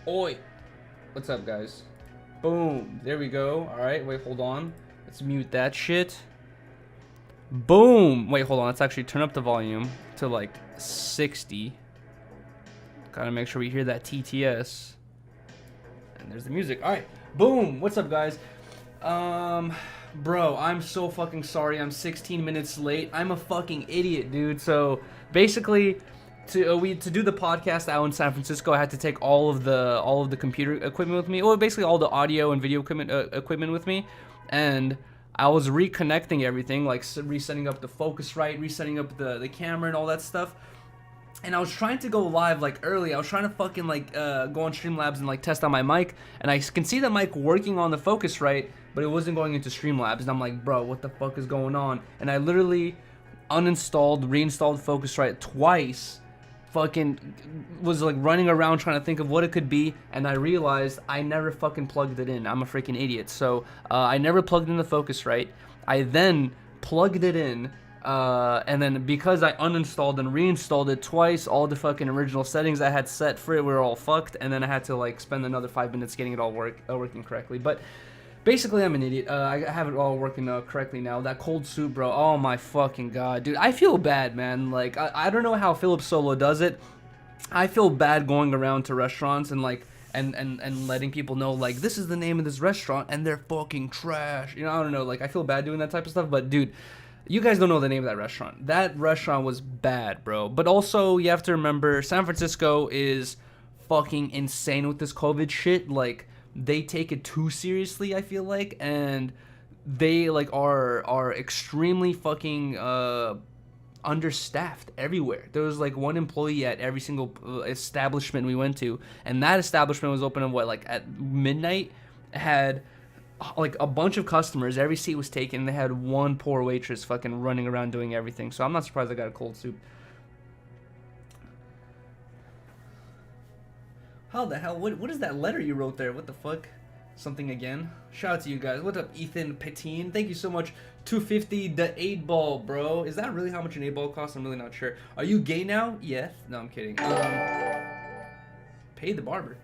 Oi! What's up, guys? Boom. There we go. Alright, wait, hold on. Let's mute that shit. Boom! Wait, hold on. Let's actually turn up the volume to like 60. Gotta make sure we hear that TTS. And there's the music. Alright. Boom! What's up, guys? Bro, I'm so fucking sorry. I'm 16 minutes late. I'm a fucking idiot, dude. So, basically, to do the podcast out in San Francisco, I had to take all of the computer equipment with me. Well, basically all the audio and video equipment with me, and I was reconnecting everything, like resetting up the Focusrite, resetting up the camera and all that stuff. And I was trying to go live like early. I was trying to fucking like go on Streamlabs and like test out my mic, and I can see the mic working on the Focusrite, but it wasn't going into Streamlabs. And I'm like, bro, what the fuck is going on? And I literally uninstalled, reinstalled Focusrite twice. Fucking was like running around trying to think of what it could be, and I realized I never fucking plugged it in. I'm a freaking idiot. So I never plugged in the Focusrite. I then plugged it in, and then because I uninstalled and reinstalled it twice, all the fucking original settings I had set for it were all fucked, and then I had to like spend another 5 minutes getting it all working correctly. But basically, I'm an idiot. I have it all working correctly now. That cold soup, bro. Oh my fucking god, dude. I feel bad, man. Like, I don't know how Philip Solo does it. I feel bad going around to restaurants and like and letting people know like this is the name of this restaurant and they're fucking trash. You know, I don't know. Like, I feel bad doing that type of stuff. But dude, you guys don't know the name of that restaurant. That restaurant was bad, bro. But also, you have to remember, San Francisco is fucking insane with this COVID shit. Like, they take it too seriously, I feel like, and they like are extremely fucking understaffed everywhere. There was like one employee at every single establishment we went to, and that establishment was open at midnight. Had like a bunch of customers, every seat was taken, and they had one poor waitress fucking running around doing everything. So I'm not surprised I got a cold soup. How the hell? What is that letter you wrote there? What the fuck? Something again? Shout out to you guys. What's up, Ethan Patine? Thank you so much. 250 the 8 ball, bro. Is that really how much an 8 ball costs? I'm really not sure. Are you gay now? Yes. No, I'm kidding. Pay the barber.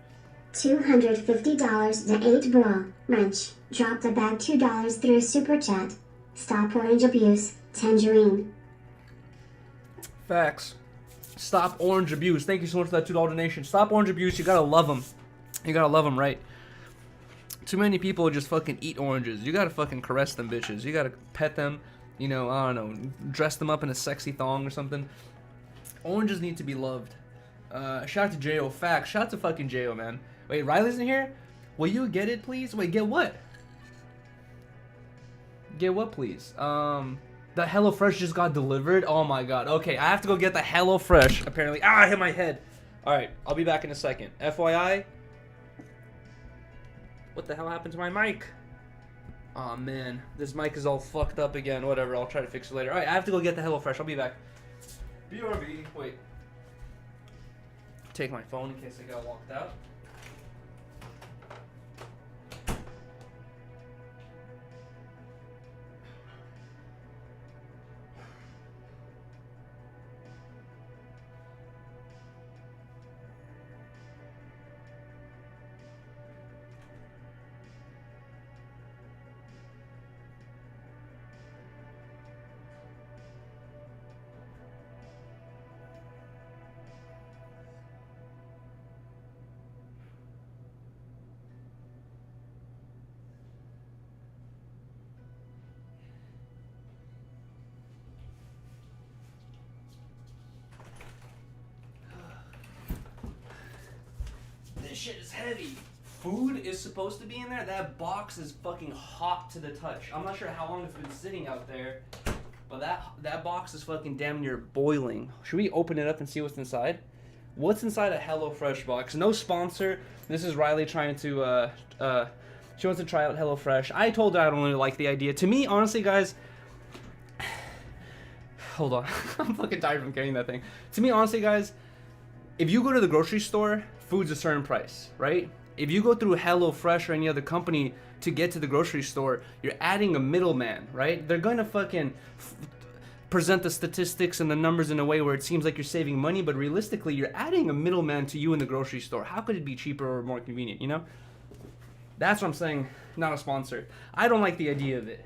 $250 the 8 ball. Wrench. Dropped a bag $2 through super chat. Stop orange abuse. Tangerine. Facts. Stop orange abuse. Thank you so much for that $2 donation. Stop orange abuse. You gotta love them. You gotta love them, right? Too many people just fucking eat oranges. You gotta fucking caress them bitches. You gotta pet them. You know, I don't know, dress them up in a sexy thong or something. Oranges need to be loved. Shout out to J.O. Facts. Shout out to fucking J.O., man. Wait, Riley's in here? Will you get it, please? Wait, get what? Get what, please? The HelloFresh just got delivered. Oh my god. Okay, I have to go get the HelloFresh, apparently. Ah, I hit my head. Alright, I'll be back in a second. FYI. What the hell happened to my mic? Aw, man. This mic is all fucked up again. Whatever, I'll try to fix it later. Alright, I have to go get the HelloFresh. I'll be back. BRB. Wait. Take my phone in case I got locked out. This shit is heavy. Food is supposed to be in there. That box is fucking hot to the touch. I'm not sure how long it's been sitting out there, but that box is fucking damn near boiling. Should we open it up and see what's inside? What's inside a HelloFresh box? No sponsor. This is Riley trying to she wants to try out HelloFresh. I told her I don't really like the idea. To me, honestly, guys, hold on. I'm fucking tired from carrying that thing. To me, honestly, guys, if you go to the grocery store, food's a certain price, right? If you go through HelloFresh or any other company to get to the grocery store, you're adding a middleman, right? They're gonna fucking present the statistics and the numbers in a way where it seems like you're saving money, but realistically, you're adding a middleman to you in the grocery store. How could it be cheaper or more convenient, you know? That's what I'm saying, not a sponsor. I don't like the idea of it.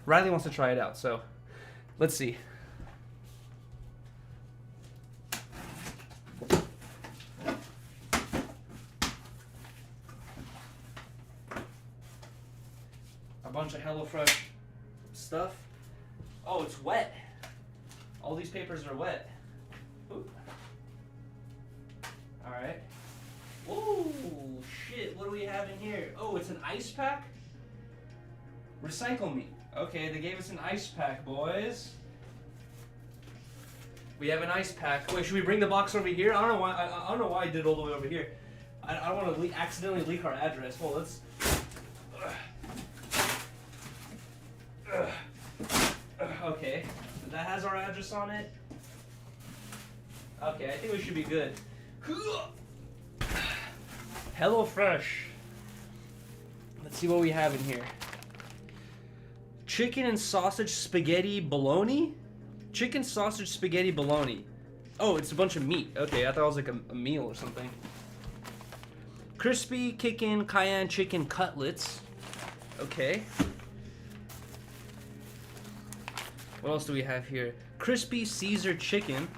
Riley wants to try it out, so let's see. A bunch of HelloFresh stuff. Oh, it's wet. All these papers are wet. Ooh. All right. Ooh, shit. What do we have in here? Oh, it's an ice pack? Recycle me. Okay, they gave us an ice pack, boys. We have an ice pack. Wait, should we bring the box over here? I don't know why. I don't know why I did it all the way over here. I don't want to accidentally leak our address. Well, let's. Okay, that has our address on it. Okay, I think we should be good. HelloFresh. Let's see what we have in here. Chicken and sausage spaghetti bologna? Chicken sausage spaghetti bologna. Oh, it's a bunch of meat. Okay, I thought it was like a meal or something. Crispy kickin' cayenne chicken cutlets. Okay. What else do we have here? Crispy Caesar chicken.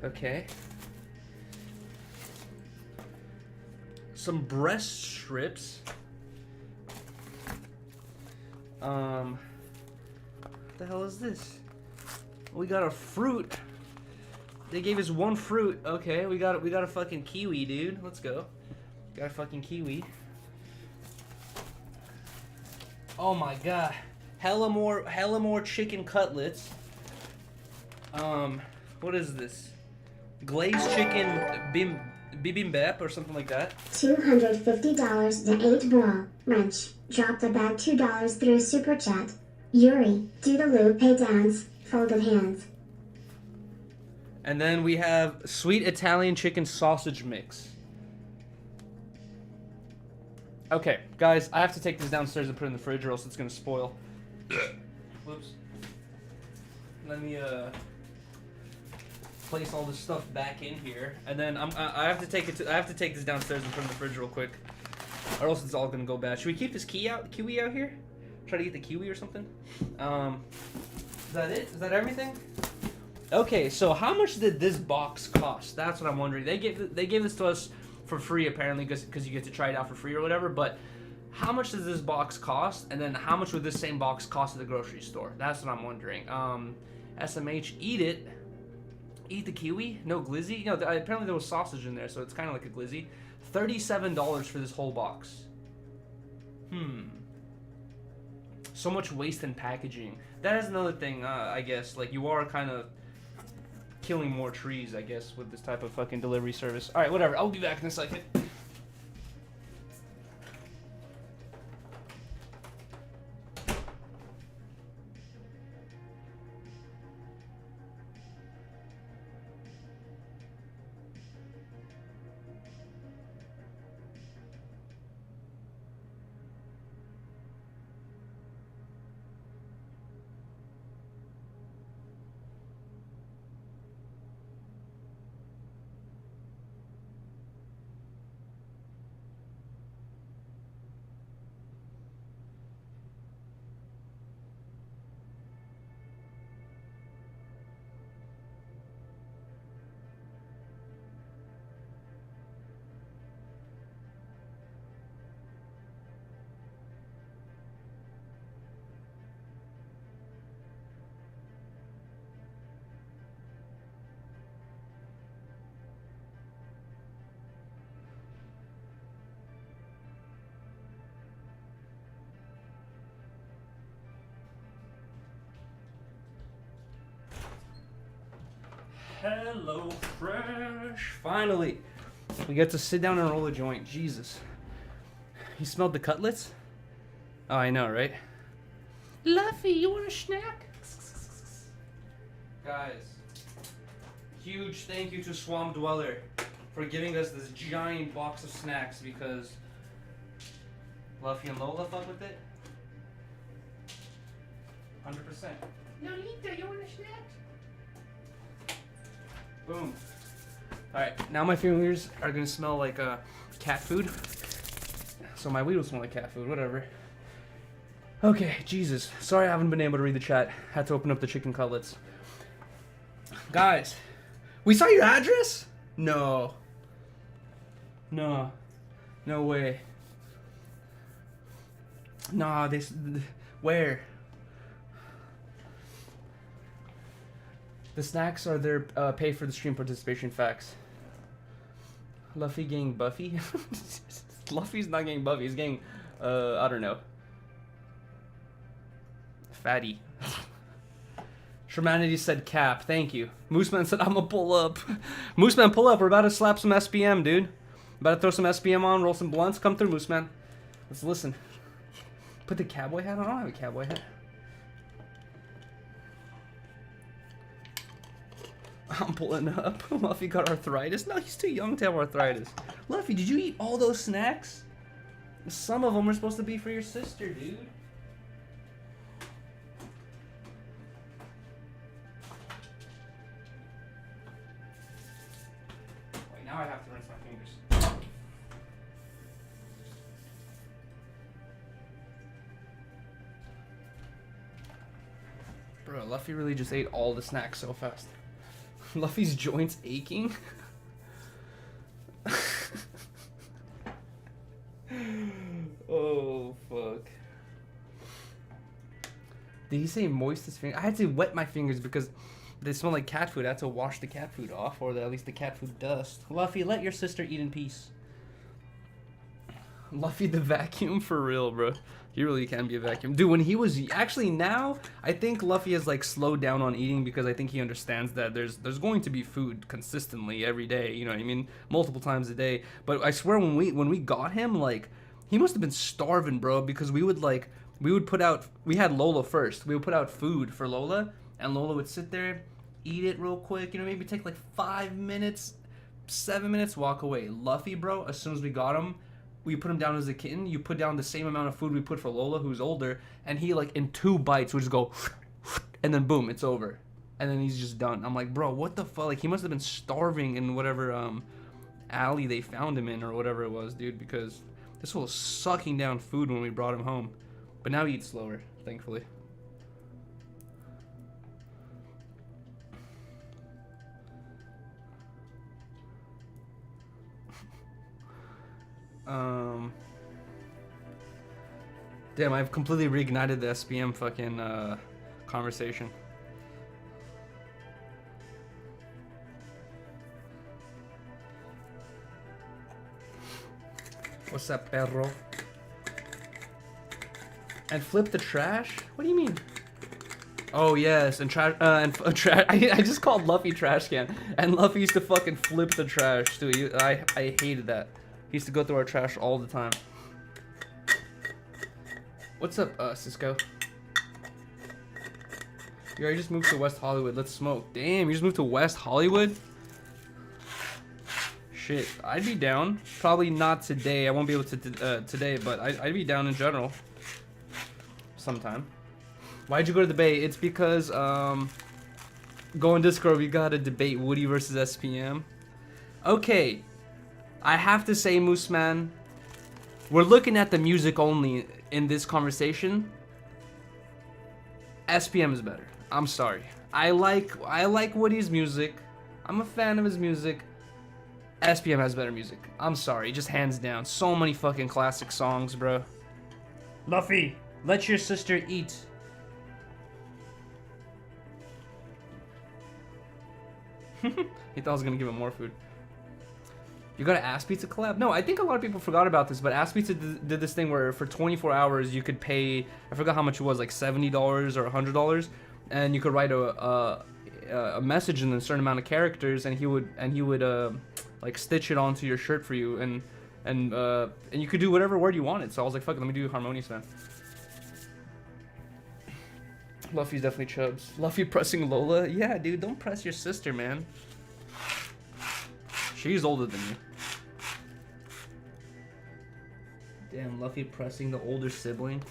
Okay. Some breast strips. What the hell is this? We got a fruit. They gave us one fruit. Okay, we got a fucking kiwi, dude. Let's go. Got a fucking kiwi. Oh my god. Hella more chicken cutlets. What is this? Glazed chicken bibimbap or something like that. $250 to 8 ball. Wrench. Dropped a bag $2 through Super Chat. Yuri. Doodaloo pay downs. Folded hands. And then we have sweet Italian chicken sausage mix. Okay, guys, I have to take this downstairs and put it in the fridge or else it's gonna spoil. Whoops. Let me place all this stuff back in here, and then I have to take this downstairs and put it in the fridge real quick, or else it's all gonna go bad. Should we keep this kiwi out here? Try to get the kiwi or something. Is that it? Is that everything? Okay, so how much did this box cost? That's what I'm wondering. They gave this to us for free apparently because you get to try it out for free or whatever. But how much does this box cost? And then how much would this same box cost at the grocery store? That's what I'm wondering. SMH, eat it. Eat the kiwi? No glizzy? No, apparently there was sausage in there, so it's kind of like a glizzy. $37 for this whole box. So much waste in packaging. That is another thing, I guess. Like, you are kind of killing more trees, I guess, with this type of fucking delivery service. Alright, whatever. I'll be back in a second. HelloFresh. Finally, we get to sit down and roll a joint. Jesus. You smelled the cutlets? Oh, I know, right? Luffy, you want a snack? Guys, huge thank you to Swamp Dweller for giving us this giant box of snacks because Luffy and Lola fuck with it. 100%. Lolita, you want a snack? Boom. Alright, now my fingers are gonna smell like cat food. So my weed will smell like cat food, whatever. Okay, Jesus. Sorry I haven't been able to read the chat. Had to open up the chicken cutlets. Guys, we saw your address? No. No. No way. Nah, this... Where? The snacks are their pay for the stream participation facts. Luffy getting Buffy? Luffy's not getting Buffy, he's getting, I don't know. Fatty. Shermanity said cap, thank you. Mooseman said I'ma pull up. Mooseman, pull up, we're about to slap some SPM, dude. About to throw some SPM on, roll some blunts, come through, Mooseman. Let's listen. Put the cowboy hat on, I don't have a cowboy hat. I'm pulling up. Luffy got arthritis. No, he's too young to have arthritis. Luffy, did you eat all those snacks? Some of them were supposed to be for your sister, dude. Wait, now I have to rinse my fingers. Bro, Luffy really just ate all the snacks so fast. Luffy's joints aching? Oh, fuck. Did he say moist his fingers? I had to wet my fingers because they smell like cat food. I had to wash the cat food off, or at least the cat food dust. Luffy, let your sister eat in peace. Luffy the vacuum for real, bro. He really can be a vacuum. Dude, when he was... Actually, now, I think Luffy has, like, slowed down on eating because I think he understands that there's going to be food consistently every day, you know what I mean? Multiple times a day. But I swear when we got him, like, he must have been starving, bro, because we would put out... We had Lola first. We would put out food for Lola, and Lola would sit there, eat it real quick, you know, maybe take, like, 5 minutes, 7 minutes, walk away. Luffy, bro, as soon as we got him... We put him down as a kitten. You put down the same amount of food we put for Lola, who's older, and he, like, in 2 bites would just go, and then boom, it's over, and then he's just done. I'm like, bro, what the fuck? Like, he must have been starving in whatever alley they found him in or whatever it was, dude, because this fool was sucking down food when we brought him home. But now he eats slower, thankfully. Damn, I've completely reignited the SPM fucking conversation. What's up, perro? And flip the trash? What do you mean? Oh yes, and trash. I just called Luffy trash can, and Luffy used to fucking flip the trash too. I hated that. He used to go through our trash all the time. What's up, Cisco? You already just moved to West Hollywood. Let's smoke. Damn, you just moved to West Hollywood? Shit, I'd be down. Probably not today. I won't be able to today, but I'd be down in general. Sometime. Why'd you go to the Bay? It's because, go in Discord, we gotta debate Woody versus SPM. Okay. I have to say, Moose Man, we're looking at the music only in this conversation. SPM is better. I'm sorry. I like Woody's music. I'm a fan of his music. SPM has better music. I'm sorry, just hands down. So many fucking classic songs, bro. Luffy, let your sister eat. He thought I was gonna give him more food. You got an Ass Pizza collab? No, I think a lot of people forgot about this, but Ass Pizza did this thing where for 24 hours you could pay, I forgot how much it was, like $70 or $100, and you could write a message in a certain amount of characters, and he would like stitch it onto your shirt for you, and you could do whatever word you wanted. So I was like, fuck it, let me do Harmonious, man. Luffy's definitely chubs. Luffy pressing Lola? Yeah, dude, don't press your sister, man. She's older than you. Damn, Luffy pressing the older sibling.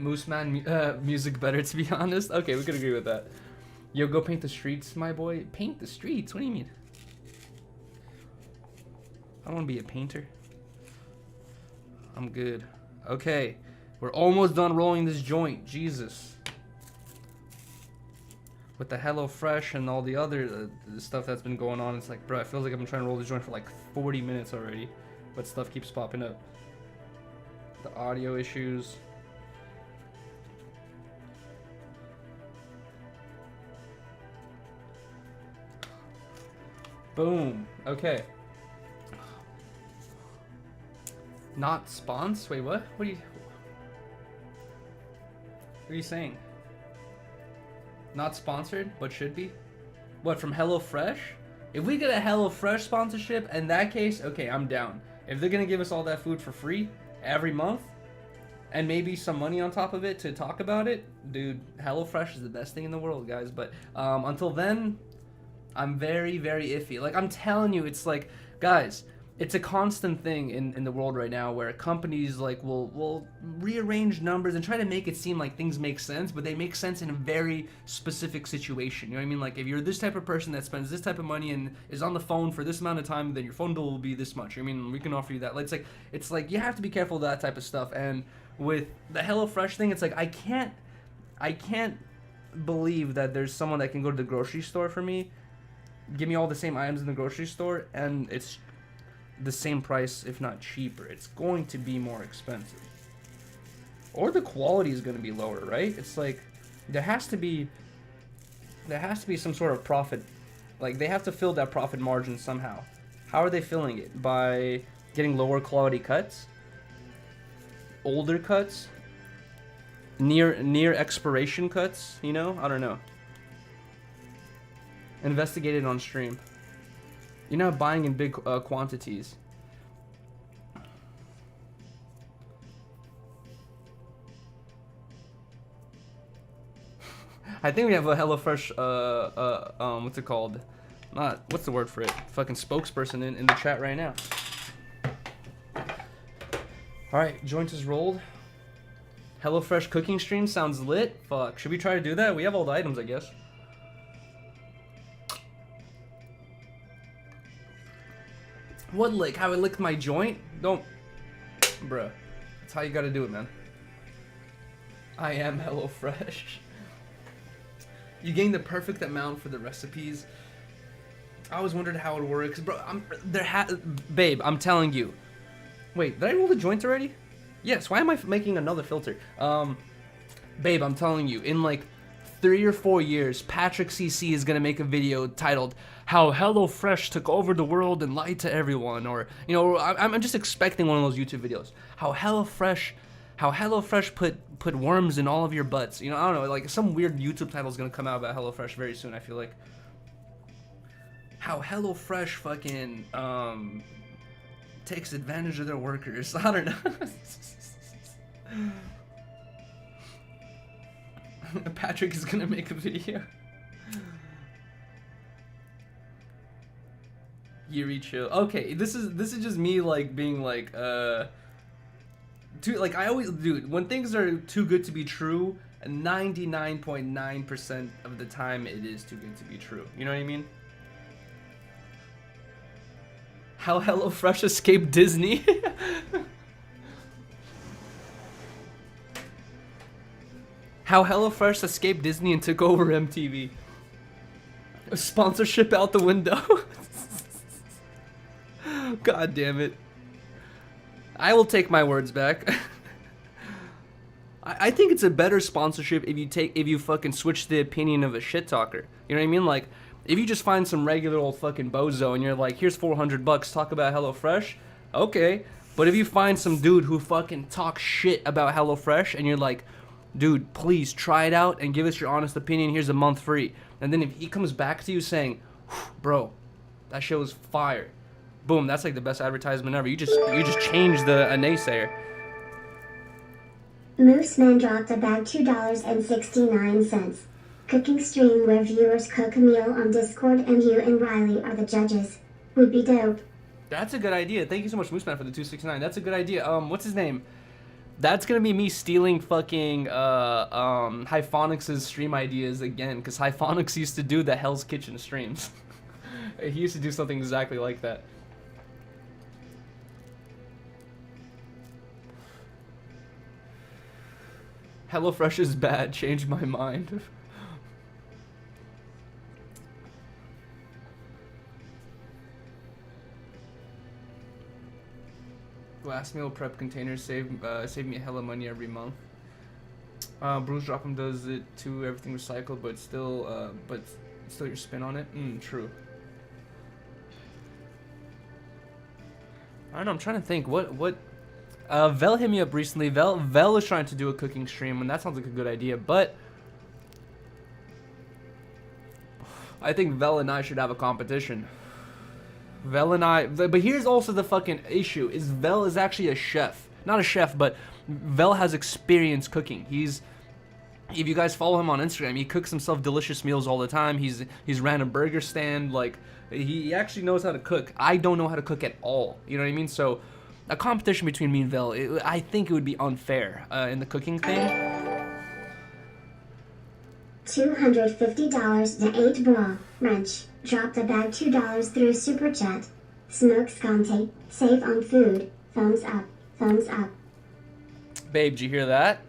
Music better, to be honest. Okay, we could agree with that. Yo, go paint the streets, my boy. Paint the streets? What do you mean? I don't want to be a painter. I'm good. Okay, we're almost done rolling this joint. Jesus. With the HelloFresh and all the other stuff that's been going on, it's like, bro, it feels like I've been trying to roll this joint for like 40 minutes already, but stuff keeps popping up. The audio issues. Boom. Okay. Not spons? Wait, what? What are you saying? Not sponsored, but should be? What, from HelloFresh? If we get a HelloFresh sponsorship, in that case, okay, I'm down. If they're gonna give us all that food for free every month, and maybe some money on top of it to talk about it, dude, HelloFresh is the best thing in the world, guys. But until then, I'm very, very iffy. Like, I'm telling you, it's like, guys, it's a constant thing in the world right now where companies like will rearrange numbers and try to make it seem like things make sense, but they make sense in a very specific situation. You know what I mean? Like, if you're this type of person that spends this type of money and is on the phone for this amount of time, then your phone bill will be this much. I mean, we can offer you that. Like, it's like you have to be careful of that type of stuff. And with the HelloFresh thing, it's like I can't believe that there's someone that can go to the grocery store for me, give me all the same items in the grocery store, and it's the same price, if not cheaper. It's going to be more expensive, or the quality is going to be lower, right? It's like there has to be some sort of profit. Like, they have to fill that profit margin somehow. How are they filling it? By getting lower quality cuts, older cuts, near expiration cuts, you know? I don't know. Investigate it on stream. You're not buying in big quantities. I think we have a HelloFresh, what's it called? What's the word for it? Fucking spokesperson in the chat right now. Alright, joint is rolled. HelloFresh cooking stream sounds lit. Fuck, should we try to do that? We have all the items, I guess. What lick? How I licked my joint? Don't... Bruh. That's how you gotta do it, man. I am HelloFresh. You gain the perfect amount for the recipes. I always wondered how it works. Bro, babe, I'm telling you. Wait, did I roll the joint already? Yes, why am I making another filter? Babe, I'm telling you, in like 3 or 4 years, Patrick CC is gonna make a video titled "How HelloFresh Took Over the World and Lied to Everyone," or, you know, I'm just expecting one of those YouTube videos. How HelloFresh put worms in all of your butts. You know, I don't know, like some weird YouTube title is gonna come out about HelloFresh very soon. I feel like. How HelloFresh fucking takes advantage of their workers. I don't know. Patrick is gonna make a video. Yuri chill. Okay, this is just me like being like like I always do. When things are too good to be true, 99.9% of the time it is too good to be true. You know what I mean? How HelloFresh escaped Disney. How HelloFresh escaped Disney and took over MTV. A sponsorship out the window. God damn it. I will take my words back. I think it's a better sponsorship if you fucking switch the opinion of a shit talker. You know what I mean? Like, if you just find some regular old fucking bozo and you're like, here's $400, talk about HelloFresh, okay. But if you find some dude who fucking talks shit about HelloFresh and you're like, dude, please try it out and give us your honest opinion, here's a month free. And then if he comes back to you saying, bro, that shit was fire, boom, that's like the best advertisement ever. You just changed a naysayer. Mooseman dropped about $2.69. Cooking stream where viewers cook a meal on Discord and you and Riley are the judges. Would be dope. That's a good idea. Thank you so much, Mooseman, for the $2.69. That's a good idea. What's his name? That's gonna be me stealing fucking Hyphonics' stream ideas again, because Hyphonics used to do the Hell's Kitchen streams. He used to do something exactly like that. HelloFresh is bad. Changed my mind. Glass meal prep containers save me a hella money every month. Bruce Dropham does it too. Everything recycled, but still your spin on it. True. I don't know. I'm trying to think. What? Vel hit me up recently. Vel is trying to do a cooking stream, and that sounds like a good idea. But I think Vel and I should have a competition. Vel and I, but here's also the fucking issue: is Vel is actually a chef, not a chef, but Vel has experience cooking. If you guys follow him on Instagram, he cooks himself delicious meals all the time. He's ran a burger stand. Like, he actually knows how to cook. I don't know how to cook at all. You know what I mean? So a competition between me and Vel, I think it would be unfair in the cooking thing. $250 to 8 bra. Wrench. Dropped a bag $2 through Super Chat. Smoke Scante. Save on food. Thumbs up. Thumbs up. Babe, did you hear that?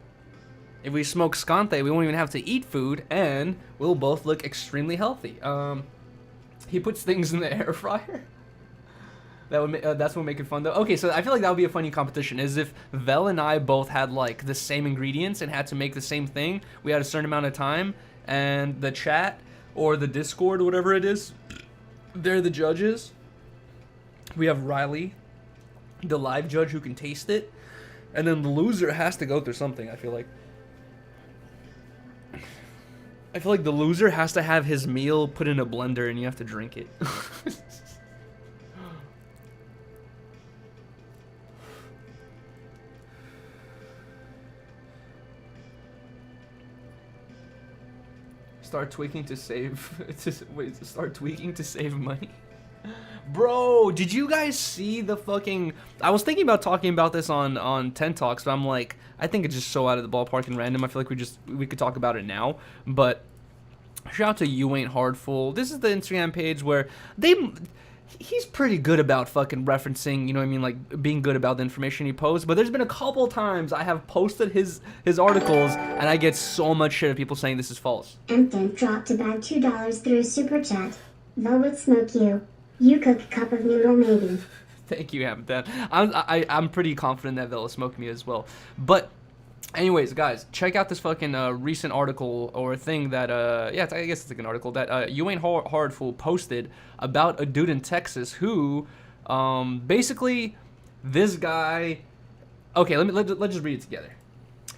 If we smoke Scante, we won't even have to eat food, and we'll both look extremely healthy. He puts things in the air fryer. That's what make it fun, though. Okay, so I feel like that would be a funny competition, is if Vel and I both had, like, the same ingredients and had to make the same thing. We had a certain amount of time, and the chat or the Discord, whatever it is, they're the judges. We have Riley, the live judge who can taste it, and then the loser has to go through something, I feel like. I feel like the loser has to have his meal put in a blender and you have to drink it. Start tweaking to save. Start tweaking to save money. Bro, did you guys see the fucking... I was thinking about talking about this on 10 Talks, but I'm like, I think it's just so out of the ballpark and random. I feel like we could talk about it now. But shout out to You Ain't Hardful. This is the Instagram page where he's pretty good about fucking referencing, you know what I mean, like being good about the information he posts. But there's been a couple times I have posted his articles and I get so much shit of people saying this is false. Empton dropped a bag $2 through Super Chat. Velvet Smoke You. You cook a cup of noodle maybe. Thank you, Habitat. I'm pretty confident that they'll smoke me as well. But anyways, guys, check out this fucking recent article or thing that yeah, I guess it's like an article that You Ain't Hardful posted about a dude in Texas who basically this guy. Okay, let's just read it together.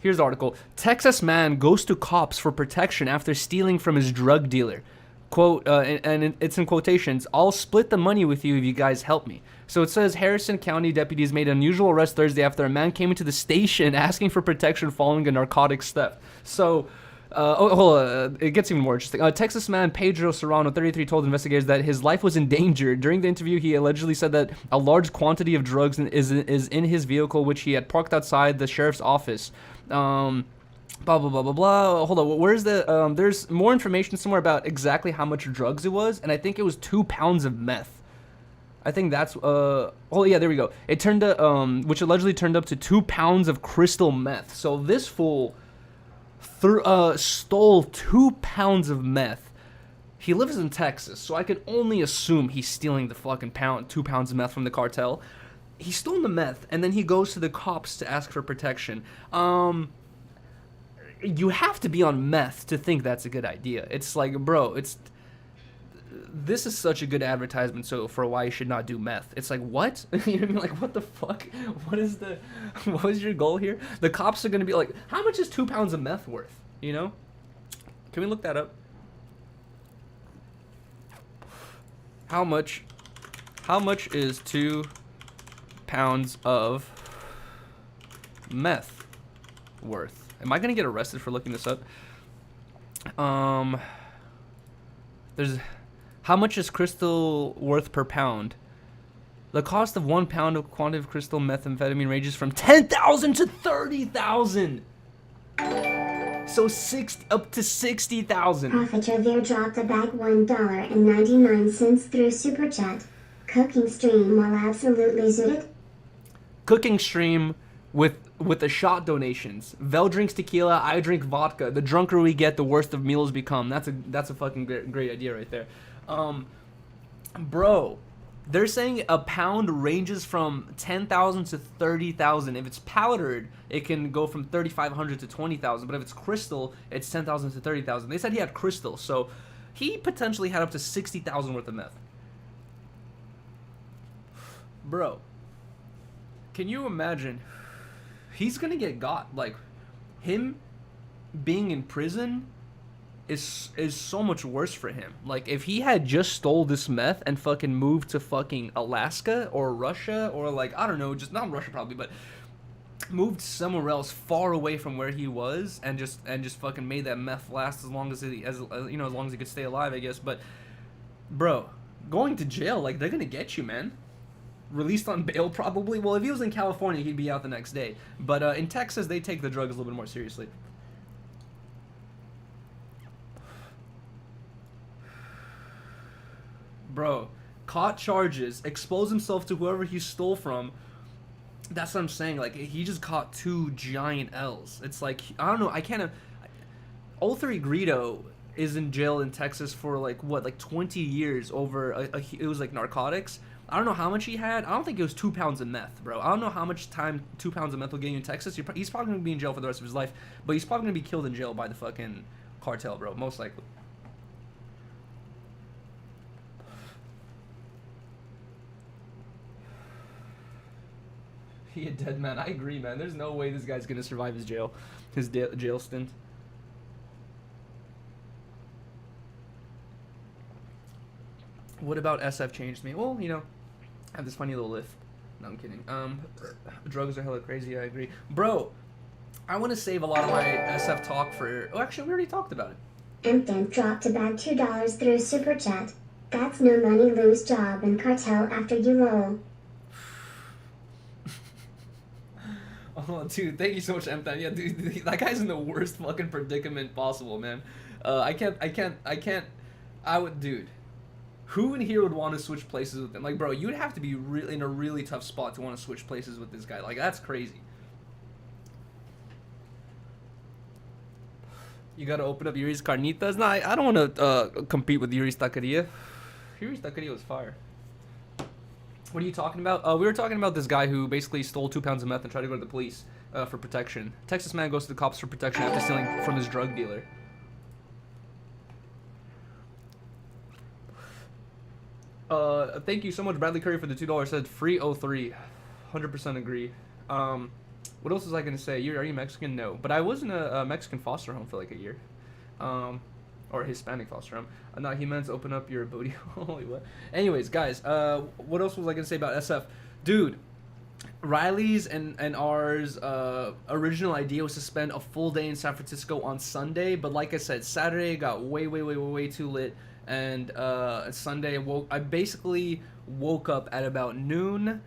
Here's the article. Texas man goes to cops for protection after stealing from his drug dealer. Quote, and it's in quotations, "I'll split the money with you if you guys help me." So it says Harrison County deputies made an unusual arrest Thursday after a man came into the station asking for protection following a narcotics theft. So, it gets even more interesting. Texas man Pedro Serrano, 33, told investigators that his life was in danger. During the interview, he allegedly said that a large quantity of drugs is in his vehicle, which he had parked outside the sheriff's office. Blah, blah, blah, blah, blah. Hold on, where's the, there's more information somewhere about exactly how much drugs it was, and I think it was 2 pounds of meth. I think that's, oh yeah, there we go. It turned to, which allegedly turned up to 2 pounds of crystal meth. So this fool stole 2 pounds of meth. He lives in Texas, so I could only assume he's stealing the fucking 2 pounds of meth from the cartel. He stole the meth, and then he goes to the cops to ask for protection. You have to be on meth to think that's a good idea. It's like, bro, this is such a good advertisement for why you should not do meth. It's like, what? You know what I mean? Like, what the fuck? What is your goal here? The cops are gonna be like, how much is 2 pounds of meth worth? You know? Can we look that up? How much is 2 pounds of meth worth? Am I gonna get arrested for looking this up? There's how much is crystal worth per pound? The cost of 1 pound of quantitative crystal methamphetamine ranges from 10,000 to 30,000. So up to 60,000. Profiteer dropped a bag $1.99 through Super Chat. Cooking stream while absolutely zooted. Cooking stream with the shot donations. Vel drinks tequila, I drink vodka. The drunker we get, the worse the meals become. That's a fucking great idea right there. Bro, they're saying a pound ranges from 10,000 to 30,000. If it's powdered, it can go from 3,500 to 20,000. But if it's crystal, it's 10,000 to 30,000. They said he had crystal, so he potentially had up to 60,000 worth of meth. Bro, can you imagine? He's gonna get got. Like, him being in prison is so much worse for him. Like, if he had just stole this meth and fucking moved to fucking Alaska or Russia or, like, I don't know, just not Russia probably, but moved somewhere else far away from where he was and just fucking made that meth last as long as he could stay alive, I guess. But bro, going to jail, like, they're gonna get you, man. Released on bail probably. Well, if he was in California, he'd be out the next day. But in Texas, they take the drugs a little bit more seriously. Bro, caught charges, exposed himself to whoever he stole from. That's what I'm saying. Like, he just caught 2 giant L's. It's like, I don't know, I can't. 03 Greedo is in jail in Texas for like 20 years over it was like narcotics. I don't know how much he had. I don't think it was 2 pounds of meth, bro. I don't know how much time 2 pounds of meth will get you in Texas. He's probably gonna be in jail for the rest of his life, but he's probably gonna be killed in jail by the fucking cartel, bro. Most likely. He a dead man. I agree, man. There's no way this guy's gonna survive his jail stint. What about SF changed me? Well, you know, I have this funny little lift. No, I'm kidding. Drugs are hella crazy. I agree, bro. I want to save a lot of my SF talk for. Oh, actually, we already talked about it. Empton dropped about $2 through Super Chat. That's no money, lose job, and cartel after you roll. Oh, dude, thank you so much, M. Yeah, dude, that guy's in the worst fucking predicament possible, man. Dude, who in here would want to switch places with him? Like, bro, you'd have to be in a really tough spot to want to switch places with this guy. Like, that's crazy. You gotta open up Yuri's Carnitas? Nah, I don't want to compete with Yuri's Taqueria. Yuri's Taqueria was fire. What are you talking about? We were talking about this guy who basically stole 2 pounds of meth and tried to go to the police for protection. Texas man goes to the cops for protection after stealing from his drug dealer. Thank you so much, Bradley Curry, for the $2. Said free 03. 100% agree. What else was I gonna say? Are you Mexican? No, but I was in a Mexican foster home for like a year. Or a Hispanic foster home. No, he meant to open up your booty. Holy what? Anyways, guys, what else was I gonna say about SF? Dude, Riley's and ours original idea was to spend a full day in San Francisco on Sunday, but like I said, Saturday got way too lit, and Sunday I basically woke up at about noon.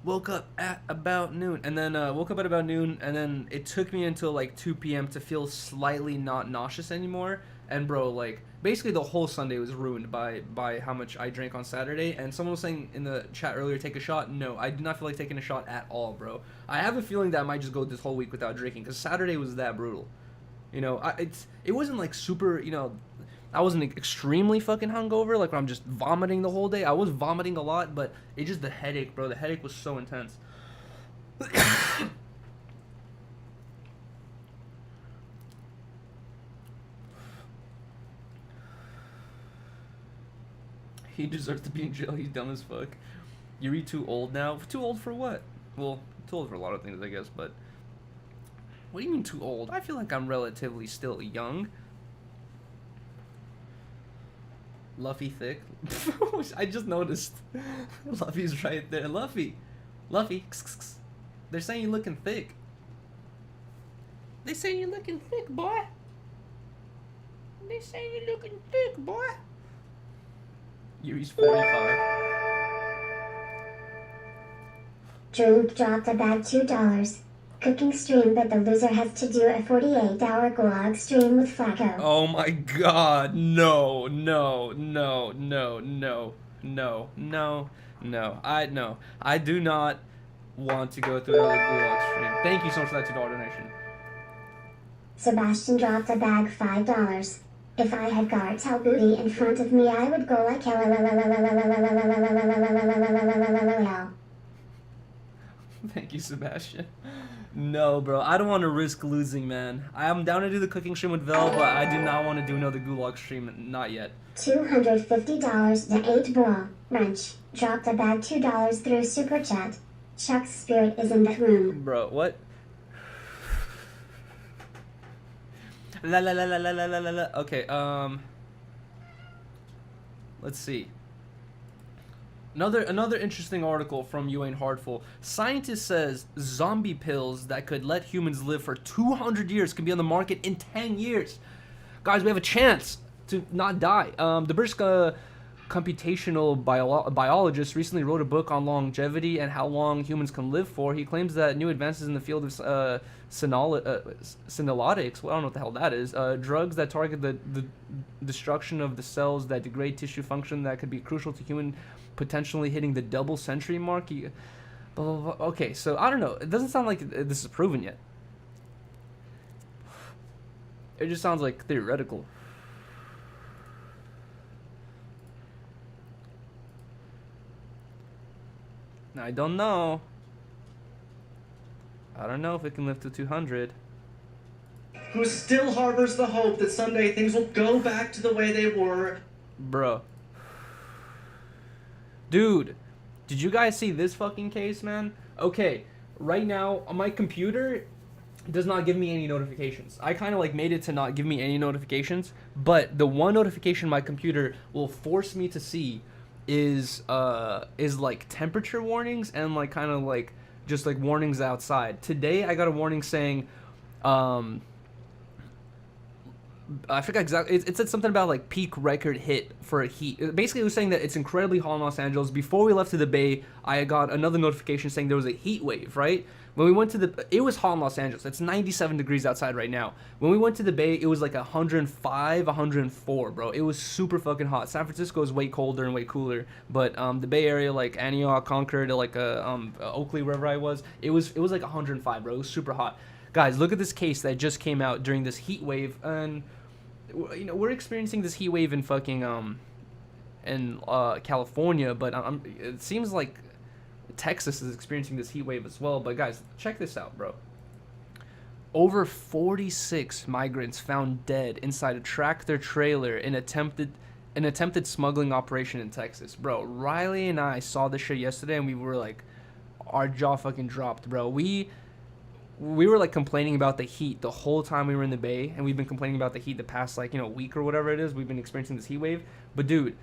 And then it took me until like 2 p.m. to feel slightly not nauseous anymore. And bro, like, basically the whole Sunday was ruined by how much I drank on Saturday. And someone was saying in the chat earlier, take a shot. No, I do not feel like taking a shot at all, bro. I have a feeling that I might just go this whole week without drinking, because Saturday was that brutal. You know, it wasn't like super, you know, I wasn't extremely fucking hungover, like where I'm just vomiting the whole day. I was vomiting a lot, but it just, the headache, bro. The headache was so intense. He deserves to be in jail. He's dumb as fuck. Yuri too old now? Too old for what? Well, too old for a lot of things, I guess, but... What do you mean too old? I feel like I'm relatively still young. Luffy thick. I just noticed. Luffy's right there. Luffy. They're saying you're looking thick. They say you're looking thick, boy. They say you're looking thick, boy. Yuri's 45. Drew dropped a bag $2. Cooking stream, but the loser has to do a 48-hour gulag stream with Flacco. Oh my god, no, no, no, no, no, no, no, no. I do not want to go through another gulag stream. Thank you so much for that $2 donation. Sebastian dropped a bag $5. If I had cartel booty in front of me, I would go like hell. Thank you, Sebastian. No, bro, I don't want to risk losing, man. I am down to do the cooking stream with Vel, but I do not want to do another gulag stream, not yet. $250 to 8 ball. Wrench dropped a bag $2 through super chat. Chuck's spirit is in the room. Bro, what? La la la la la la la la. Okay, let's see. Another interesting article from You Ain't Hardful. Scientist says zombie pills that could let humans live for 200 years can be on the market in 10 years. Guys, we have a chance to not die. The British computational biologist recently wrote a book on longevity and how long humans can live for. He claims that new advances in the field of senolytics, well, I don't know what the hell that is, drugs that target the destruction of the cells that degrade tissue function that could be crucial to human potentially hitting the double century mark. Blah, blah, blah. Okay, so I don't know. It doesn't sound like this is proven yet. It just sounds like theoretical. I don't know. I don't know if it can live to 200. Who still harbors the hope that someday things will go back to the way they were. Bro. Dude, did you guys see this fucking case, man? Okay, right now, my computer does not give me any notifications. I kind of like made it to not give me any notifications, but the one notification my computer will force me to see is like temperature warnings and like kind of like just like warnings outside. Today I got a warning saying I forgot exactly. It said something about like peak record hit for a heat. Basically, it was saying that it's incredibly hot in Los Angeles. Before we left to the Bay, I got another notification saying there was a heat wave. Right when we went to it was hot in Los Angeles. It's 97 degrees outside right now. When we went to the Bay, it was like 105, 104, bro. It was super fucking hot. San Francisco is way colder and way cooler, but the Bay Area, like Antioch, Concord, like Oakley, wherever I was, it was like 105, bro. It was super hot. Guys, look at this case that just came out during this heat wave, and you know we're experiencing this heat wave in fucking in California, but it seems like Texas is experiencing this heat wave as well. But guys, check this out, bro. Over 46 migrants found dead inside a tractor trailer in an attempted smuggling operation in Texas, bro. Riley and I saw this shit yesterday, and we were like, our jaw fucking dropped, bro. We were like complaining about the heat the whole time we were in the Bay, and we've been complaining about the heat the past like week or whatever it is. We've been experiencing this heat wave, but dude,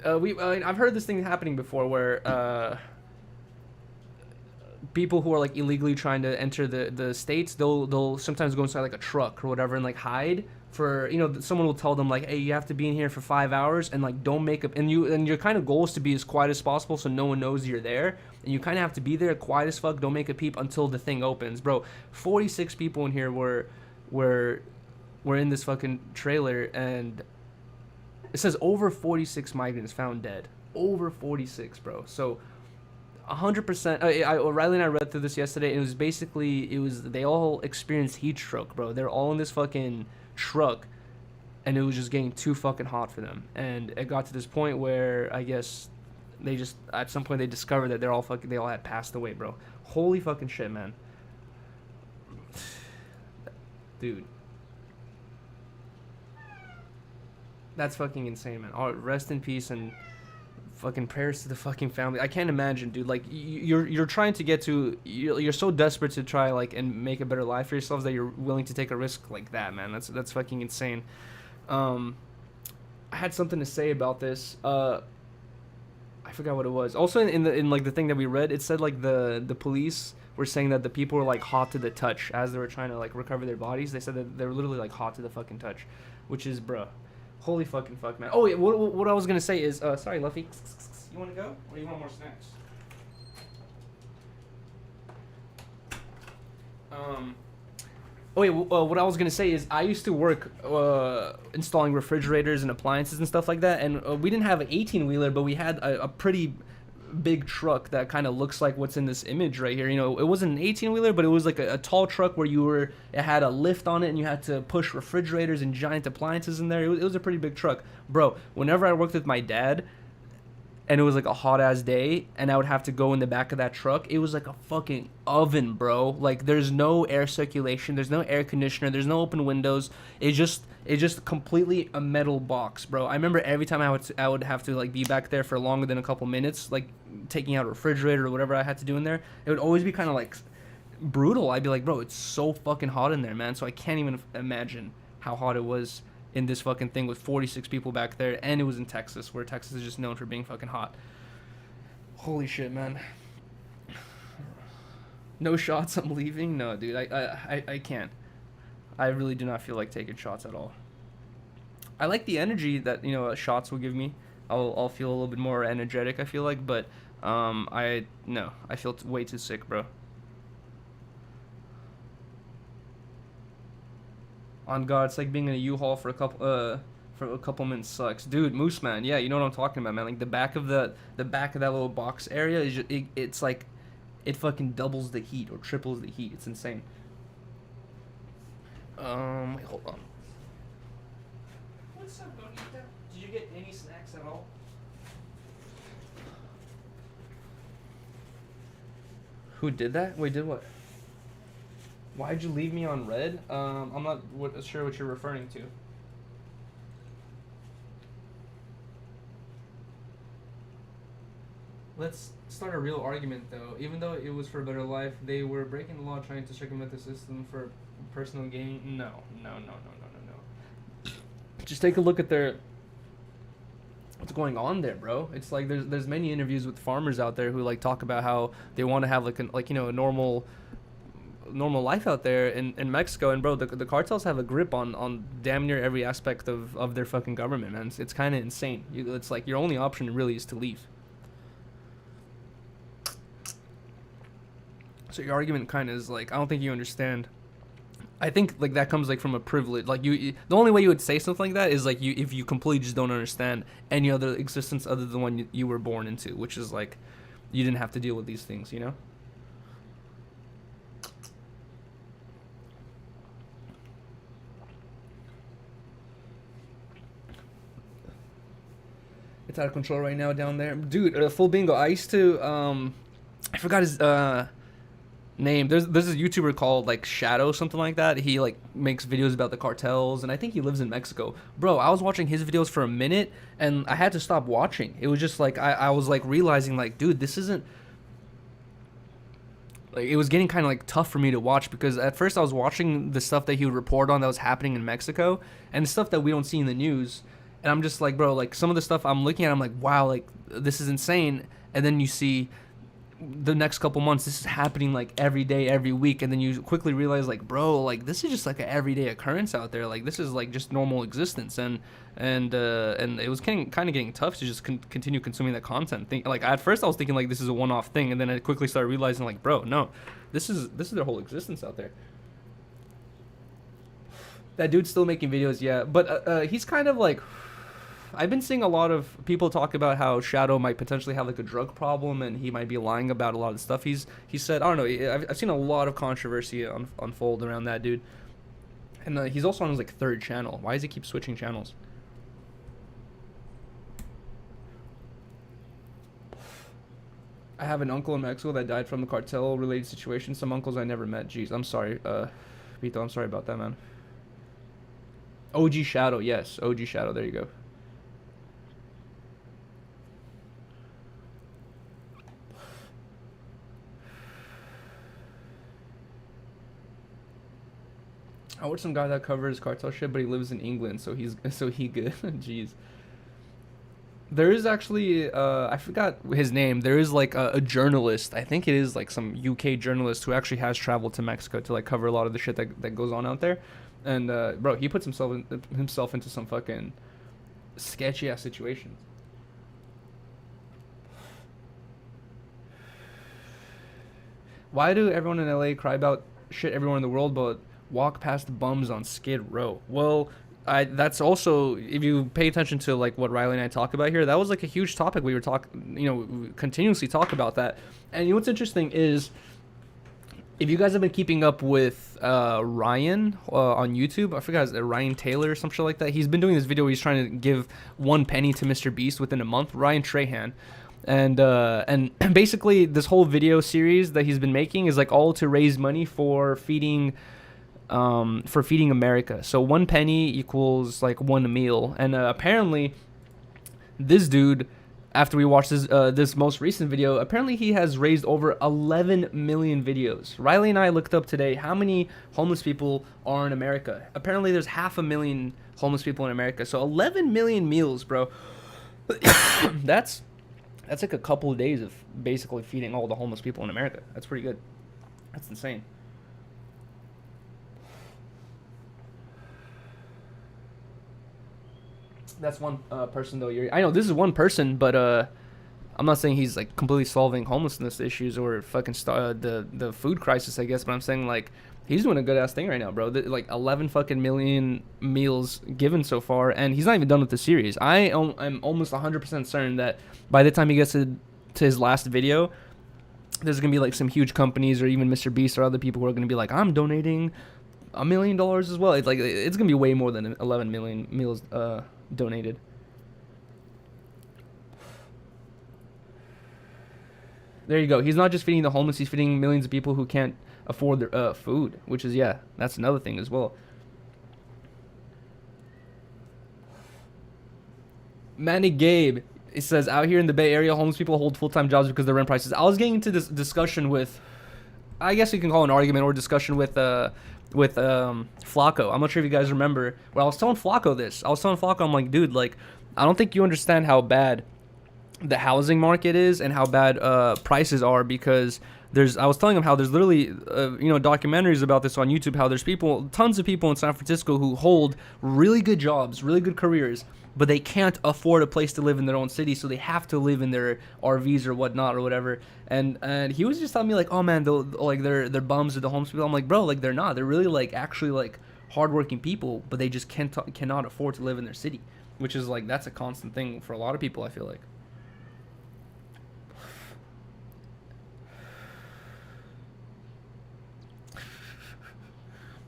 I've heard this thing happening before where people who are like illegally trying to enter the states, they'll sometimes go inside like a truck or whatever and like hide for someone will tell them like, hey, you have to be in here for 5 hours and like don't make up, and your kind of goal is to be as quiet as possible so no one knows you're there, and you kind of have to be there quiet as fuck, don't make a peep until the thing opens, bro. 46 people in here were in this fucking trailer, and it says over 46 migrants found dead. Over 46, bro. So 100%. Riley and I read through this yesterday, and it was they all experienced heat stroke, bro. They're all in this fucking truck, and it was just getting too fucking hot for them, and it got to this point where I guess they just at some point they discovered that they all had passed away, bro. Holy fucking shit, man. Dude, that's fucking insane, man. Rest in peace and fucking prayers to the fucking family. I can't imagine, dude. Like you're trying to get to, you're so desperate to try like and make a better life for yourselves that you're willing to take a risk like that, man. That's fucking insane. I had something to say about this. I forgot what it was. Also in like the thing that we read, it said like the police were saying that the people were like hot to the touch as they were trying to like recover their bodies. They said that they were literally like hot to the fucking touch, which is, bruh. Holy fucking fuck, man. Oh, yeah, what I was going to say is, sorry, Luffy, you want to go? Or you want more snacks? Oh wait, what I was gonna say is I used to work installing refrigerators and appliances and stuff like that, and we didn't have an 18-wheeler, but we had a pretty big truck that kind of looks like what's in this image right here. You know, it wasn't an 18-wheeler, but it was like a tall truck where it had a lift on it, and you had to push refrigerators and giant appliances in there. It was a pretty big truck, bro. Whenever I worked with my dad, and it was like a hot ass day, and I would have to go in the back of that truck, it was like a fucking oven, bro. Like there's no air circulation, there's no air conditioner, there's no open windows. It's just completely a metal box, bro. I remember every time I would have to like be back there for longer than a couple minutes, like taking out a refrigerator or whatever I had to do in there. It would always be kind of like brutal. I'd be like, bro, it's so fucking hot in there, man. So I can't even imagine how hot it was in this fucking thing with 46 people back there, and it was in Texas, where Texas is just known for being fucking hot. Holy shit, man. No shots, I'm leaving? No, dude, I can't. I really do not feel like taking shots at all. I like the energy that, you know, shots will give me. I'll feel a little bit more energetic, I feel like, but I feel way too sick, bro. On God, it's like being in a U-Haul for a couple minutes sucks, dude. Moose man, yeah, you know what I'm talking about, man. Like the back of that little box area is just, it's like it fucking doubles the heat or triples the heat. It's insane. Wait, hold on. What's up, Bonita? Did you get any snacks at all? Who did that? Wait, did what? Why'd you leave me on red? I'm not sure what you're referring to. Let's start a real argument, though. Even though it was for a better life, they were breaking the law trying to circumvent the system for personal gain. No. Just take a look at what's going on there, bro. It's like there's many interviews with farmers out there who like talk about how they want to have like a normal life out there in Mexico, and bro, the cartels have a grip on damn near every aspect of their fucking government, man. It's kind of insane. It's like your only option really is to leave. So your argument kind of is like, I don't think you understand. I think like that comes like from a privilege. Like the only way you would say something like that is like if you completely just don't understand any other existence other than the one you were born into, which is like you didn't have to deal with these things, you know? It's out of control right now down there, dude. Full bingo. I used to I forgot his name. There's a YouTuber called like Shadow, something like that. He like makes videos about the cartels, and I think he lives in Mexico. Bro, I was watching his videos for a minute, and I had to stop watching. It was just like I was like realizing like, dude, this isn't. Like, it was getting kind of like tough for me to watch, because at first I was watching the stuff that he would report on that was happening in Mexico, and the stuff that we don't see in the news. And I'm just like, bro, like some of the stuff I'm looking at, I'm like, wow, like this is insane. And then you see the next couple months, this is happening like every day, every week. And then you quickly realize like, bro, like this is just like an everyday occurrence out there. Like this is like just normal existence. And it was kind of getting tough to just continue consuming that content. Like at first I was thinking like this is a one-off thing. And then I quickly started realizing like, bro, no, this is their whole existence out there. That dude's still making videos, yeah. But he's kind of like, I've been seeing a lot of people talk about how Shadow might potentially have like a drug problem, and he might be lying about a lot of stuff he said. I don't know. I've seen a lot of controversy unfold around that dude, and he's also on his like third channel. Why does he keep switching channels? I have an uncle in Mexico that died from the cartel related situation. Some uncles I never met. Jeez, I'm sorry, Vito. I'm sorry about that, man. OG Shadow, yes, OG Shadow. There you go. I watched some guy that covers cartel shit, but he lives in England, so he good. Jeez. There is actually I forgot his name. There is like a journalist. I think it is like some UK journalist who actually has traveled to Mexico to like cover a lot of the shit that goes on out there. And bro, he puts himself into some fucking sketchy ass situations. Why do everyone in LA cry about shit everywhere in the world, but walk past bums on Skid Row. Well, that's also, if you pay attention to like what Riley and I talk about here, that was like a huge topic. We were continuously talk about that. And what's interesting is, if you guys have been keeping up with Ryan on YouTube, I forgot, Ryan Taylor or some shit like that. He's been doing this video where he's trying to give 1 penny to Mr. Beast within a month. Ryan Trahan. And basically this whole video series that he's been making is like all to raise money for feeding America. So 1 penny equals like 1 meal. And apparently this dude, after we watched this most recent video, apparently he has raised over 11 million videos. Riley and I looked up today how many homeless people are in America. Apparently there's 500,000 homeless people in America. So 11 million meals, bro. That's like a couple of days of basically feeding all the homeless people in America. That's pretty good. That's insane. That's one person though. I know this is one person, but I'm not saying he's like completely solving homelessness issues or fucking the food crisis, I guess. But I'm saying like he's doing a good ass thing right now, bro. Like 11 fucking million meals given so far, and he's not even done with the series. I'm almost 100% certain that by the time he gets to his last video, there's gonna be like some huge companies or even Mr. Beast or other people who are gonna be like, I'm donating $1 million as well. It's like it's gonna be way more than 11 million meals donated. There you go. He's not just feeding the homeless, he's feeding millions of people who can't afford their food, which is, yeah, that's another thing as well. Manny Gabe, it says, out here in the Bay Area, homeless people hold full-time jobs because of the rent prices. I was getting into this discussion with, I guess you can call it an argument or discussion with Flacco. I'm not sure if you guys remember. Well, I was telling Flacco this. I'm like, dude, like, I don't think you understand how bad the housing market is and how bad prices are, because I was telling him how there's literally documentaries about this on YouTube, how there's tons of people in San Francisco who hold really good jobs, really good careers, but they can't afford a place to live in their own city, so they have to live in their RVs or whatnot or whatever. And he was just telling me like, oh man, they're bums or the homeless people. I'm like, bro, like they're not. They're really like actually like hardworking people, but they just cannot afford to live in their city, which is like that's a constant thing for a lot of people, I feel like.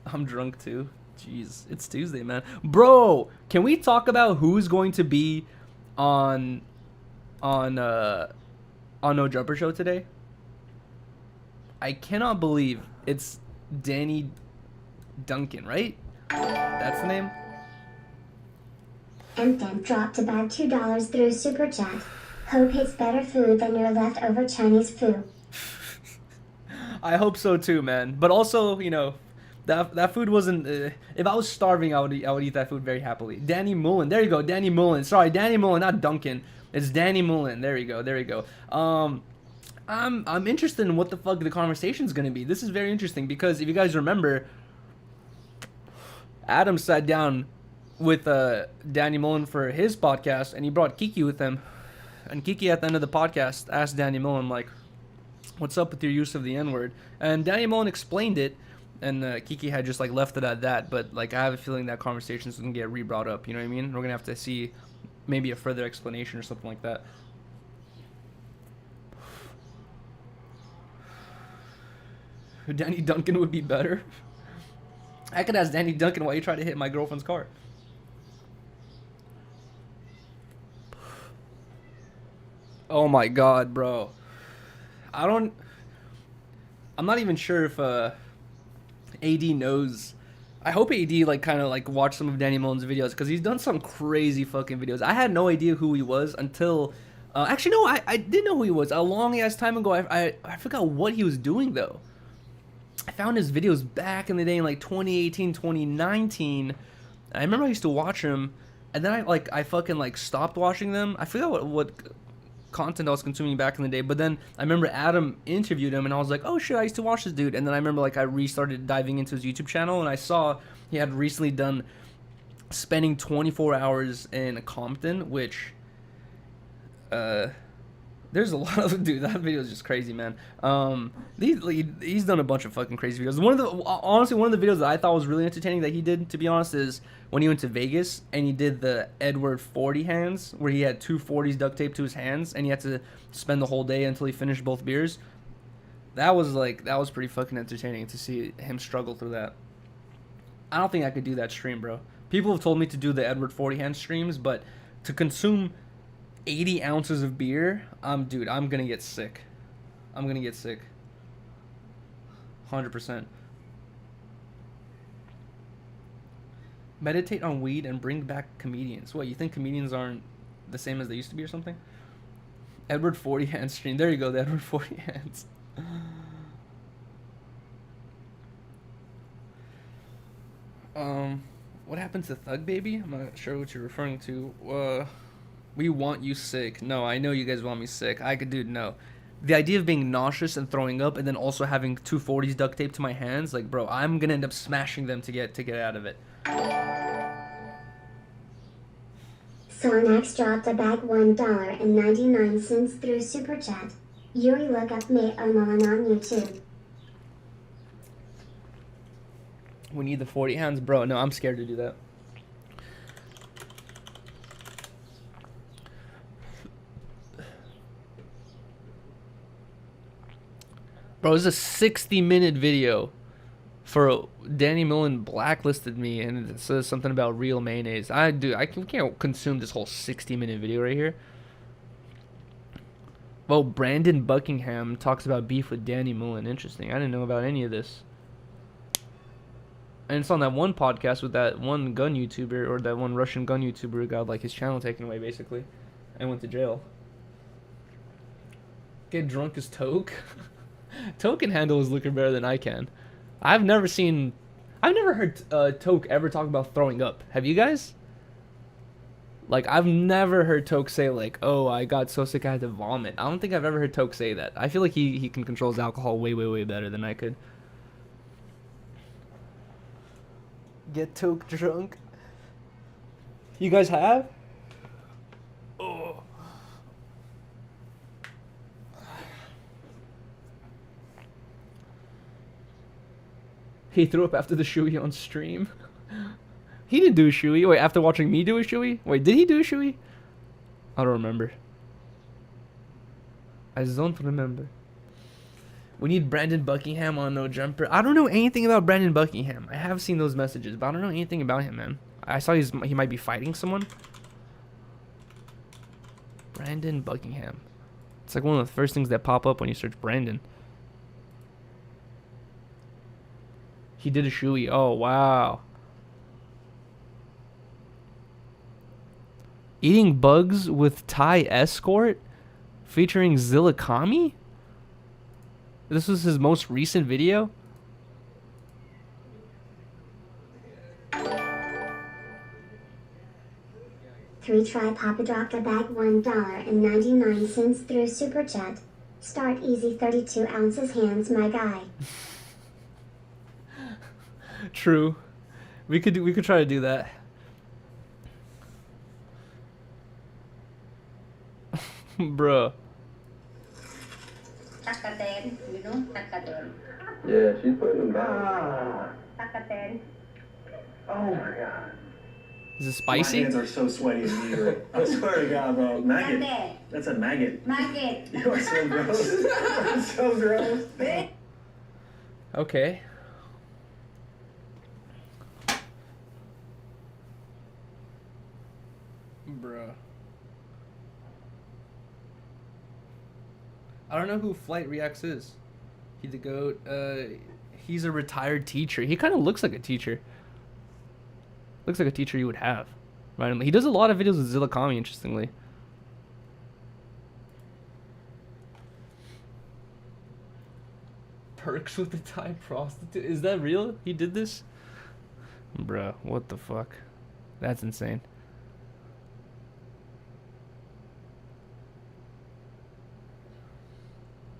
I'm drunk too. Jeez, it's Tuesday, man. Bro, can we talk about who's going to be on No Jumper Show today? I cannot believe it's Danny Duncan, right? That's the name? MDM dropped about $2 through Super Chat. Hope it's better food than your leftover Chinese food. I hope so too, man. But also, that food wasn't. If I was starving, I would eat that food very happily. Danny Mullen, there you go, Danny Mullen. Sorry, Danny Mullen, not Duncan. It's Danny Mullen. There you go. I'm interested in what the fuck the conversation's gonna be. This is very interesting because if you guys remember, Adam sat down with Danny Mullen for his podcast, and he brought Kiki with him. And Kiki at the end of the podcast asked Danny Mullen like, "What's up with your use of the N-word?" And Danny Mullen explained it. And Kiki had just like left it at that, but like I have a feeling that conversation's gonna get re-brought up. You know what I mean? We're gonna have to see maybe a further explanation or something like that. Danny Duncan would be better. I could ask Danny Duncan why you tried to hit my girlfriend's car. Oh my god, bro. I'm not even sure if AD knows. I hope AD like kind of like watched some of Danny Mullen's videos, because he's done some crazy fucking videos. I had no idea who he was until actually no, I did know who he was a long ass time ago. I forgot what he was doing though. I found his videos back in the day in like 2018, 2019. I remember I used to watch him, and then I fucking like stopped watching them. I forgot what content I was consuming back in the day, but then I remember Adam interviewed him, and I was like, oh shit, I used to watch this dude. And then I remember like I restarted diving into his YouTube channel, and I saw he had recently done spending 24 hours in Compton, which There's a lot of dude. That video is just crazy, man. He's done a bunch of fucking crazy videos. Honestly, one of the videos that I thought was really entertaining that he did, to be honest, is when he went to Vegas and he did the Edward 40 hands, where he had two 40s duct taped to his hands and he had to spend the whole day until he finished both beers. That was pretty fucking entertaining to see him struggle through that. I don't think I could do that stream, bro. People have told me to do the Edward 40 hand streams, but to consume 80 ounces of beer, dude, I'm gonna get sick. 100%. Meditate on weed and bring back comedians. What, you think comedians aren't the same as they used to be or something? Edward 40 hand stream. There you go, the Edward 40 hands. What happened to Thug Baby? I'm not sure what you're referring to. We want you sick. No, I know you guys want me sick. Dude, no. The idea of being nauseous and throwing up and then also having two 40s duct taped to my hands, like, bro, I'm gonna end up smashing them to get out of it. Sornex dropped a bag $1.99 through Super Chat. Yuri, look up Nutty Mullen on YouTube. We need the 40 hands, bro. No, I'm scared to do that. Bro, this is a 60-minute video for Danny Mullen blacklisted me, and it says something about real mayonnaise. I can't consume this whole 60-minute video right here. Well, Brandon Buckingham talks about beef with Danny Mullen. Interesting. I didn't know about any of this. And it's on that one podcast with that one gun YouTuber, or that one Russian gun YouTuber who got like his channel taken away basically and went to jail. Get drunk as Toke. Toke can handle his liquor better than I can. I've never heard Toke ever talk about throwing up. Have you guys? Like, I've never heard Toke say like, oh, I got so sick I had to vomit. I don't think I've ever heard Toke say that. I feel like he can control his alcohol way, way, way better than I could. Get Toke drunk. You guys have? Oh. He threw up after the shoey on stream. He didn't do a shoey. Wait, after watching me do a shoey? Wait, did he do a shoey? I don't remember. I don't remember. We need Brandon Buckingham on No Jumper. I don't know anything about Brandon Buckingham. I have seen those messages, but I don't know anything about him, man. I saw he might be fighting someone. Brandon Buckingham. It's like one of the first things that pop up when you search Brandon. He did a shoey. Oh, wow. Eating bugs with Thai escort featuring Zillakami? This was his most recent video? Try Papa dropped a bag $1.99 through Super Chat. Start easy 32 ounces hands, my guy. True. We could try to do that. Bruh. Takaten, you know, takaten. Yeah, she's putting them back. Takaten. Oh my god. Is it My spicy? hands are so sweaty immediately. I swear to God, bro. Maggot. Takaten. That's a maggot. Maggot. You are so gross. You're so gross. Okay. Bruh. I don't know who Flight Reacts is. He the goat. He's a retired teacher. He kind of looks like a teacher. Looks like a teacher you would have. Right? He does a lot of videos with Zillakami, interestingly. Perks with the Thai prostitute. Is that real? He did this? Bruh, what the fuck? That's insane.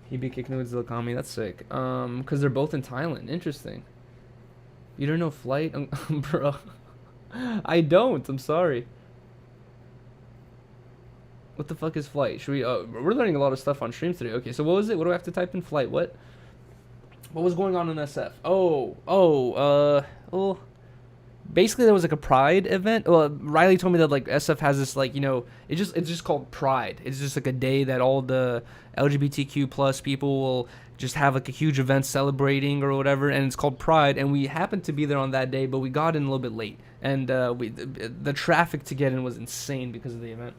He'd be kicking with Zillakami. That's sick. Because they're both in Thailand. Interesting. You don't know Flight? Bro. I don't. I'm sorry. What the fuck is flight? Should we? We're learning a lot of stuff on stream today. Okay, so what was it? What do I have to type in? Flight. What? What was going on in SF? Well, basically there was like a Pride event. Well, Riley told me that like SF has this like, you know, it's just called Pride. It's just like a day that all the LGBTQ plus people will just have like a huge event celebrating or whatever, and it's called Pride. And we happened to be there on that day, but we got in a little bit late, and the traffic to get in was insane because of the event.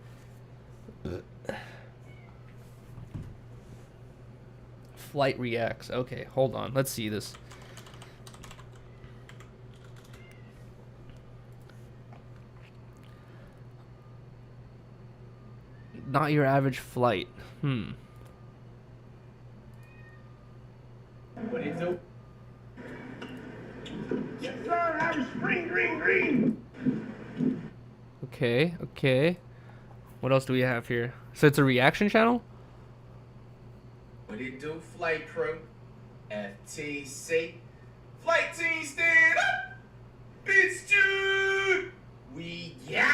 Flight reacts. Okay, hold on. Let's see this. Not your average flight. What do you do? Yes, sir. I'm green. Okay. What else do we have here? So it's a reaction channel? What do you do, flight crew? FTC. Flight team stand up! Bitch, dude! We got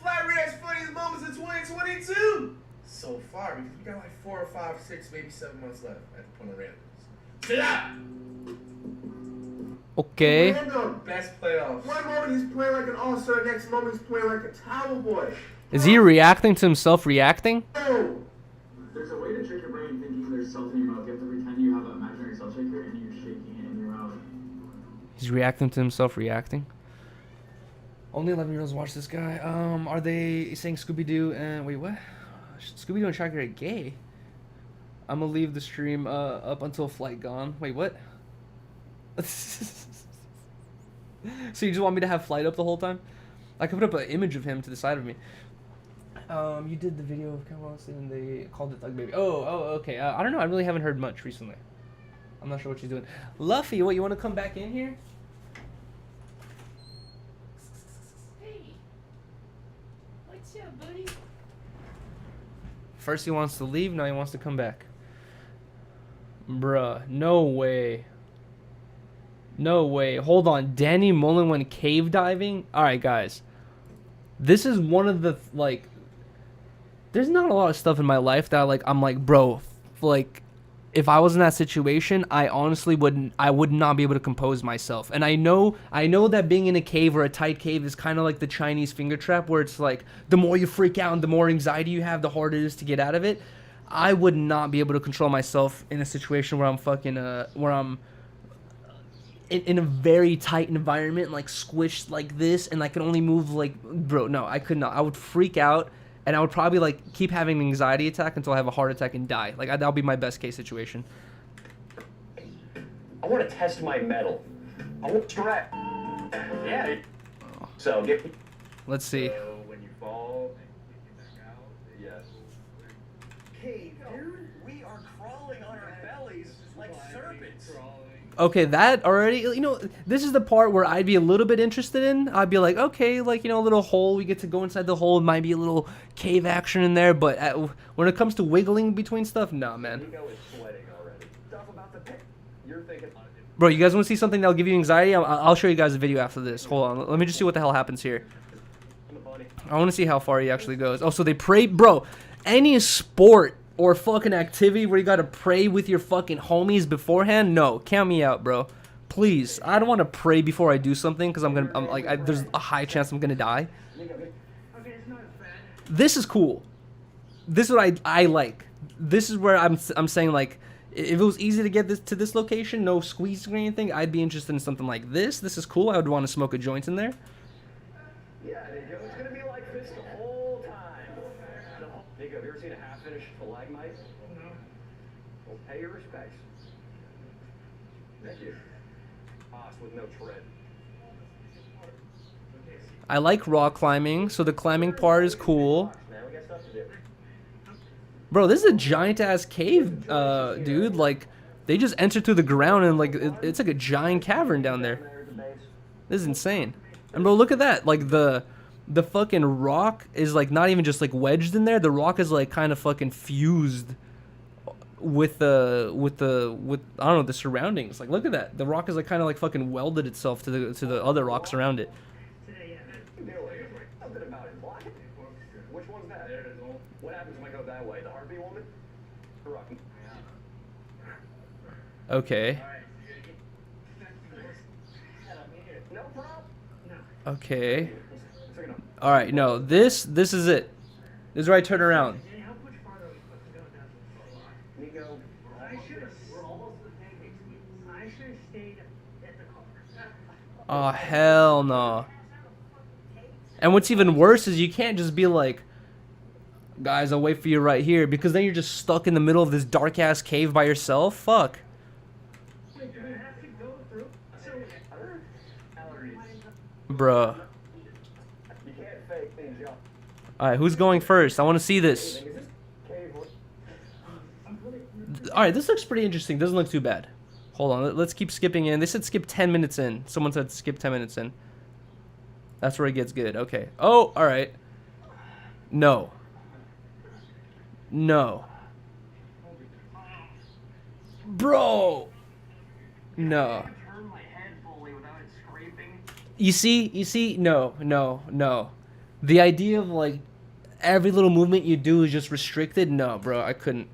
Flight React's funniest moments in 2022! So far, we got like 4 or 5, 6, maybe 7 months left at the point of randomness. Sit up! Okay. Random. Best playoffs. One moment he's playing like an all-star, next moment he's playing like a towel boy. Is he reacting to himself reacting? Oh! There's a way to trick your brain thinking there's salt in your mouth. You have to pretend you have an imaginary salt shaker and you're shaking it in your mouth. He's reacting to himself reacting. Only 11-year-olds watch this guy. Are they saying Scooby-Doo and... Wait, what? Scooby-Doo and Shaggy are gay? I'm gonna leave the stream up until flight gone. Wait, what? So you just want me to have flight up the whole time? I could put up an image of him to the side of me. You did the video of Cartels and they called it Thug Baby. Oh, okay. I don't know. I really haven't heard much recently. I'm not sure what she's doing. Luffy, what, you want to come back in here? Hey. What's up, buddy? First he wants to leave, now he wants to come back. Bruh, no way. No way. Hold on. Danny Mullen went cave diving? Alright, guys. This is one of the, like... There's not a lot of stuff in my life that, like, I'm like, bro, like, if I was in that situation, I honestly would not be able to compose myself. And I know that being in a cave or a tight cave is kind of like the Chinese finger trap, where it's like, the more you freak out and the more anxiety you have, the harder it is to get out of it. I would not be able to control myself in a situation where I'm fucking, where I'm in a very tight environment, like squished like this, and I can only move like, bro, no, I could not. I would freak out, and I would probably like keep having an anxiety attack until I have a heart attack and die. Like that'll be my best case situation. I want to test my metal. I want to try. Yeah. So get. Let's see. So when you fall, and you get back out. Yes. Hey, dude, we are crawling on our bellies like serpents. Okay, that already, you know, this is the part where I'd be a little bit interested in. I'd be like, okay, like, you know, a little hole, we get to go inside the hole, it might be a little cave action in there, but when it comes to wiggling between stuff, nah, man. Nico is sweating already. Stuff about the pit. You're thinking. Bro, you guys want to see something that'll give you anxiety? I'll show you guys a video after this. Hold on, let me just see what the hell happens here. I want to see how far he actually goes. Oh, so they pray, bro, any sport or fucking activity where you gotta pray with your fucking homies beforehand? No, count me out, bro. Please, I don't want to pray before I do something because there's a high chance I'm gonna die. This is cool. This is what I like. This is where I'm saying, like, if it was easy to get this to this location, no squeeze or anything, I'd be interested in something like this. This is cool. I would want to smoke a joint in there. Yeah, Nico, it's gonna be like this the whole time. Nico, have you ever seen a half-finished stalagmite? No. Well, pay your respects. Thank you. With no tread. I like rock climbing, so the climbing part is cool. Bro, this is a giant ass cave, dude. Like, they just enter through the ground and like it's like a giant cavern down there. This is insane. And bro, look at that. Like the fucking rock is like not even just like wedged in there. The rock is like kind of fucking fused with I don't know, the surroundings. Like, look at that. The rock is like kind of like fucking welded itself to the other rocks around it. Which one's that? What Okay. Okay. All right. No, this is it. This is where I turn around. Oh hell no. And what's even worse is you can't just be like, guys, I'll wait for you right here, because then you're just stuck in the middle of this dark ass cave by yourself. Fuck. Bruh. Alright, who's going first? I want to see this. Alright, this looks pretty interesting. Doesn't look too bad. Hold on, let's keep skipping in. They said skip 10 minutes in. Someone said skip 10 minutes in. That's where it gets good. Okay. Oh, alright. No. No. Bro! No. You see? No. The idea of like every little movement you do is just restricted. No, bro, I couldn't.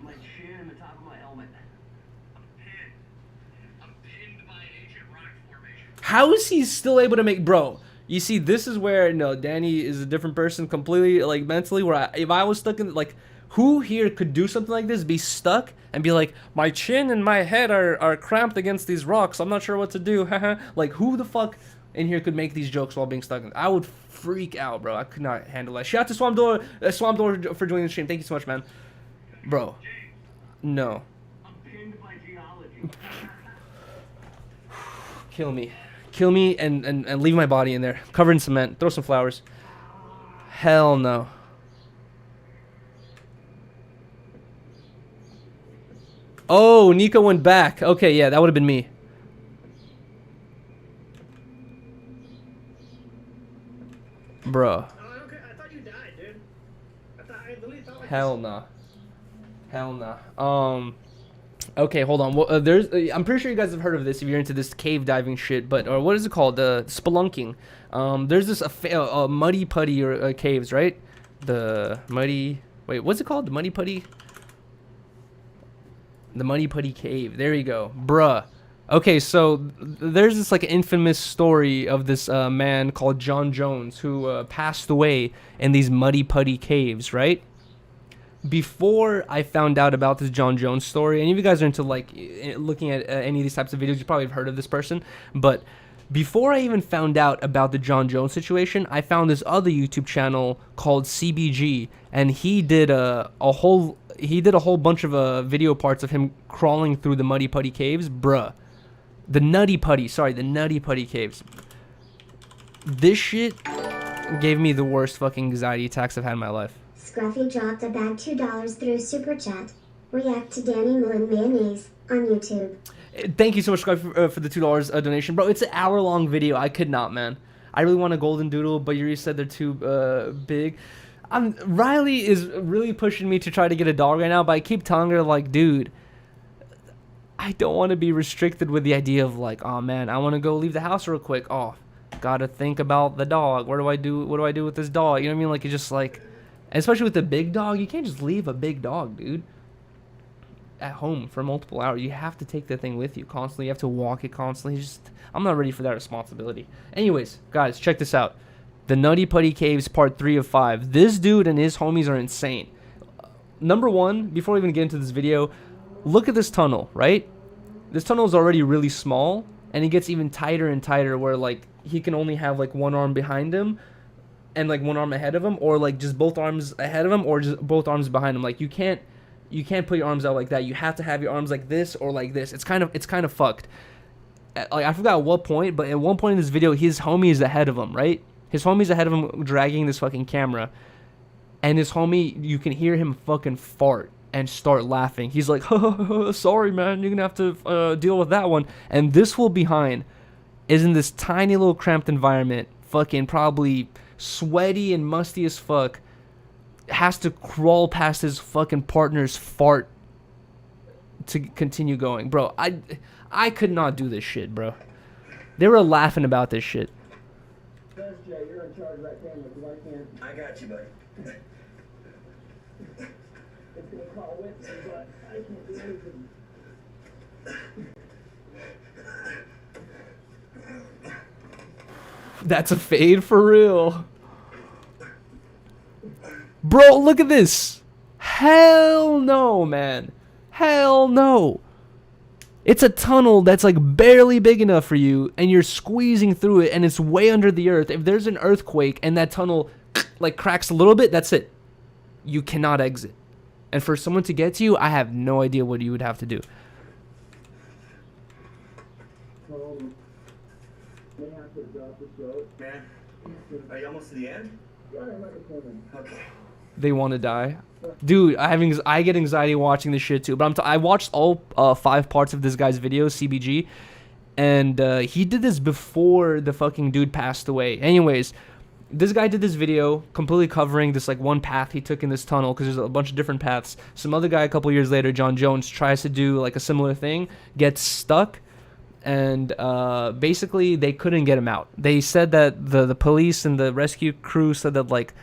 How is he still able to make, bro? You see, this is where no, Danny is a different person completely, like mentally. Where if I was stuck in, like, who here could do something like this? Be stuck and be like, my chin and my head are cramped against these rocks. I'm not sure what to do. Like, who the fuck in here could make these jokes while being stuck? I would freak out, bro. I could not handle that. Shout out to Swamp Door for joining the stream. Thank you so much, man. Bro, no. Kill me and leave my body in there, covered in cement. Throw some flowers. Hell no. Oh, Nico went back. Okay, yeah, that would have been me. Bro. Oh, okay. I thought you died, dude. I literally thought like Hell nah. Hell nah. Okay, hold on. Well, I'm pretty sure you guys have heard of this if you're into this cave diving shit, but or what is it called? Spelunking. There's this muddy putty or caves, right? The muddy. Wait, what's it called? The muddy putty. The Muddy Putty Cave. There you go, bruh. Okay, so there's this like infamous story of this man called John Jones who passed away in these Muddy Putty Caves, right? Before I found out about this John Jones story, and if you guys are into like looking at any of these types of videos, you probably have heard of this person. But before I even found out about the John Jones situation, I found this other YouTube channel called CBG, and he did a whole bunch of video parts of him crawling through the Muddy Putty Caves, bruh. The Nutty Putty Caves. This shit gave me the worst fucking anxiety attacks I've had in my life. Scruffy dropped a bag $2 through Super Chat. React to Danny Mullen mayonnaise on YouTube. Thank you so much, Scruffy, for the $2 donation. Bro, it's an hour-long video. I could not, man. I really want a golden doodle, but Yuri said they're too big. Riley is really pushing me to try to get a dog right now, but I keep telling her, like, dude, I don't want to be restricted with the idea of, like, oh, man, I want to go leave the house real quick. Oh, gotta think about the dog. What do I do with this dog? You know what I mean? Like, it's just, like, especially with the big dog, you can't just leave a big dog, dude, at home for multiple hours. You have to take the thing with you constantly. You have to walk it constantly. I'm not ready for that responsibility. Anyways, guys, check this out. The Nutty Putty Caves, part 3 of 5. This dude and his homies are insane. Number one, before we even get into this video, look at this tunnel, right? This tunnel is already really small, and it gets even tighter and tighter where, like, he can only have, like, one arm behind him and, like, one arm ahead of him, or, like, just both arms ahead of him, or just both arms behind him. Like, you can't put your arms out like that. You have to have your arms like this or like this. It's kind of fucked. Like, I forgot at what point, but at one point in this video, his homie is ahead of him, right? His homie's ahead of him dragging this fucking camera. And his homie, you can hear him fucking fart and start laughing. He's like, sorry, man, you're gonna have to deal with that one. And this fool behind is in this tiny little cramped environment, fucking probably sweaty and musty as fuck, has to crawl past his fucking partner's fart to continue going. Bro, I could not do this shit, bro. They were laughing about this shit. You're in charge of that camera, because I can't. I got you, buddy. It's gonna crawl with me, but I can't do anything. That's a fade for real. Bro, look at this. Hell no, man. Hell no. It's a tunnel that's like barely big enough for you, and you're squeezing through it, and it's way under the earth. If there's an earthquake and that tunnel like cracks a little bit, that's it. You cannot exit. And for someone to get to you, I have no idea what you would have to do. Man, are you almost to the end? Okay. They want to die. Dude, I get anxiety watching this shit too. But I watched all 5 parts of this guy's video, CBG, and he did this before the fucking dude passed away. Anyways, this guy did this video completely covering this like one path he took in this tunnel, because there's a bunch of different paths. Some other guy a couple years later, John Jones, tries to do like a similar thing, gets stuck, and basically they couldn't get him out. They said that the police and the rescue crew said that like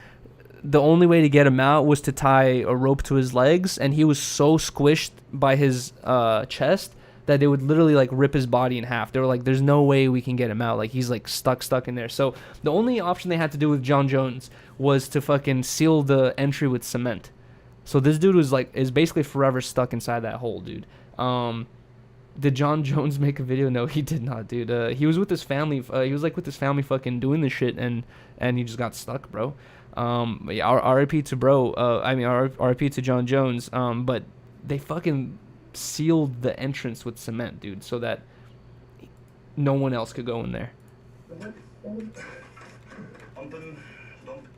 the only way to get him out was to tie a rope to his legs, and he was so squished by his chest that they would literally like rip his body in half. They were like, there's no way we can get him out, like he's like stuck in there. So the only option they had to do with John Jones was to fucking seal the entry with cement. So this dude is basically forever stuck inside that hole, dude. Did John Jones make a video? No, he did not, dude. He was with his family. He was like with his family fucking doing this shit, and he just got stuck, bro. Yeah, RIP to bro. RIP to John Jones. But they fucking sealed the entrance with cement, dude, so that no one else could go in there.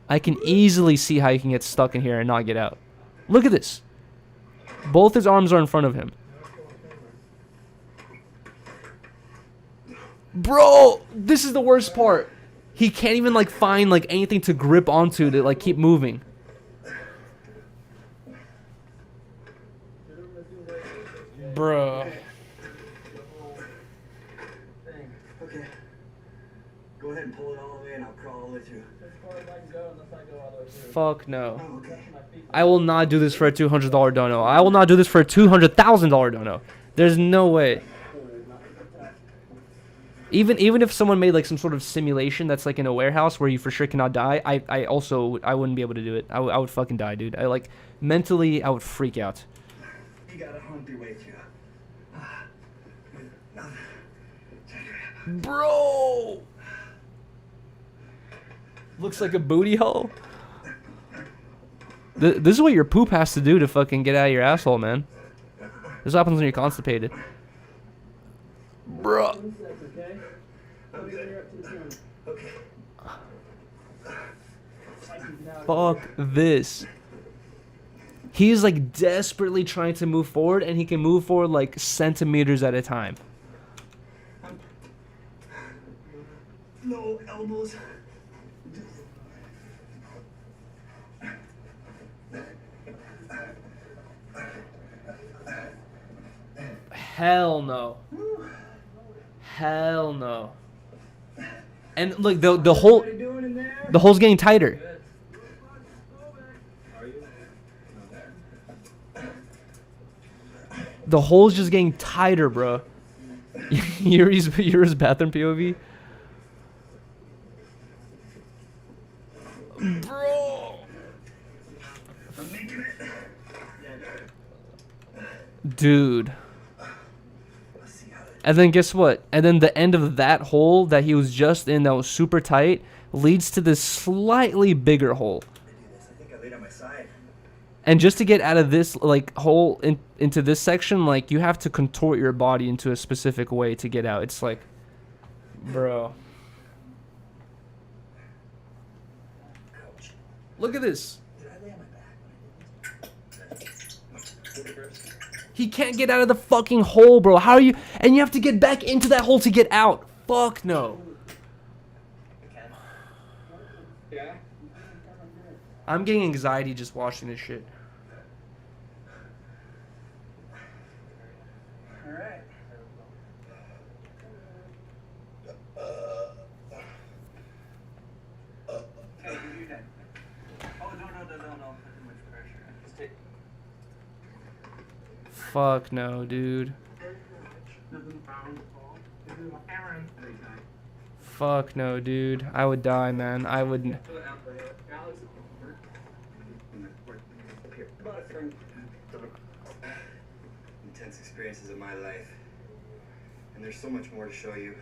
I can easily see how you can get stuck in here and not get out. Look at this. Both his arms are in front of him. Bro, this is the worst part. He can't even like find like anything to grip onto to like keep moving. Bro. Okay. Go ahead and pull it all the way and I'll crawl all the way through. Fuck no. Oh, okay. I will not do this for a $200 dono. I will not do this for a $200,000 dono. There's no way. Even if someone made like some sort of simulation that's like in a warehouse where you for sure cannot die, I wouldn't be able to do it. I would fucking die, dude. Mentally I would freak out. You gotta hump your way through. Bro! Looks like a booty hole. This is what your poop has to do to fucking get out of your asshole, man. This happens when you're constipated. Bro. Fuck this. He's like desperately trying to move forward, and he can move forward like centimeters at a time. No elbows. Hell no. Hell no. And look, the hole's getting tighter. The hole's just getting tighter, bro. Yuri's bathroom POV. Bro. Dude. And then guess what? And then the end of that hole that he was just in that was super tight leads to this slightly bigger hole. And just to get out of this like hole into this section, like you have to contort your body into a specific way to get out. It's like, bro. Look at this. He can't get out of the fucking hole, bro. How are you? And you have to get back into that hole to get out. Fuck no. I'm getting anxiety just watching this shit. Alright. Okay, you're done. Oh, no. Not too much pressure. Just take. Fuck no, dude. Fuck no, dude. I would die, man. I would. Intense experiences of my life. And there's so much more to show you.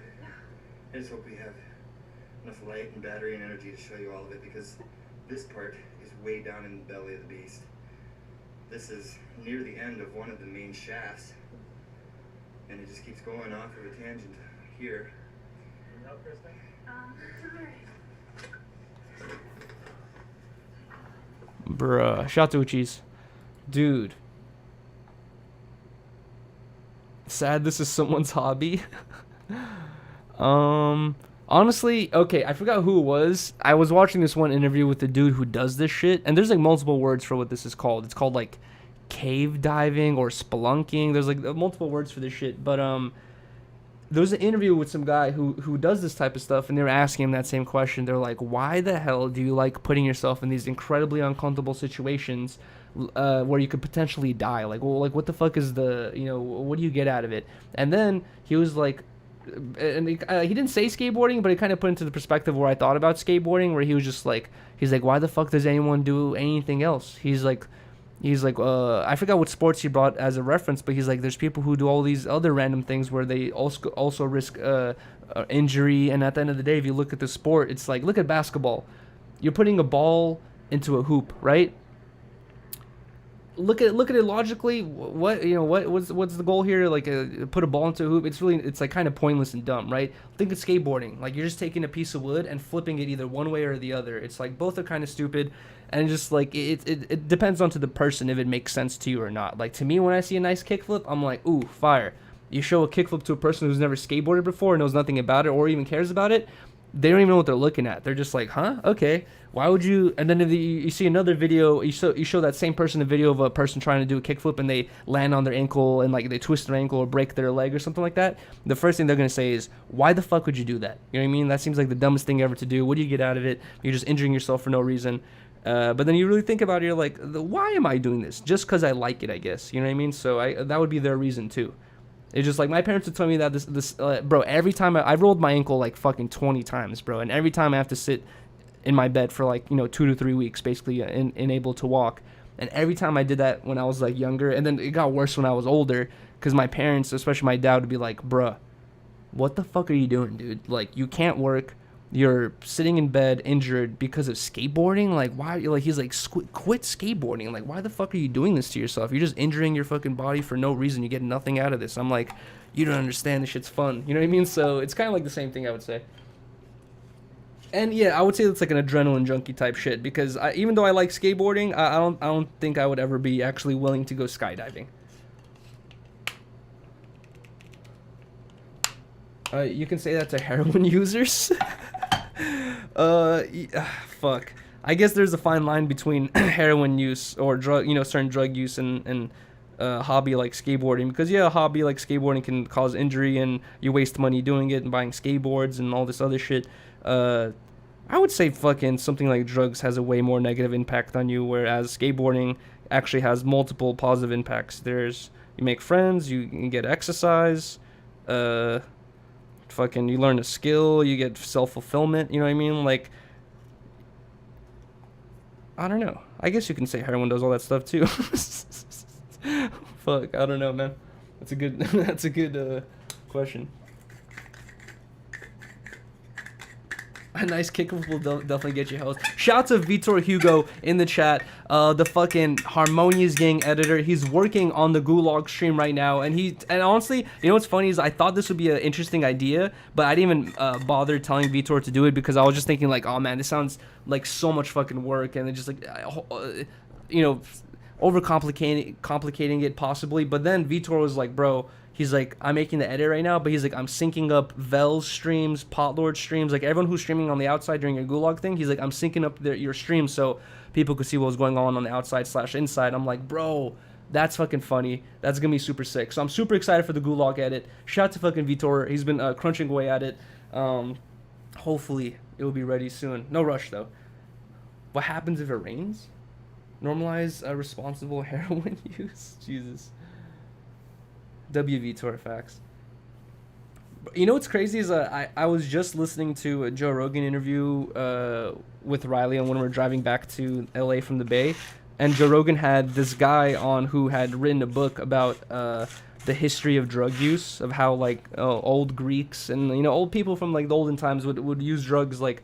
I just hope we have enough light and battery and energy to show you all of it, because this part is way down in the belly of the beast. This is near the end of one of the main shafts. And it just keeps going off of a tangent here. Bruh. Shout to Uchis. Dude. Sad this is someone's hobby. Honestly, okay, I forgot who it was. I was watching this one interview with the dude who does this shit, and there's like multiple words for what this is called. It's called like cave diving or spelunking. There's like multiple words for this shit, but there was an interview with some guy who does this type of stuff, and they were asking him that same question. They're like, why the hell do you like putting yourself in these incredibly uncomfortable situations where you could potentially die? Like, well, like what the fuck is the, you know, what do you get out of it? And then he was like, and he didn't say skateboarding, but he kind of put into the perspective where I thought about skateboarding, where he was just like, he's like, why the fuck does anyone do anything else? He's like, I forgot what sports he brought as a reference, but he's like, there's people who do all these other random things where they also risk injury. And at the end of the day, if you look at the sport, it's like, look at basketball. You're putting a ball into a hoop, right? Look at it logically. What's the goal here? Like, put a ball into a hoop. It's like kind of pointless and dumb, right? Think of skateboarding. Like, you're just taking a piece of wood and flipping it either one way or the other. It's like both are kind of stupid, and just like it depends on to the person if it makes sense to you or not. Like, to me, when I see a nice kickflip, I'm like, ooh, fire. You show a kickflip to a person who's never skateboarded before, knows nothing about it, or even cares about it, they don't even know what they're looking at. They're just like, huh? Okay. Why would you? And then if you see another video, you show that same person a video of a person trying to do a kickflip and they land on their ankle and like they twist their ankle or break their leg or something like that. The first thing they're going to say is, why the fuck would you do that? You know what I mean? That seems like the dumbest thing ever to do. What do you get out of it? You're just injuring yourself for no reason. But then you really think about it, you're like, why am I doing this? Just because I like it, I guess. You know what I mean? So that would be their reason too. It's just like my parents would tell me that this bro, every time I've rolled my ankle like fucking 20 times, bro. And every time I have to sit in my bed for like, 2 to 3 weeks, basically unable to walk. And every time I did that when I was like younger, and then it got worse when I was older, because my parents, especially my dad, would be like, bruh, what the fuck are you doing, dude? Like, you can't work. You're sitting in bed injured because of skateboarding. Like, why? Like, he's like, quit skateboarding. Like, why the fuck are you doing this to yourself? You're just injuring your fucking body for no reason. You get nothing out of this. I'm like, you don't understand. This shit's fun. You know what I mean? So it's kind of like the same thing, I would say. And yeah, I would say it's like an adrenaline junkie type shit, because even though I like skateboarding, I don't think I would ever be actually willing to go skydiving. You can say that to heroin users. Fuck. I guess there's a fine line between heroin use or drug, certain drug use and hobby like skateboarding, because yeah, a hobby like skateboarding can cause injury and you waste money doing it and buying skateboards and all this other shit. I would say fucking something like drugs has a way more negative impact on you, whereas skateboarding actually has multiple positive impacts. You make friends, you can get exercise, fucking you learn a skill, you get self-fulfillment, you know what I mean? Like, I don't know. I guess you can say heroin does all that stuff too. Fuck, I don't know, man. That's a good question. A nice kickflip will definitely get you health. Shout out to Vitor Hugo in the chat, the fucking Harmonious gang editor. He's working on the Gulag stream right now, and honestly, you know what's funny is I thought this would be an interesting idea, but I didn't even bother telling Vitor to do it, because I was just thinking like, oh man, this sounds like so much fucking work, and it just like, overcomplicating it possibly. But then Vitor was like, bro. He's like, I'm making the edit right now, but he's like, I'm syncing up Vel's streams, Potlord streams, like everyone who's streaming on the outside during your Gulag thing. He's like, I'm syncing up your streams so people could see what was going on the outside/inside. I'm like, bro, that's fucking funny. That's gonna be super sick. So I'm super excited for the Gulag edit. Shout out to fucking Vitor. He's been crunching away at it. Hopefully it will be ready soon. No rush though. What happens if it rains? Normalize responsible heroin use. Jesus. WV Tour facts. You know what's crazy is I was just listening to a Joe Rogan interview with Riley on when we were driving back to LA from the Bay, and Joe Rogan had this guy on who had written a book about the history of drug use, of how like old Greeks and old people from like the olden times would use drugs like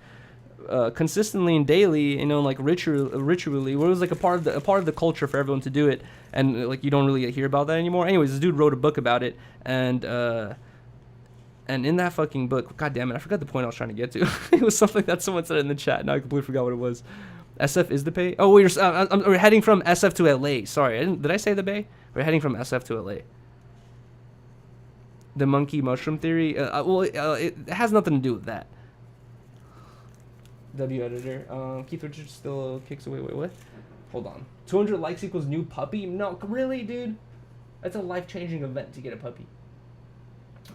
consistently and daily, like ritually, where it was like a part of the culture for everyone to do it, and like you don't really hear about that anymore. Anyways, this dude wrote a book about it, and in that fucking book, god damn it, I forgot the point I was trying to get to. It was something that someone said in the chat. Now I completely forgot what it was. SF is the Bay. Oh, we're heading from SF to LA. Sorry, did I say the Bay? We're heading from SF to LA. The monkey mushroom theory. It has nothing to do with that. W editor. Keith Richards still kicks away. Wait, what? Hold on. 200 likes equals new puppy? No, really, dude? That's a life-changing event to get a puppy.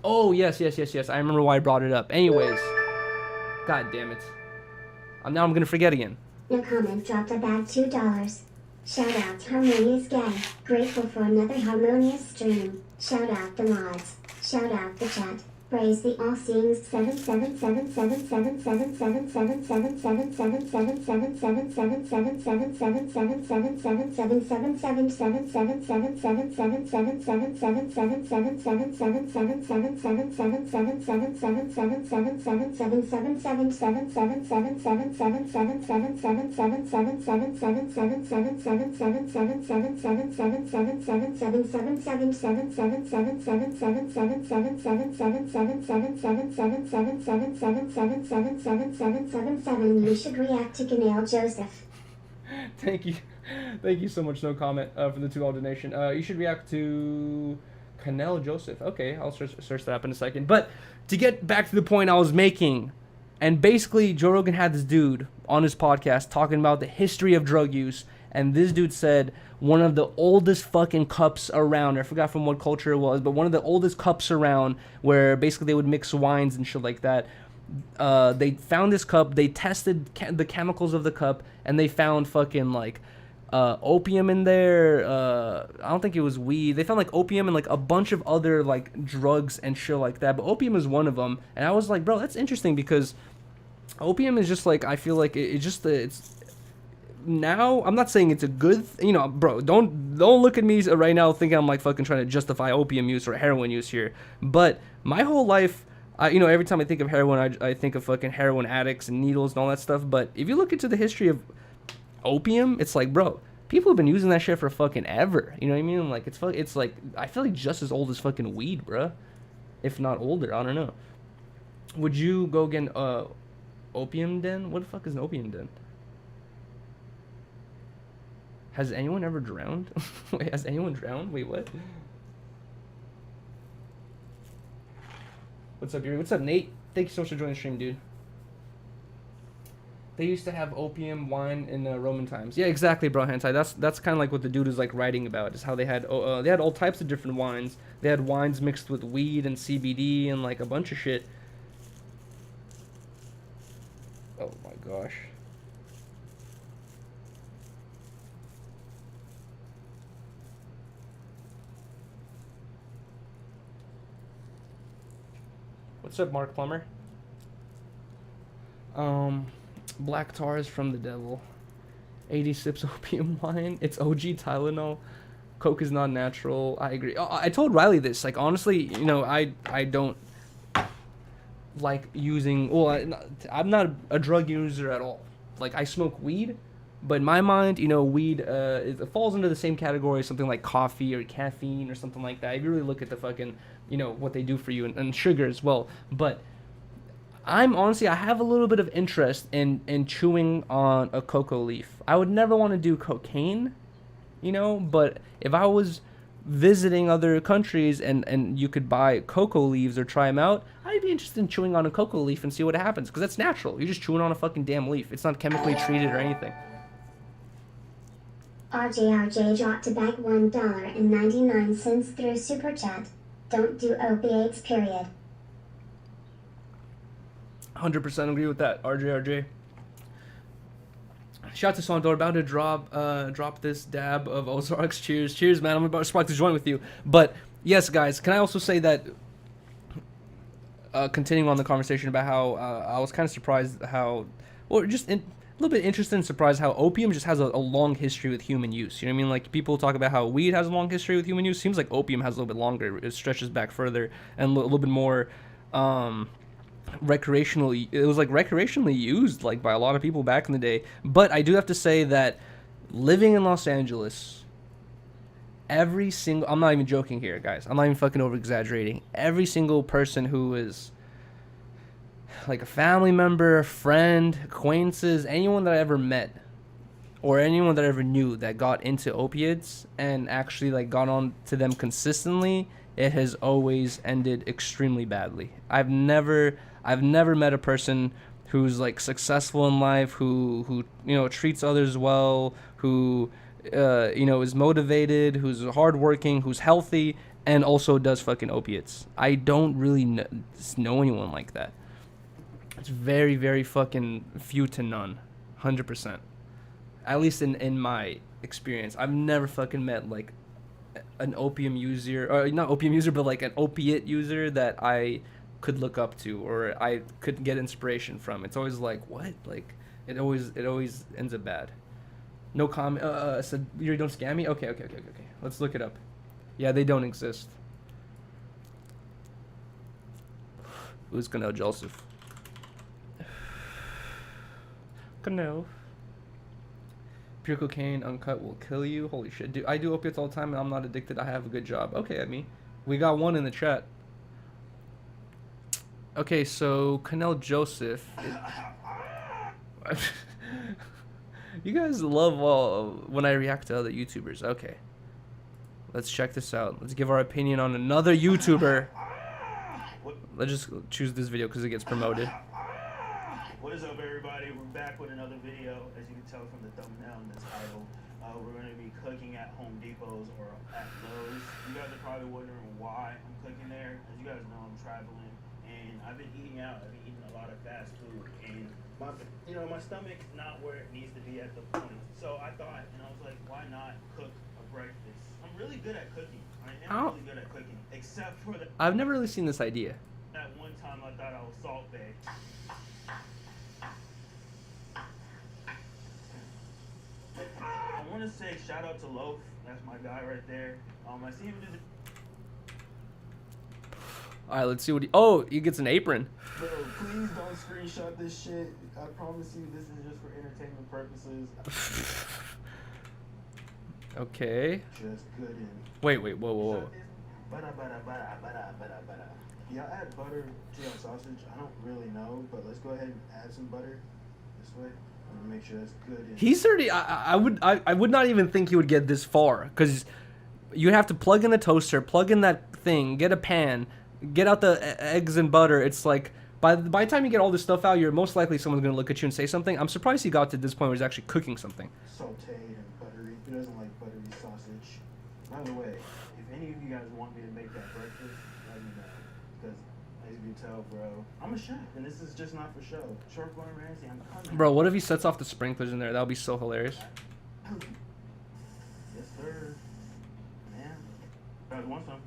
Oh, yes. I remember why I brought it up. Anyways. God damn it. Now I'm gonna forget again. No comment dropped a bag $2. Shout out Harmonious gang. Grateful for another Harmonious stream. Shout out the mods. Shout out the chat. Praise the all-seeing 777. You should react to Canelo Joseph. Thank you so much. No comment for the $2 donation. You should react to Canelo Joseph. Okay, I'll search that up in a second. But to get back to the point I was making, and basically Joe Rogan had this dude on his podcast talking about the history of drug use, and this dude said one of the oldest fucking cups around, I forgot from what culture it was, but one of the oldest cups around, where basically they would mix wines and shit like that. They found this cup, they tested the chemicals of the cup, and they found fucking like opium in there. I don't think it was weed. They found like opium and like a bunch of other like drugs and shit like that, but opium is one of them. And I was like, bro, that's interesting, because opium is just like, I feel like it's now, I'm not saying it's a good bro, don't look at me right now thinking I'm like fucking trying to justify opium use or heroin use here, but my whole life, every time I think of heroin, I think of fucking heroin addicts and needles and all that stuff. But if you look into the history of opium, it's like, bro, people have been using that shit for fucking ever. You know what I mean? Like, it's like, I feel like just as old as fucking weed, bro, if not older. I don't know. Would you go get an opium den? What the fuck is an opium den? Has anyone ever drowned? Wait, has anyone drowned? Wait, what? What's up, Yuri? What's up, Nate? Thank you so much for joining the stream, dude. They used to have opium wine in Roman times. Yeah, exactly, bro, Hentai. That's kind of like what the dude is like writing about, is how they had all types of different wines. They had wines mixed with weed and CBD and like a bunch of shit. Oh my gosh. What's up, Mark Plummer? Black tar is from the devil. 80 sips opium wine. It's OG Tylenol. Coke is not natural. I agree. I told Riley this. Like, honestly, I don't like using... Well, I'm not a drug user at all. Like, I smoke weed, but in my mind, weed it falls into the same category as something like coffee or caffeine or something like that. If you really look at the fucking... what they do for you, and sugar as well. But I have a little bit of interest in chewing on a cocoa leaf. I would never want to do cocaine, but if I was visiting other countries and you could buy cocoa leaves or try them out, I'd be interested in chewing on a cocoa leaf and see what happens, because that's natural. You're just chewing on a fucking damn leaf. It's not chemically treated or anything. RJ dropped a bag $1.99 through Super Chat. Don't do opiates, period. 100% agree with that, RJ. Shout out to Sondor, about to drop this dab of Ozarks. Cheers, man. I'm about to join with you. But yes, guys, can I also say that continuing on the conversation about how I was kind of surprised how, or just a little bit interested and surprised how opium just has a long history with human use. You know what I mean? Like people talk about how weed has a long history with human use. Seems like opium has a little bit longer. It stretches back further and a little bit more recreationally. It was like recreationally used like by a lot of people back in the day. But I do have to say that living in Los Angeles, every single, I'm not even joking here, guys. I'm not even fucking over exaggerating. Every single person who is like a family member, friend, acquaintances, anyone that I ever met or anyone that I ever knew that got into opiates and actually like got on to them consistently, it has always ended extremely badly. I've never met a person who's like successful in life, who you know treats others well, who you know is motivated, who's hardworking, who's healthy, and also does fucking opiates. I don't really know anyone like that. It's very, very fucking few to none. 100%. At least in my experience. I've never fucking met like an opium user, or not opium user, but like an opiate user that I could look up to or I could get inspiration from. It's always like, what? Like it always ends up bad. No comment. So you don't scam me? Okay. Let's look it up. Yeah, they don't exist. Who's Canelo Joseph? Canelo. Pure cocaine, uncut will kill you. Holy shit. Dude, I do opiates all the time and I'm not addicted. I have a good job. Okay, we got one in the chat. Okay, so Canelo Joseph. You guys love when I react to other YouTubers. Okay. Let's check this out. Let's give our opinion on another YouTuber. Let's just choose this video because it gets promoted. What is up, everybody? We're back with another video. As you can tell from the thumbnail and the title, we're going to be cooking at Home Depots or at Lowe's. You guys are probably wondering why I'm cooking there. As you guys know, I'm traveling and I've been eating out. I've been eating a lot of fast food and my stomach's not where it needs to be at the point. So I thought, and I was like, why not cook a breakfast? I'm really good at cooking. I am really good at cooking, except for the. I've never really seen this idea. That one time I thought I was Salt Bae. I want to say shout out to Loaf. That's my guy right there. I see him do All right, let's see what he gets an apron. Bro, please don't screenshot this shit. I promise you this is just for entertainment purposes. Okay. Just good in. Wait, whoa. Butter. Y'all add butter to your sausage? I don't really know, but let's go ahead and add some butter this way. I'm gonna make sure that's good in. He's already. I would not even think he would get this far because you have to plug in the toaster, plug in that thing, get a pan, get out the eggs and butter. It's like by the time you get all this stuff out, you're most likely someone's gonna look at you and say something. I'm surprised he got to this point where he's actually cooking something. Sauteed and buttery. He doesn't like buttery sausage. By the way, if any of you guys want me to make that breakfast, let me know. Because as you can tell, bro, I'm a chef, and this is just not for show. Short Gordon Ramsay, I'm coming. Bro, what if he sets off the sprinklers in there? That would be so hilarious. Yes, sir. Man, you guys want some?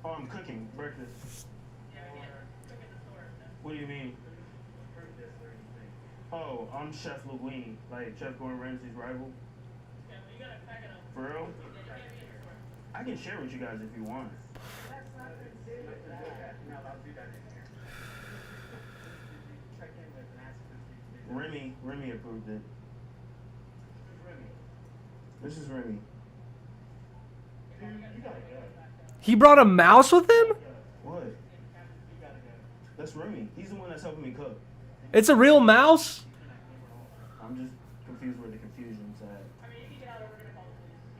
Oh, I'm cooking breakfast. What do you mean? Oh, I'm Chef Linguini, like Chef Gordon Ramsay's rival. For real? I can share with you guys if you want. Remy approved it. This is Remy. He brought a mouse with him? What? That's Remy. He's the one that's helping me cook. It's a real mouse? I'm just confused where the confusion's at.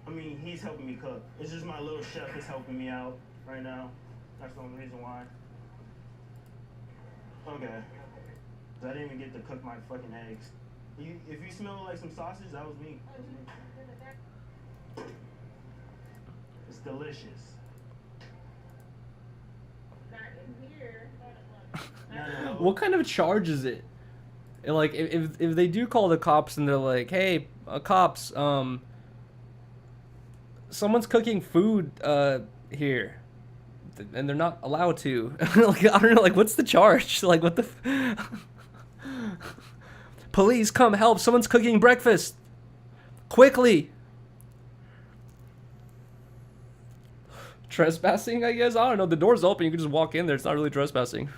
I mean, he's helping me cook. It's just my little chef is helping me out right now. That's the only reason why. Okay. I didn't even get to cook my fucking eggs. If you smell like some sausage, that was me. It's delicious. What kind of charge is it? And like, if they do call the cops and they're like, hey, cops, someone's cooking food here. and they're not allowed to. Like, I don't know, like, what's the charge? Like, what the police, come help, someone's cooking breakfast quickly. Trespassing, I guess. I don't know, the door's open, you can just walk in there. It's not really trespassing.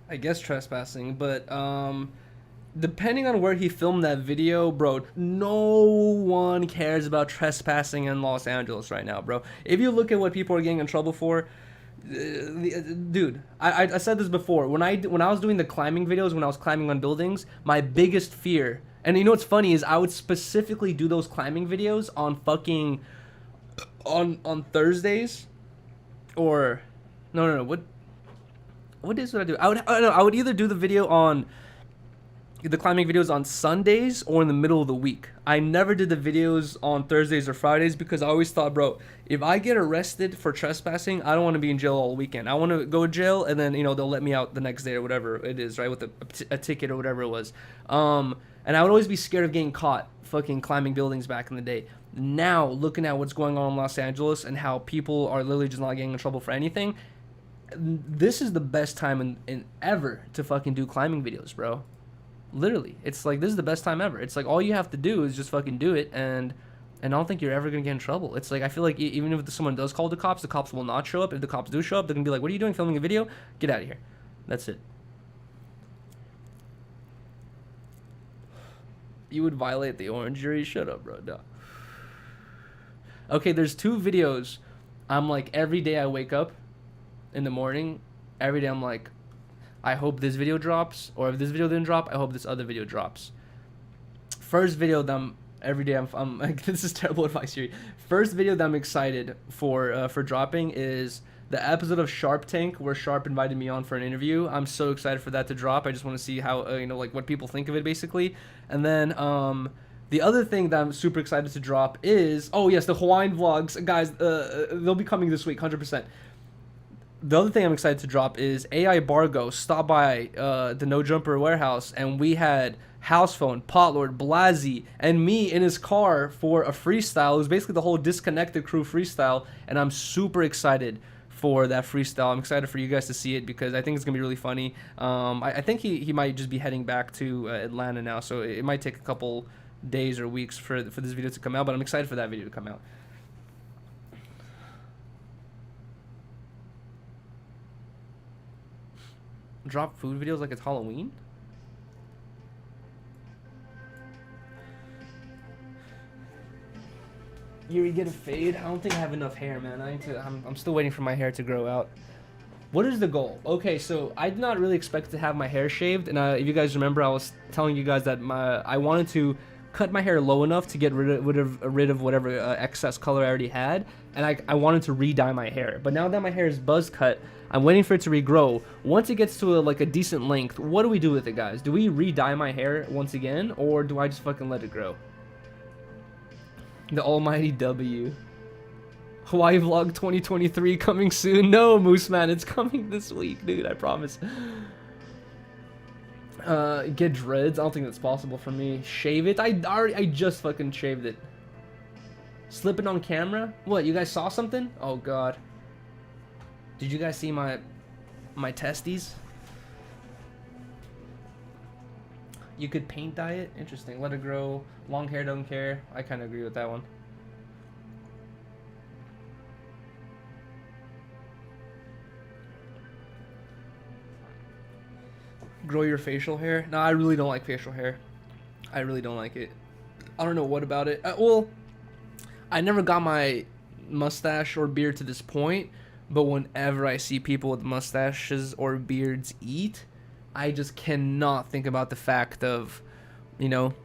I guess trespassing, but depending on where he filmed that video, bro, no one cares about trespassing in Los Angeles right now, bro. If you look at what people are getting in trouble for, dude, I said this before. When I was doing the climbing videos, when I was climbing on buildings, my biggest fear, and you know what's funny is I would specifically do those climbing videos on fucking on Thursdays, or no, what days would I do? I would either do the video on the climbing videos on Sundays or in the middle of the week. I never did the videos on Thursdays or Fridays because I always thought, bro, if I get arrested for trespassing, I don't want to be in jail all weekend. I want to go to jail and then, you know, they'll let me out the next day or whatever it is, right, with a ticket or whatever it was. And I would always be scared of getting caught fucking climbing buildings back in the day. Now, looking at what's going on in Los Angeles and how people are literally just not getting in trouble for anything, this is the best time in ever to fucking do climbing videos, bro. Literally, it's like, this is the best time ever. It's like, all you have to do is just fucking do it, and I don't think you're ever gonna get in trouble. It's like, I feel like even if someone does call the cops will not show up. If the cops do show up, they're gonna be like, what are you doing, filming a video? Get out of here. That's it. You would violate the orange jury? Shut up, bro. No. Okay, there's 2 videos. I'm like, every day I wake up in the morning, every day I'm like, I hope this video drops, or if this video didn't drop, I hope this other video drops. First video that I'm like, this is terrible advice here. First video that I'm excited for dropping is the episode of Sharp Tank where Sharp invited me on for an interview. I'm so excited for that to drop. I just want to see how you know, like, what people think of it, basically. And then the other thing that I'm super excited to drop is, oh yes, the Hawaiian vlogs, guys. They'll be coming this week, 100%. The other thing I'm excited to drop is AI Bargo stopped by the No Jumper warehouse, and we had House Phone, Potlord, Blasi, and me in his car for a freestyle. It was basically the whole Disconnected crew freestyle, and I'm super excited for that freestyle. I'm excited for you guys to see it because I think it's gonna be really funny. I think he might just be heading back to Atlanta now, so it might take a couple days or weeks for this video to come out, but I'm excited for that video to come out. Drop food videos like it's Halloween? Yuri, get a fade? I don't think I have enough hair, man. I'm still waiting for my hair to grow out. What is the goal? Okay, so I did not really expect to have my hair shaved, and if you guys remember, I was telling you guys that I wanted to cut my hair low enough to get rid of whatever excess color I already had, and I wanted to re-dye my hair. But now that my hair is buzz cut, I'm waiting for it to regrow. Once it gets to a decent length, what do we do with it, guys? Do we re-dye my hair once again, or do I just fucking let it grow? The almighty W. Hawaii Vlog 2023 coming soon. No, Moose Man, it's coming this week, dude, I promise. Get dreads? I don't think that's possible for me. Shave it? I just fucking shaved it. Slip it on camera? What, you guys saw something? Oh god. Did you guys see my testes? You could paint dye it? Interesting. Let it grow. Long hair, don't care. I kind of agree with that one. Grow your facial hair? No, I really don't like facial hair. I really don't like it. I don't know what about it. Well, I never got my mustache or beard to this point, but whenever I see people with mustaches or beards eat, I just cannot think about the fact of, you know,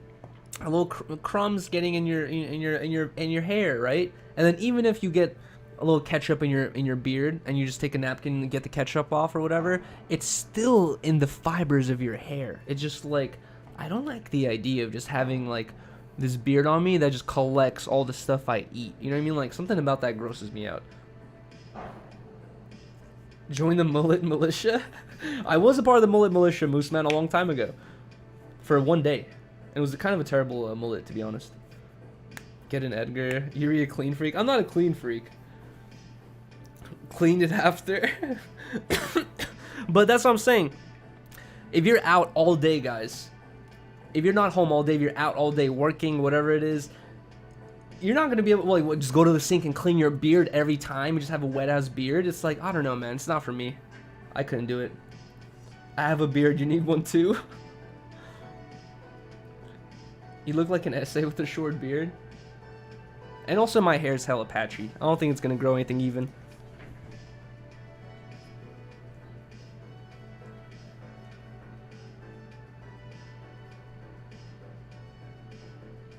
a little crumbs getting in your hair, right? And then even if you get a little ketchup in your beard and you just take a napkin and get the ketchup off or whatever, it's still in the fibers of your hair. It's just like, I don't like the idea of just having like this beard on me that just collects all the stuff I eat. You know what I mean? Like, something about that grosses me out. Join the mullet militia? I was a part of the mullet militia, Moose Man, a long time ago. For one day. It was kind of a terrible mullet, to be honest. Get an Edgar. You're a clean freak. I'm not a clean freak. Cleaned it after. But that's what I'm saying. If you're out all day, guys, if you're not home all day, if you're out all day working, whatever it is, you're not going to be able to like, just go to the sink and clean your beard every time. You just have a wet ass beard. It's like, I don't know, man. It's not for me. I couldn't do it. I have a beard. You need one too? You look like an essay with a short beard. And also my hair's hella patchy. I don't think it's going to grow anything even.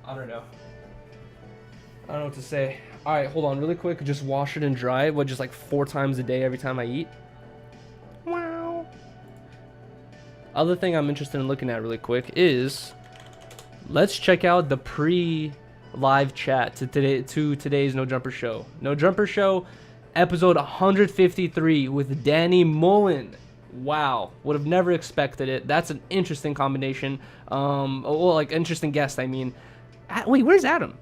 I don't know. I don't know what to say. Alright, hold on really quick. Just wash it and dry it. What, just like 4 times a day every time I eat? Wow. Other thing I'm interested in looking at really quick is... let's check out the pre-live chat to today's No Jumper Show. No Jumper Show, episode 153 with Danny Mullen. Wow. Would have never expected it. That's an interesting combination. Well, like, interesting guest, I mean. Wait, where's Adam?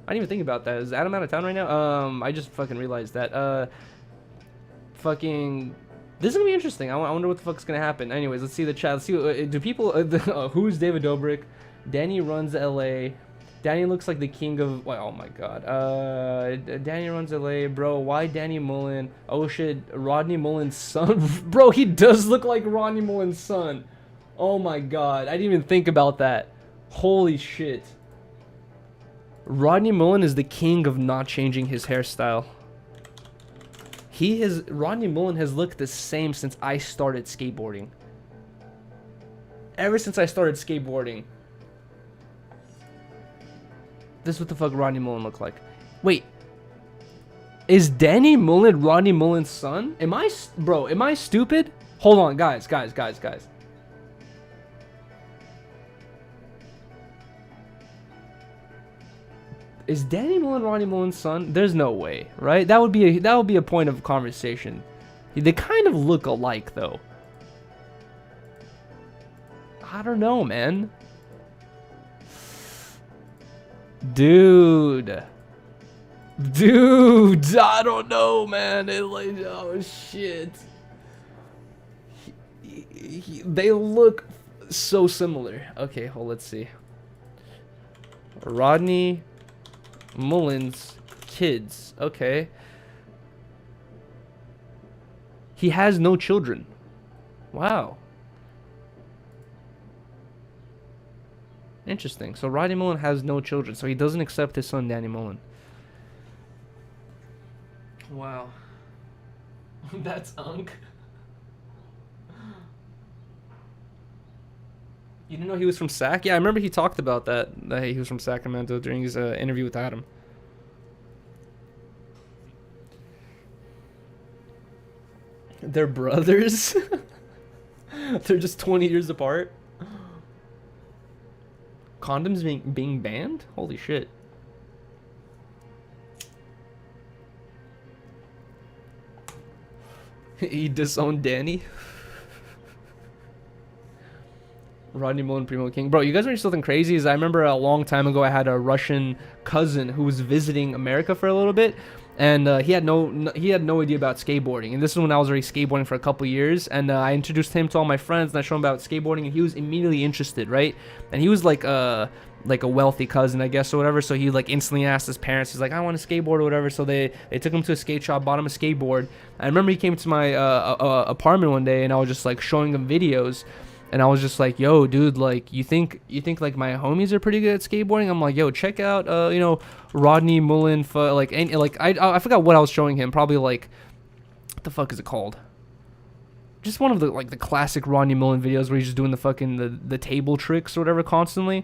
I didn't even think about that. Is Adam out of town right now? I just fucking realized that. Fucking... this is gonna be interesting. I wonder what the fuck's gonna happen. Anyways, let's see the chat. Let's see. Do people... who's David Dobrik? Danny runs LA. Danny looks like the king of... oh my god. Danny runs LA. Bro, why Danny Mullen? Oh shit, Rodney Mullen's son. Bro, he does look like Rodney Mullen's son. Oh my god. I didn't even think about that. Holy shit. Rodney Mullen is the king of not changing his hairstyle. Rodney Mullen has looked the same since I started skateboarding. Ever since I started skateboarding. This is what the fuck Rodney Mullen looked like. Wait. Is Danny Mullen Rodney Mullen's son? Am I stupid? Hold on, guys. Is Danny Mullen Rodney Mullen's son? There's no way, right? That would be a point of conversation. They kind of look alike, though. I don't know, man. Dude, I don't know, man. Oh shit. They look so similar. Okay, well, let's see. Rodney Mullen's kids. Okay. He has no children. Wow. Interesting. So Rodney Mullen has no children, so he doesn't accept his son Danny Mullen. Wow. That's Unk. You didn't know he was from Sac? Yeah, I remember he talked about that he was from Sacramento during his interview with Adam. They're brothers? They're just 20 years apart? Condoms being banned? Holy shit. He disowned Danny? Rodney Mullen, Primo King. Bro, you guys want something crazy? Is I remember a long time ago I had a Russian cousin who was visiting America for a little bit, and he had no idea about skateboarding. And this is when I was already skateboarding for a couple years, and I introduced him to all my friends, and I showed him about skateboarding, and he was immediately interested, right? And he was like a wealthy cousin, I guess, or whatever. So he like instantly asked his parents. He's like, I want a skateboard or whatever. So they took him to a skate shop, bought him a skateboard. I remember he came to my apartment one day, and I was just like showing him videos. And I was just like, yo, dude, like, you think like my homies are pretty good at skateboarding? I'm like, yo, check out, Rodney Mullen, I forgot what I was showing him. Probably like, what the fuck is it called? Just one of the like the classic Rodney Mullen videos where he's just doing the fucking the table tricks or whatever constantly.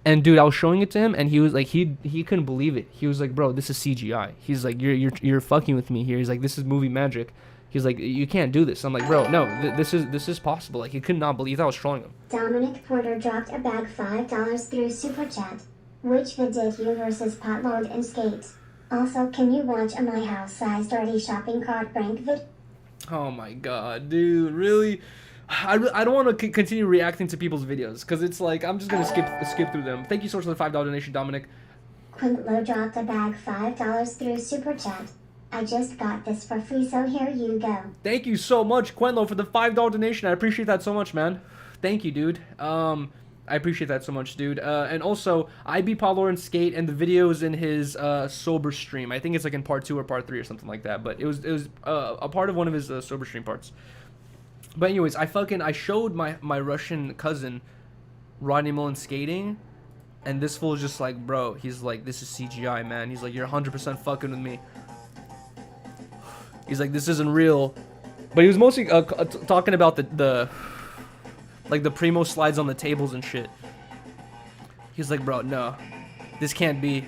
And dude, I was showing it to him, and he was like, he couldn't believe it. He was like, bro, this is CGI. He's like, you're fucking with me here. He's like, this is movie magic. He's like, you can't do this. I'm like, bro, no, this is possible. Like, he could not believe I was trolling him. Dominic Porter dropped a bag $5 through Super Chat. Which vid did you versus Potload and Skate? Also, can you watch a My House sized dirty shopping cart prank vid? Oh my god, dude, really? I don't want to continue reacting to people's videos because it's like I'm just gonna skip through them. Thank you so much for the $5 donation, Dominic. Quintlo dropped a bag $5 through Super Chat. I just got this for free, so here you go. Thank you so much, Quenlo, for the $5 donation. I appreciate that so much, man. Thank you, dude. I appreciate that so much, dude. And also, I beat Paul Lauren Skate, and the video is in his sober stream. I think it's like in part 2 or part 3 or something like that. But it was a part of one of his sober stream parts. But anyways, I showed my Russian cousin Rodney Mullen skating, and this fool is just like, bro, he's like, this is CGI, man. He's like, you're 100% fucking with me. He's like, this isn't real. But he was mostly talking about the Primo slides on the tables and shit. He's like, bro, no, this can't be.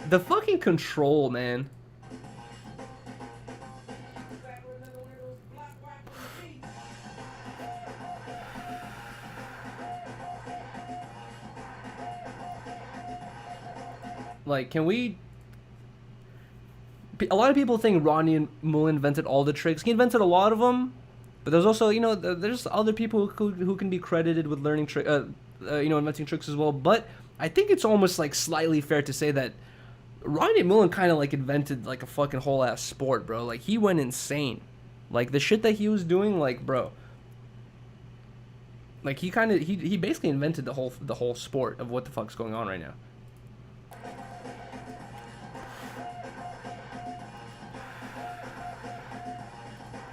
The fucking control, man. Like, can we... A lot of people think Rodney Mullen invented all the tricks. He invented a lot of them, but there's also, you know, there's other people who can be credited with learning inventing tricks as well. But I think it's almost like slightly fair to say that Rodney Mullen kind of like invented like a fucking whole ass sport, bro. Like, he went insane. Like, the shit that he was doing, like, bro. Like, he basically invented the whole sport of what the fuck's going on right now.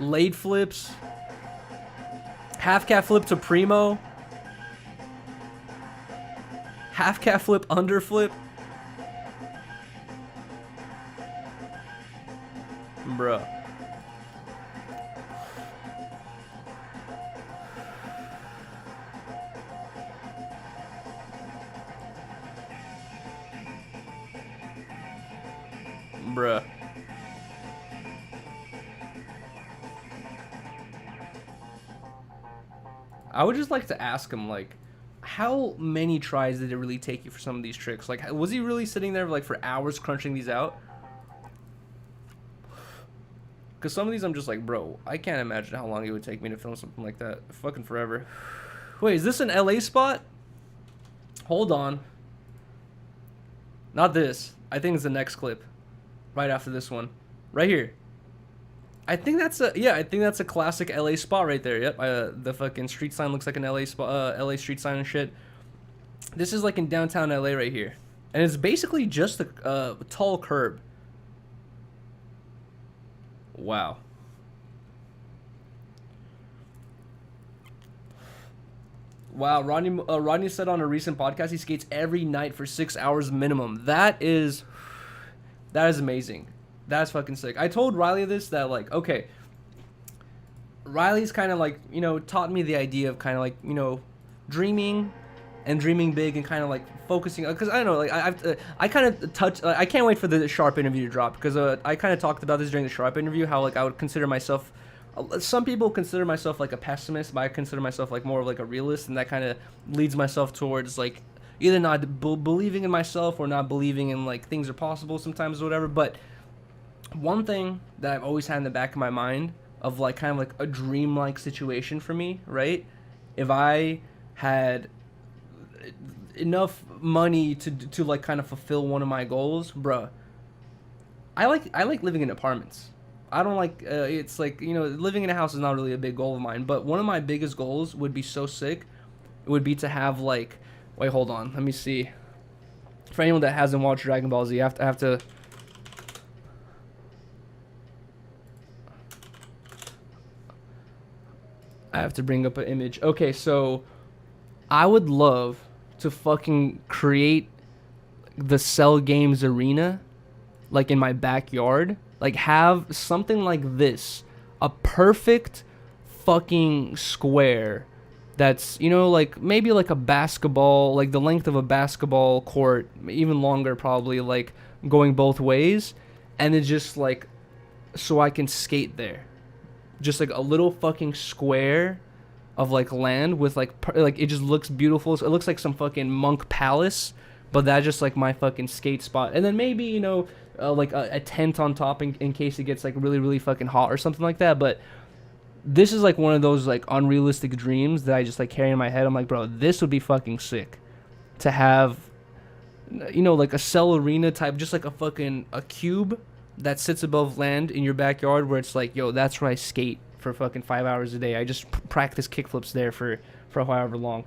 Laid flips, half cat flip to Primo, half cat flip under flip, bruh. Bruh. I would just like to ask him, like, how many tries did it really take you for some of these tricks? Like, was he really sitting there, like, for hours crunching these out? Because some of these I'm just like, bro, I can't imagine how long it would take me to film something like that. Fucking forever. Wait, is this an LA spot? Hold on. Not this. I think it's the next clip. Right after this one. Right here. I think that's a classic LA spot right there. Yep. The fucking street sign looks like an LA spot, LA street sign and shit. This is like in downtown LA right here, and it's basically just a tall curb. Wow. Wow. Rodney said on a recent podcast he skates every night for 6 hours minimum. That is amazing. That's fucking sick. I told Riley this, that, like, okay, Riley's kind of, like, you know, taught me the idea of kind of, like, you know, dreaming big and kind of, like, focusing, because I don't know, like, I kind of touch, I can't wait for the Sharp interview to drop, because I kind of talked about this during the Sharp interview, how, like, I would consider myself, some people consider myself, like, a pessimist, but I consider myself, like, more of, like, a realist, and that kind of leads myself towards, like, either not believing in myself or not believing in, like, things are possible sometimes or whatever. But one thing that I've always had in the back of my mind of, like, kind of like a dream-like situation for me, right? If I had enough money to like kind of fulfill one of my goals, bruh, I like living in apartments. I don't like it's like, you know, living in a house is not really a big goal of mine, but one of my biggest goals would be so sick. It would be to have, like, wait, hold on, let me see. For anyone that hasn't watched Dragon Ball Z, I have to bring up an image. Okay, so I would love to fucking create the Cell Games arena, like, in my backyard. Like, have something like this, a perfect fucking square that's, you know, like, maybe like a basketball, like the length of a basketball court, even longer probably, like, going both ways, and it's just, like, so I can skate there. Just, like, a little fucking square of, like, land with, like, it just looks beautiful. So it looks like some fucking monk palace, but that's just like my fucking skate spot. And then maybe, you know, like a tent on top in case it gets like really, really fucking hot or something like that. But this is like one of those like unrealistic dreams that I just like carry in my head. I'm like, bro, this would be fucking sick to have, you know, like a cell arena type, just like a cube that sits above land in your backyard where it's like, yo, that's where I skate for fucking 5 hours a day. I just practice kickflips there for however long.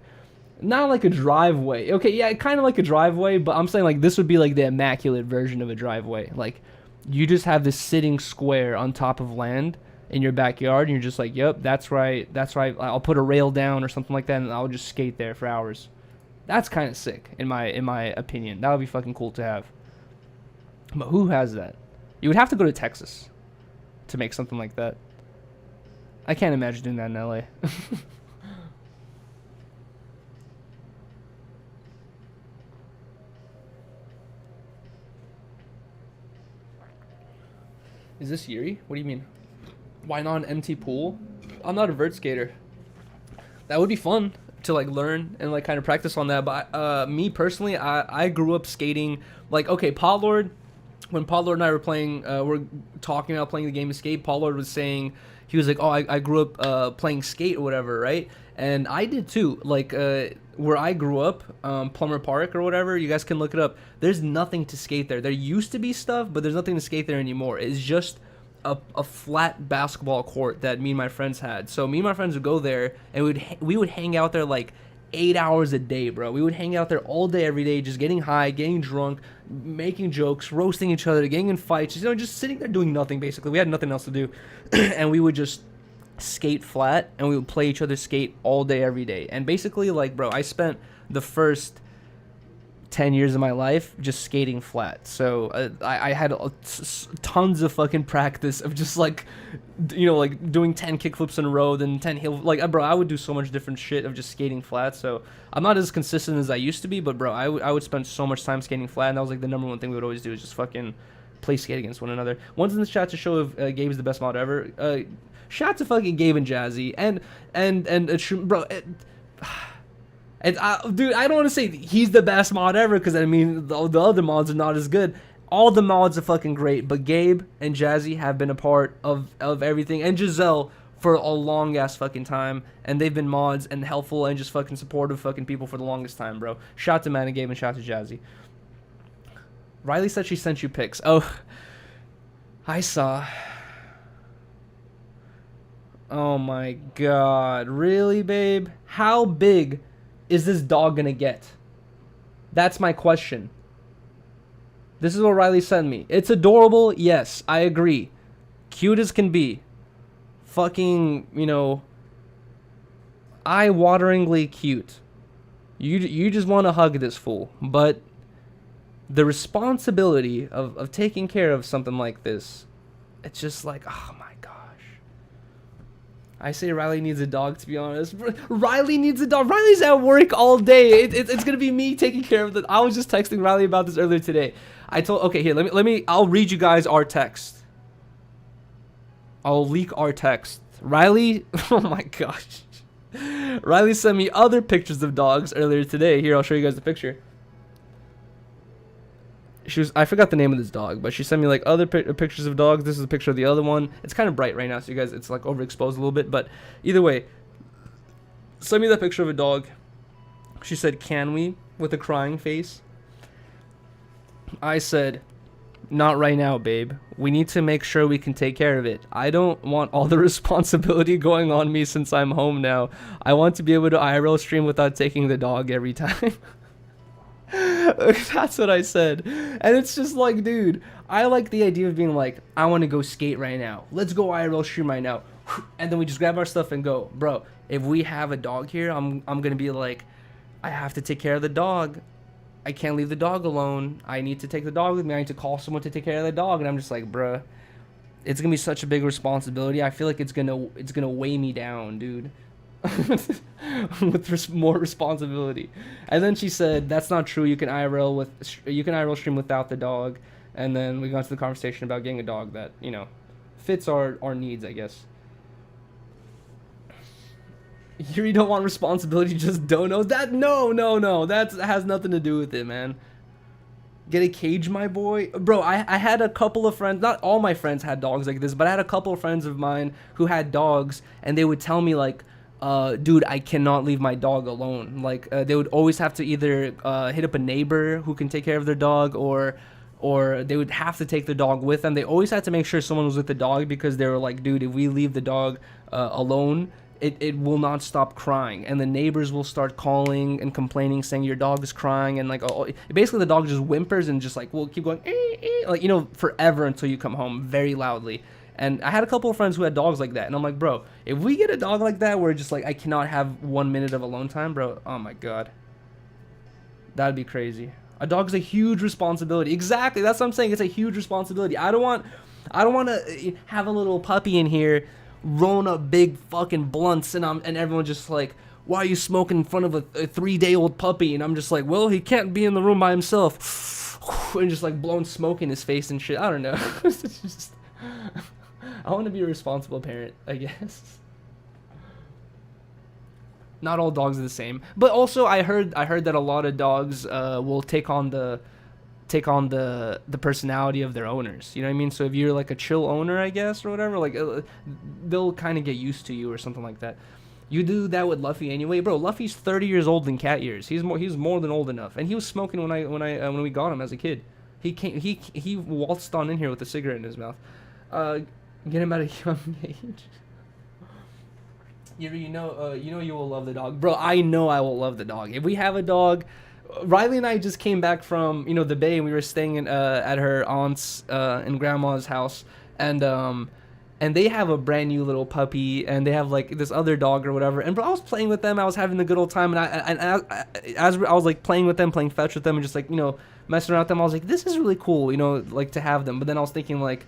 Not like a driveway. Okay, yeah, kind of like a driveway, but I'm saying like this would be like the immaculate version of a driveway. Like you just have this sitting square on top of land in your backyard, and you're just like, yep, that's right. I'll put a rail down or something like that, and I'll just skate there for hours. That's kind of sick in my opinion. That would be fucking cool to have. But who has that? You would have to go to Texas to make something like that. I can't imagine doing that in LA. Is this Yuri? What do you mean? Why not an empty pool? I'm not a vert skater. That would be fun to like learn and like kind of practice on that. But me personally, I grew up skating. Like, okay, Paul Lord, when Paul Lord and I were playing, we're talking about playing the game of skate, Paul Lord was saying, he was like, oh, I grew up playing skate or whatever, right? And I did too. Like, where I grew up, Plummer Park or whatever, you guys can look it up. There's nothing to skate there. There used to be stuff, but there's nothing to skate there anymore. It's just a flat basketball court that me and my friends had. So me and my friends would go there, and we would hang out there like 8 hours a day, bro. We would hang out there all day, every day, just getting high, getting drunk, making jokes, roasting each other, getting in fights, you know, just sitting there doing nothing, basically. We had nothing else to do. And we would just skate flat, and we would play each other skate all day, every day. And basically, like, bro, I spent the first 10 years of my life just skating flat. So I had tons of fucking practice of just like, you know, like doing 10 kickflips in a row, then 10 heel, like, bro, I would do so much different shit of just skating flat. So I'm not as consistent as I used to be, but bro, I would spend so much time skating flat, and that was like the number one thing we would always do, is just fucking play skate against one another. One's in the chat to show if Gabe's the best mod ever. Shout out to fucking Gabe and Jazzy and bro. Dude, I don't want to say he's the best mod ever, because I mean the other mods are not as good. All the mods are fucking great, but Gabe and Jazzy have been a part of everything, and Giselle for a long ass fucking time, and they've been mods and helpful and just fucking supportive fucking people for the longest time, bro. Shout out to Man and Gabe, and shout out to Jazzy. Riley said she sent you pics. Oh, I saw. Oh my god, really, babe? How big is this dog gonna get? That's my question. This is what Riley sent me. It's adorable, yes, I agree. Cute as can be. Fucking, you know, eye-wateringly cute. You just want to hug this fool. But the responsibility of taking care of something like this, it's just like, oh my gosh. I say Riley needs a dog, to be honest. Riley needs a dog. Riley's at work all day. It's going to be me taking care of it. I was just texting Riley about this earlier today. Okay, here, I'll read you guys our text. I'll leak our text. Riley, oh my gosh. Riley sent me other pictures of dogs earlier today. Here, I'll show you guys the picture. I forgot the name of this dog, but she sent me like other pictures of dogs. This is a picture of the other one. It's kind of bright right now, so you guys, it's like overexposed a little bit, but either way, send me that picture of a dog. She said, "Can we?" with a crying face. I said, "Not right now, babe. We need to make sure we can take care of it. I don't want all the responsibility going on me since I'm home now. I want to be able to IRL stream without taking the dog every time." That's what I said. And it's just like, dude, I like the idea of being like, I want to go skate right now. Let's go IRL stream right now. And then we just grab our stuff and go. Bro, if we have a dog here, I'm going to be like, I have to take care of the dog. I can't leave the dog alone. I need to take the dog with me. I need to call someone to take care of the dog. And I'm just like, bruh, it's going to be such a big responsibility. I feel like it's going to weigh me down, dude. With more responsibility. And then she said, "That's not true. You can IRL stream without the dog." And then we got into the conversation about getting a dog that, you know, fits our needs, I guess. You don't want responsibility, just don't know that. No. That has nothing to do with it, man. Get a cage, my boy. Bro, I had a couple of friends, not all my friends had dogs like this, but I had a couple of friends of mine who had dogs, and they would tell me like, dude, I cannot leave my dog alone. Like, they would always have to either hit up a neighbor who can take care of their dog, or they would have to take the dog with them. They always had to make sure someone was with the dog, because they were like, dude, if we leave the dog alone, it will not stop crying, and the neighbors will start calling and complaining, saying your dog is crying, and like, basically the dog just whimpers and just like will keep going, like, you know, forever until you come home very loudly. And I had a couple of friends who had dogs like that, and I'm like, bro, if we get a dog like that where just like I cannot have 1 minute of alone time, bro, oh my god, that'd be crazy. A dog's a huge responsibility. Exactly, that's what I'm saying. It's a huge responsibility. I don't want to have a little puppy in here rolling up big fucking blunts, and everyone just like, why are you smoking in front of a 3-day-old puppy? And I'm just like, well, he can't be in the room by himself, and just like blowing smoke in his face and shit. I don't know. It's just, I want to be a responsible parent, I guess. Not all dogs are the same, but also I heard that a lot of dogs will take on the personality of their owners. You know what I mean? So if you're like a chill owner, I guess, or whatever, like they'll kind of get used to you or something like that. You do that with Luffy anyway, bro. Luffy's 30 years old in cat years. He's more than old enough, and he was smoking when we got him as a kid. He waltzed on in here with a cigarette in his mouth. Get him at a young age. You know you will love the dog, bro. I know I will love the dog. If we have a dog, Riley and I just came back from the Bay, and we were staying in, at her aunt's and grandma's house, and they have a brand new little puppy, and they have like this other dog or whatever. And bro, I was playing with them. I was having a good old time, and as I was like playing with them, playing fetch with them, and just like messing around with them. I was like, this is really cool, like to have them. But then I was thinking like,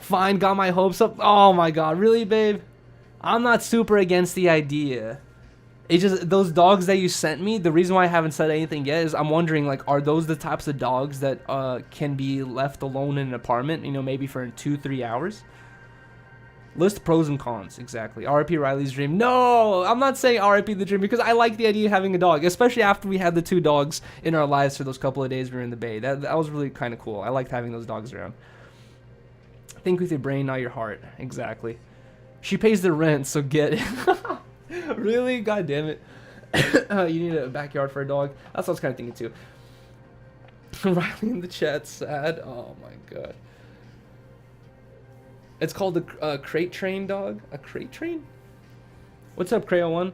fine, got my hopes up. Oh my god, really, babe? I'm not super against the idea. It's just those dogs that you sent me, the reason why I haven't said anything yet is I'm wondering, like, are those the types of dogs that can be left alone in an apartment, maybe for 2-3 hours? List pros and cons, exactly. RIP Riley's dream. No, I'm not saying RIP the dream, because I like the idea of having a dog, especially after we had the 2 dogs in our lives for those couple of days we were in the Bay. That was really kind of cool. I liked having those dogs around. Think with your brain, not your heart. Exactly. She pays the rent, so get it. Really? God damn it. You need a backyard for a dog? That's what I was kind of thinking too. Riley in the chat, sad. Oh my god. It's called a crate train dog? A crate train? What's up, Crayo1?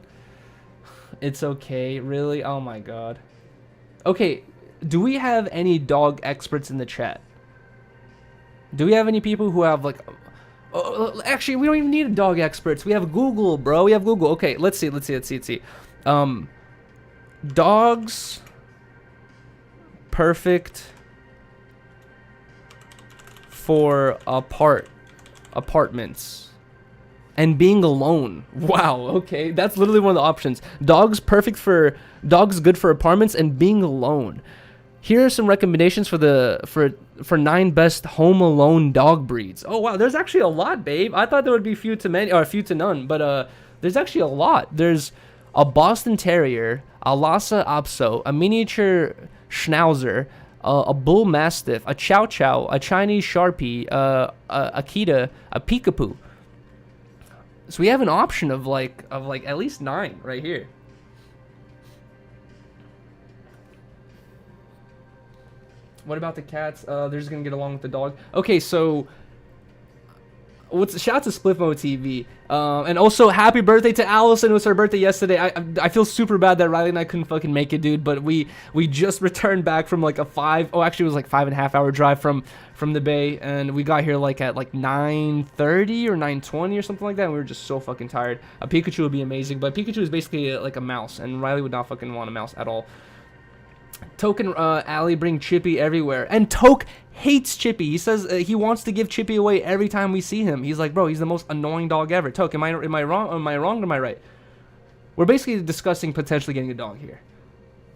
It's okay. Really? Oh my god. Okay, do we have any dog experts in the chat? Do we have any people who have like... actually, we don't even need dog experts. We have Google, bro. We have Google. Okay, let's see. Dogs perfect for apartments and being alone. Wow. Okay, that's literally one of the options. Dogs good for apartments and being alone. Here are some recommendations for 9 best home alone dog breeds. Oh wow, there's actually a lot, babe. I thought there would be few to many or few to none, but there's actually a lot. There's a Boston Terrier, a Lhasa Apso, a miniature Schnauzer, a Bull Mastiff, a Chow Chow, a Chinese Sharpie, a Akita, a Peekapoo. So we have an option of like at least 9 right here. What about the cats? They're just gonna get along with the dog. Okay, so shout out to Spliffmo TV, and also happy birthday to Allison. It was her birthday yesterday. I feel super bad that Riley and I couldn't fucking make it, dude. But we just returned back from like actually it was like 5.5 hour drive from the Bay, and we got here like at like 9:30 or 9:20 or something like that. And we were just so fucking tired. A Pikachu would be amazing, but Pikachu is basically like a mouse, and Riley would not fucking want a mouse at all. Token Allie bring Chippy everywhere, and Toke hates Chippy. He says he wants to give Chippy away every time we see him. He's like, bro, he's the most annoying dog ever. Toke, am I wrong? Am I wrong or am I right? We're basically discussing potentially getting a dog here.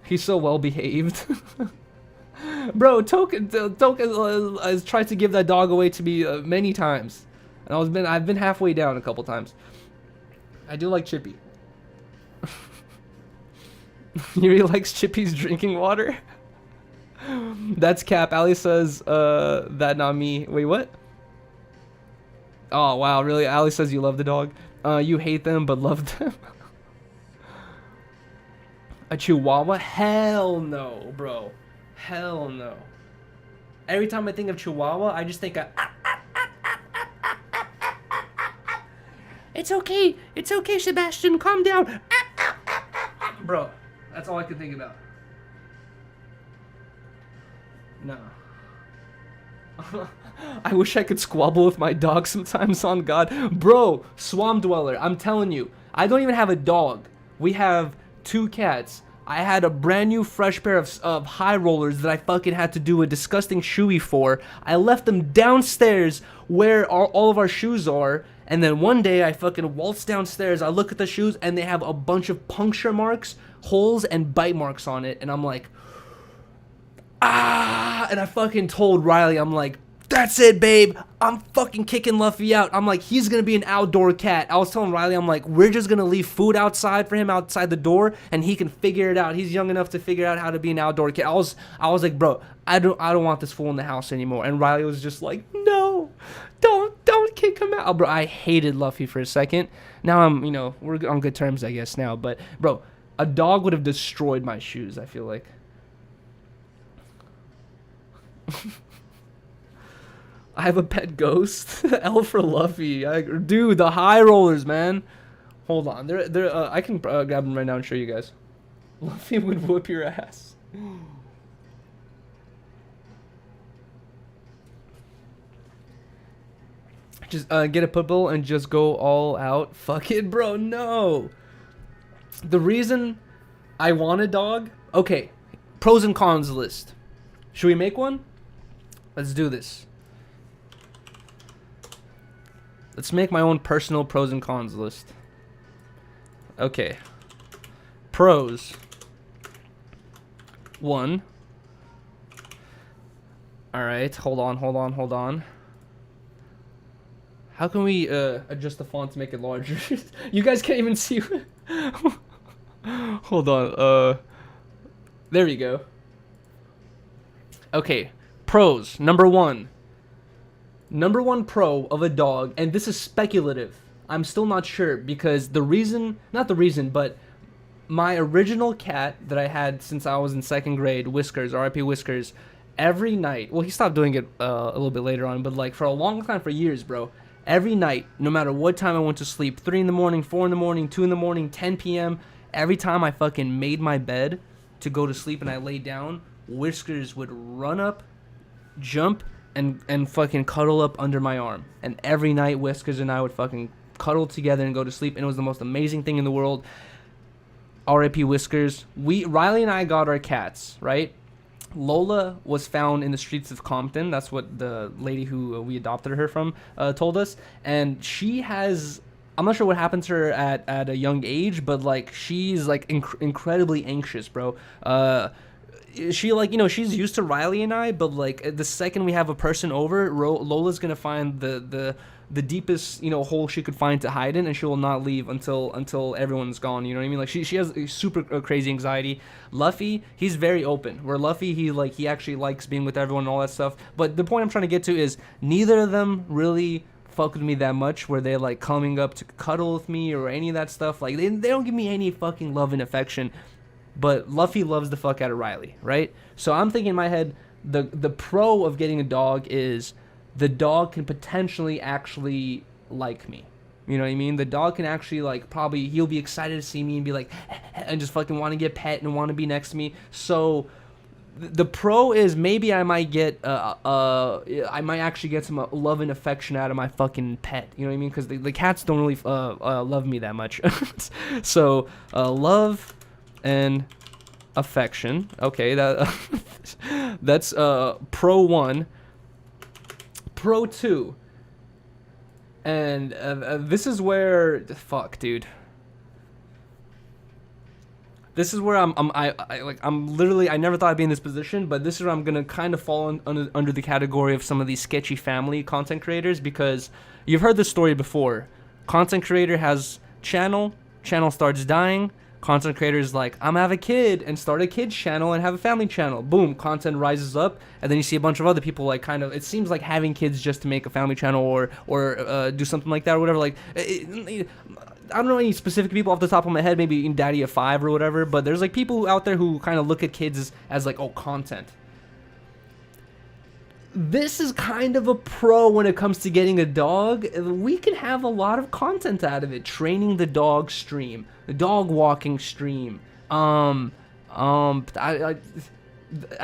He's so well behaved. Bro, Toke has tried to give that dog away to me many times, and I've been halfway down a couple times. I do like Chippy. He really likes Chippy's drinking water. That's cap. Ali says, that not me. Wait, what? Oh, wow, really? Ali says you love the dog. You hate them, but love them. A Chihuahua? Hell no, bro. Hell no. Every time I think of Chihuahua, I just think of... It's okay, Sebastian, calm down. Bro, that's all I can think about. No. I wish I could squabble with my dog sometimes, on God. Bro, Swamp Dweller, I'm telling you, I don't even have a dog. We have 2 cats. I had a brand new fresh pair of high rollers that I fucking had to do a disgusting shoey for. I left them downstairs where all of our shoes are. And then one day I fucking waltz downstairs, I look at the shoes and they have a bunch of puncture marks, holes, and bite marks on it. And I'm like, ah! And I fucking told Riley, I'm like, that's it, babe. I'm fucking kicking Luffy out. I'm like, he's gonna be an outdoor cat. I was telling Riley, I'm like, we're just gonna leave food outside for him outside the door, and he can figure it out. He's young enough to figure out how to be an outdoor cat. I was like, bro, I don't want this fool in the house anymore. And Riley was just like, no, don't kick him out, bro. I hated Luffy for a second. Now I'm, we're on good terms, I guess now. But bro, a dog would have destroyed my shoes, I feel like. I have a pet ghost. L for Luffy. Dude, the high rollers, man. Hold on. I can grab them right now and show you guys. Luffy would whoop your ass. Just get a pit bull and just go all out. Fuck it, bro. No. The reason I want a dog. Okay. Pros and cons list. Should we make one? Let's do this. Let's make my own personal pros and cons list. Okay. Pros. 1. Alright, hold on. How can we adjust the font to make it larger? You guys can't even see. Hold on. There we go. Okay. Pros. Number 1. Number 1 pro of a dog, and this is speculative. I'm still not sure because but my original cat that I had since I was in 2nd grade, Whiskers, R.I.P. Whiskers, every night, well, he stopped doing it a little bit later on, but like for a long time, for years, bro, every night, no matter what time I went to sleep, 3 in the morning, 4 in the morning, 2 in the morning, 10 p.m., every time I fucking made my bed to go to sleep and I laid down, Whiskers would run up, jump, and fucking cuddle up under my arm. And every night Whiskers and I would fucking cuddle together and go to sleep, and it was the most amazing thing in the world. R.I.P. Whiskers. Riley and I got our cats, right? Lola was found in the streets of Compton. That's what the lady who we adopted her from told us. And she has, I'm not sure what happened to her at a young age, but like she's like incredibly anxious, bro. She like, she's used to Riley and I, but like the second we have a person over, Lola's gonna find the deepest hole she could find to hide in, and she will not leave until everyone's gone. You know what I mean? Like she has a super crazy anxiety. Luffy, he's very open. Where Luffy, he actually likes being with everyone and all that stuff. But the point I'm trying to get to is neither of them really fuck with me that much where they're like coming up to cuddle with me or any of that stuff. Like they don't give me any fucking love and affection. But Luffy loves the fuck out of Riley, right? So I'm thinking in my head, the pro of getting a dog is the dog can potentially actually like me. You know what I mean? The dog can actually like probably he'll be excited to see me and be like and just fucking want to get pet and want to be next to me. So the pro is maybe I might get I might actually get some love and affection out of my fucking pet. You know what I mean? Because the cats don't really love me that much. So love and affection. Okay, that's pro 1. Pro 2. And this is where fuck, dude. This is where I'm literally, I never thought I'd be in this position, but this is where I'm gonna kind of fall under the category of some of these sketchy family content creators, because you've heard this story before. Content creator has channel starts dying. Content creators like, I'm gonna have a kid and start a kids channel and have a family channel. Boom, content rises up, and then you see a bunch of other people like kind of, it seems like having kids just to make a family channel or do something like that or whatever. Like, I don't know any specific people off the top of my head, maybe Daddy of 5 or whatever, but there's like people out there who kind of look at kids as like, oh, content. This is kind of a pro when it comes to getting a dog. We can have a lot of content out of it. Training the dog stream, the dog walking stream. I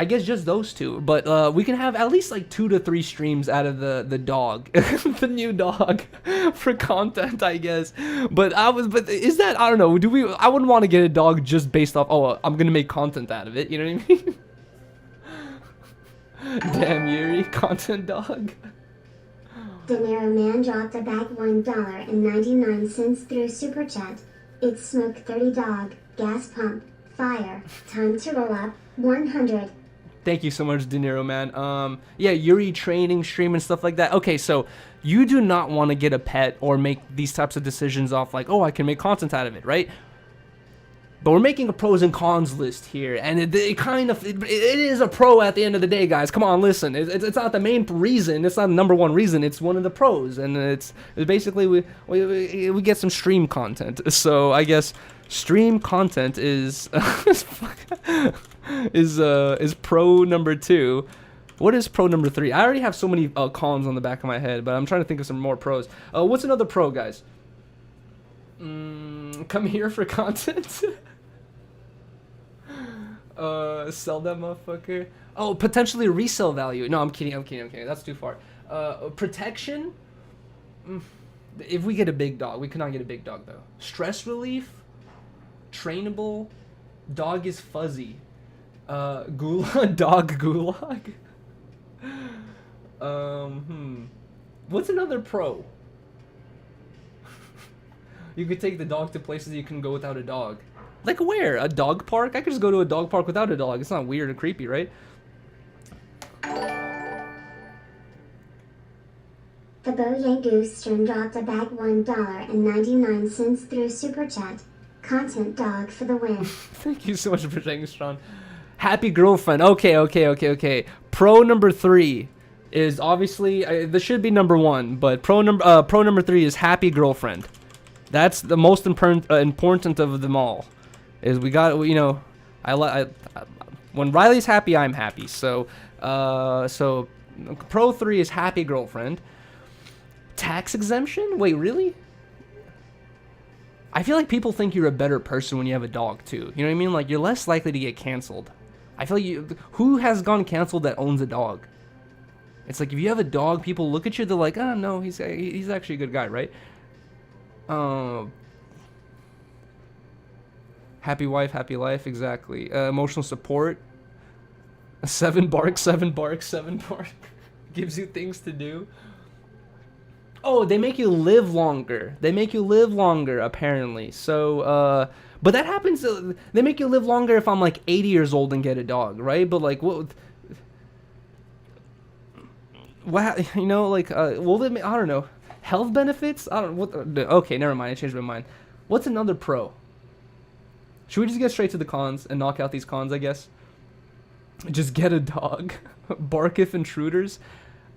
guess just those two, but we can have at least like 2 to 3 streams out of the dog, the new dog, for content, I guess. But is that, I don't know. I wouldn't want to get a dog just based off, oh, I'm gonna make content out of it. You know what I mean? Damn, Yuri, content dog. De Niro Man dropped a bag $1.99 through Super Chat. It's Smoke 30 Dog, Gas Pump, Fire, Time to Roll Up, 100. Thank you so much, De Niro Man. Yeah, Yuri training, stream, and stuff like that. Okay, so you do not want to get a pet or make these types of decisions off like, oh, I can make content out of it, right? But we're making a pros and cons list here, and it is a pro at the end of the day, guys. Come on, listen. It's not the main reason. It's not the number one reason. It's one of the pros, and it's basically we get some stream content. So I guess stream content is is pro number 2. What is pro number 3? I already have so many cons on the back of my head, but I'm trying to think of some more pros. What's another pro, guys? Come here for content. Sell that motherfucker. Oh, potentially resale value. No, I'm kidding. That's too far. Protection. If we get a big dog, we cannot get a big dog though. Stress relief. Trainable. Dog is fuzzy. Gulag. Dog gulag. What's another pro? You could take the dog to places you can go without a dog. Like where? A dog park? I could just go to a dog park without a dog. It's not weird or creepy, right? The Boyang Goose dropped a bag $1.99 through Super Chat. Content dog for the win. Thank you so much for saying, Strong. Happy girlfriend. Okay. Pro number 3 is obviously this should be number 1, but pro number 3 is happy girlfriend. That's the most important of them all. Is we got, you know, when Riley's happy, I'm happy. So pro 3 is happy girlfriend. Tax exemption? Wait, really? I feel like people think you're a better person when you have a dog too. You know what I mean? Like you're less likely to get canceled. I feel like who has gone canceled that owns a dog? It's like if you have a dog, people look at you, they're like, oh no, he's actually a good guy, right? Happy wife, happy life, exactly. Emotional support. 7 bark. Gives you things to do. Oh, they make you live longer. Apparently. So, but that happens. They make you live longer if I'm like 80 years old and get a dog, right? But like, what, you know, like, well, I don't know. Health benefits? I don't. Okay, never mind. I changed my mind. What's another pro? Should we just get straight to the cons and knock out these cons? I guess. Just get a dog. Bark if intruders.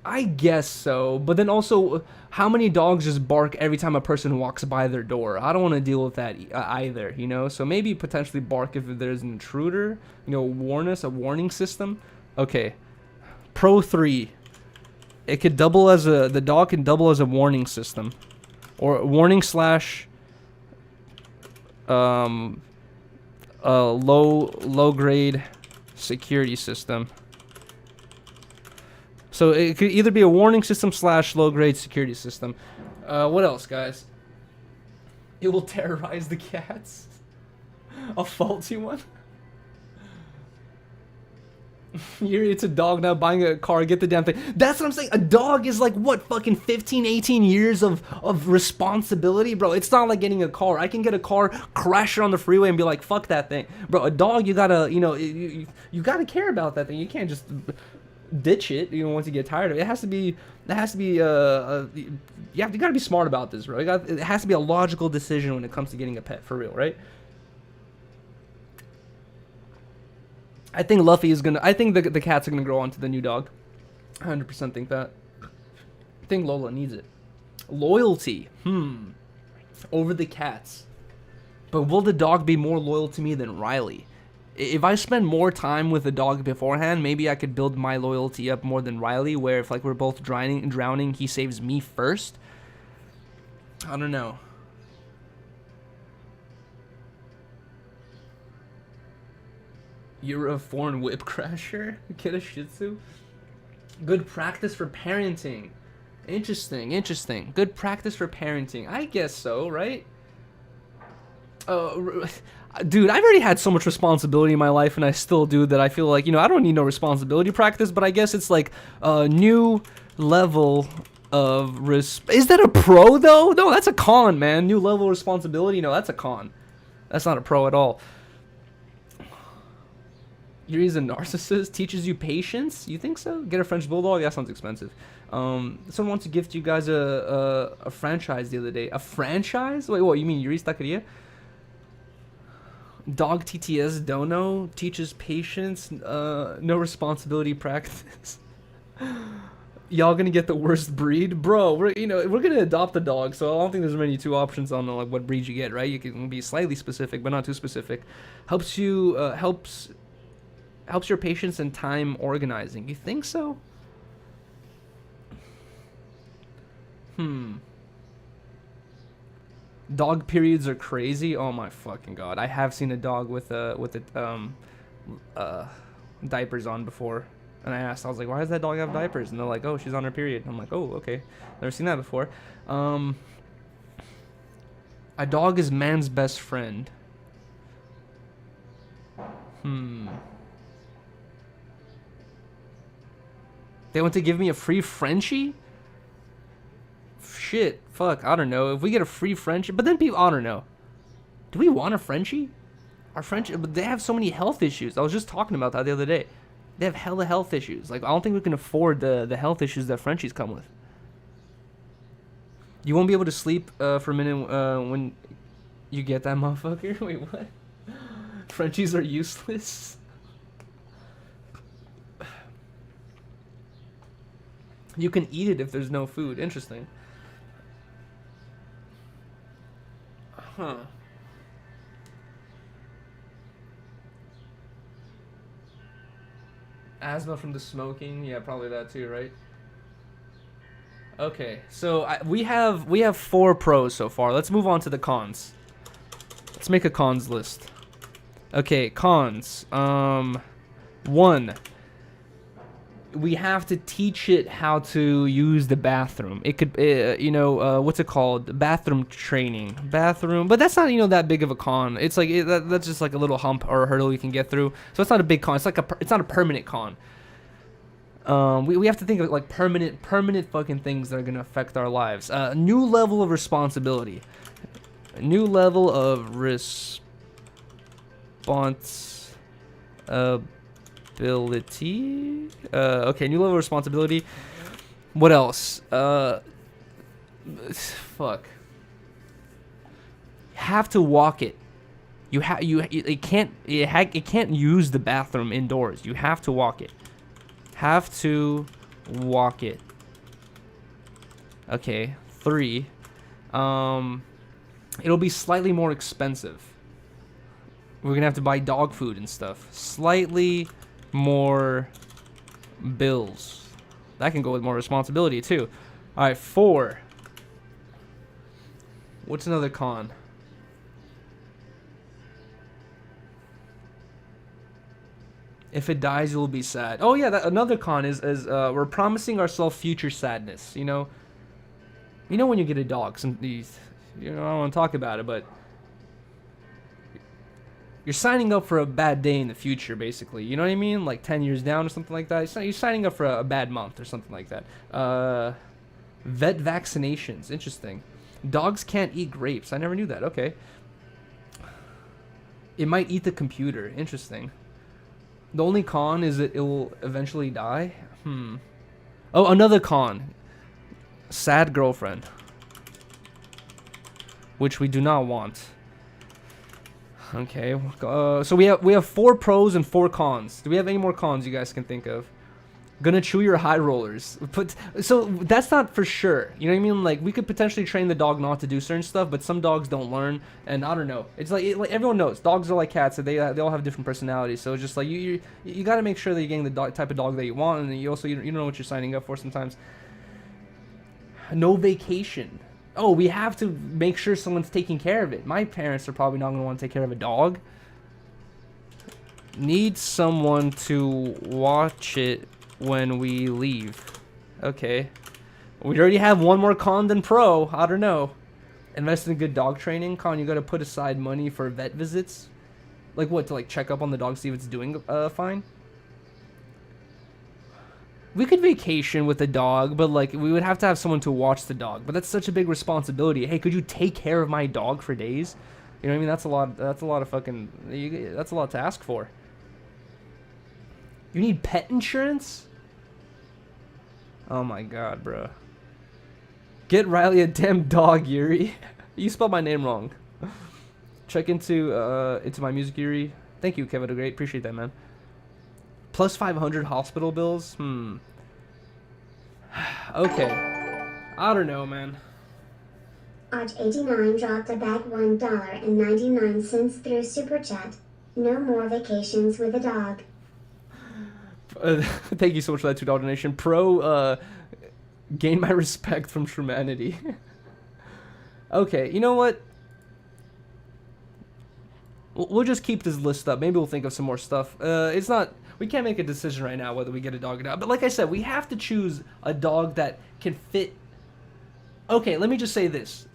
I guess so, but then also, how many dogs just bark every time a person walks by their door? I don't want to deal with that either, you know? So maybe potentially bark if there's an intruder, you know, warn us, a warning system. Okay, pro 3. It could double as the dog can double as a warning system. Or warning slash, low grade security system. So it could either be a warning system slash low grade security system. What else, guys? It will terrorize the cats. A faulty one. It's a dog now buying a car. Get the damn thing. That's what I'm saying. A dog is like what, fucking 15, 18 years of responsibility, bro. It's not like getting a car. I can get a car, crash it on the freeway, and be like, fuck that thing, bro. A dog, you gotta, you know, you gotta care about that thing. You can't just ditch it, you know, once you get tired of it. It has to be you gotta be smart about this, bro. It has to be a logical decision when it comes to getting a pet, for real, right? I think Luffy is gonna. I think the cats are gonna grow onto the new dog. 100% think that. I think Lola needs it. Loyalty. Over the cats. But will the dog be more loyal to me than Riley? If I spend more time with the dog beforehand, maybe I could build my loyalty up more than Riley, where if like we're both drowning, he saves me first. I don't know. You're a foreign whip crasher? Get a Shih Tzu? Good practice for parenting. Interesting, interesting. Good practice for parenting. I guess so, right? Dude, I've already had so much responsibility in my life, and I still do, that I feel like, you know, I don't need no responsibility practice, but I guess it's like a new level of is that a pro, though? No, that's a con, man. New level of responsibility? No, that's a con. That's not a pro at all. Yuri's a narcissist, teaches you patience? You think so? Get a French Bulldog? That sounds expensive. Someone wants to gift you guys a franchise the other day. A franchise? Wait, what? You mean Yuri's Taqueria? Dog TTS Dono teaches patience, no responsibility practice. Y'all gonna get the worst breed, bro? We're gonna adopt a dog, so I don't think there's many two options on like what breed you get, right? You can be slightly specific, but not too specific. Helps you helps your patience and time organizing. You think so? Dog periods are crazy. Oh my fucking god! I have seen a dog with diapers on before, and I was like, why does that dog have diapers? And they're like, oh, she's on her period. I'm like, oh, okay, never seen that before. A dog is man's best friend. They want to give me a free Frenchie? Shit, fuck, I don't know. If we get a free Frenchie, but then people, I don't know. Do we want a Frenchie? But they have so many health issues. I was just talking about that the other day. They have hella health issues. Like, I don't think we can afford the health issues that Frenchies come with. You won't be able to sleep for a minute when you get that motherfucker? Wait, what? Frenchies are useless? You can eat it if there's no food. Interesting. Huh. Asthma from the smoking? Yeah, probably that too, right? Okay, so we have 4 pros so far. Let's move on to the cons. Let's make a cons list. Okay, cons. 1. We have to teach it how to use the bathroom. It could, what's it called? Bathroom training. Bathroom, but that's not, that big of a con. It's like, that's just like a little hump or a hurdle you can get through. So it's not a big con. It's not a permanent con. We have to think of like permanent fucking things that are going to affect our lives. New level of responsibility. A new level of responsibility. Okay, new level of responsibility. What else? Fuck. Have to walk it. It can't use the bathroom indoors. You have to walk it. Have to walk it. Okay, 3. It'll be slightly more expensive. We're gonna have to buy dog food and stuff. Slightly more bills. That can go with more responsibility too. Alright, 4. What's another con? If it dies, you'll be sad. Oh yeah, another con is we're promising ourselves future sadness. You know when you get a dog, I don't want to talk about it, but you're signing up for a bad day in the future, basically. You know what I mean? Like 10 years down or something like that. You're signing up for a bad month or something like that. Vet vaccinations. Interesting. Dogs can't eat grapes. I never knew that. Okay. It might eat the computer. Interesting. The only con is that it will eventually die. Oh, another con. Sad girlfriend. Which we do not want. Okay. So we have 4 pros and 4 cons. Do we have any more cons you guys can think of? Gonna chew your high rollers. So that's not for sure. You know what I mean? Like, we could potentially train the dog not to do certain stuff, but some dogs don't learn. And I don't know. It's like everyone knows dogs are like cats. So they all have different personalities. So it's just like you got to make sure that you're getting the type of dog that you want, and you also you don't know what you're signing up for sometimes. No vacation. Oh, we have to make sure someone's taking care of it. My parents are probably not gonna want to take care of a dog. Need someone to watch it when we leave. Okay. We already have one more con than pro. I don't know. Invest in good dog training. Con, you gotta put aside money for vet visits. Like what? To like check up on the dog, see if it's doing fine? We could vacation with the dog, but like we would have to have someone to watch the dog. But that's such a big responsibility. Hey, could you take care of my dog for days? You know what I mean? That's a lot. That's a lot of fucking. That's a lot to ask for. You need pet insurance? Oh my god, bro. Get Riley a damn dog, Yuri. You spelled my name wrong. Check into my music, Yuri. Thank you, Kevin. Great, appreciate that, man. Plus 500 hospital bills. Okay. I don't know, man. Arch89 dropped a bag $1.99 through Super Chat. No more vacations with a dog. Thank you so much for that $2 donation. Pro, gain my respect from humanity. Okay, you know what? We'll just keep this list up. Maybe we'll think of some more stuff. It's not... We can't make a decision right now whether we get a dog or not. But like I said, we have to choose a dog that can fit... Okay, let me just say this.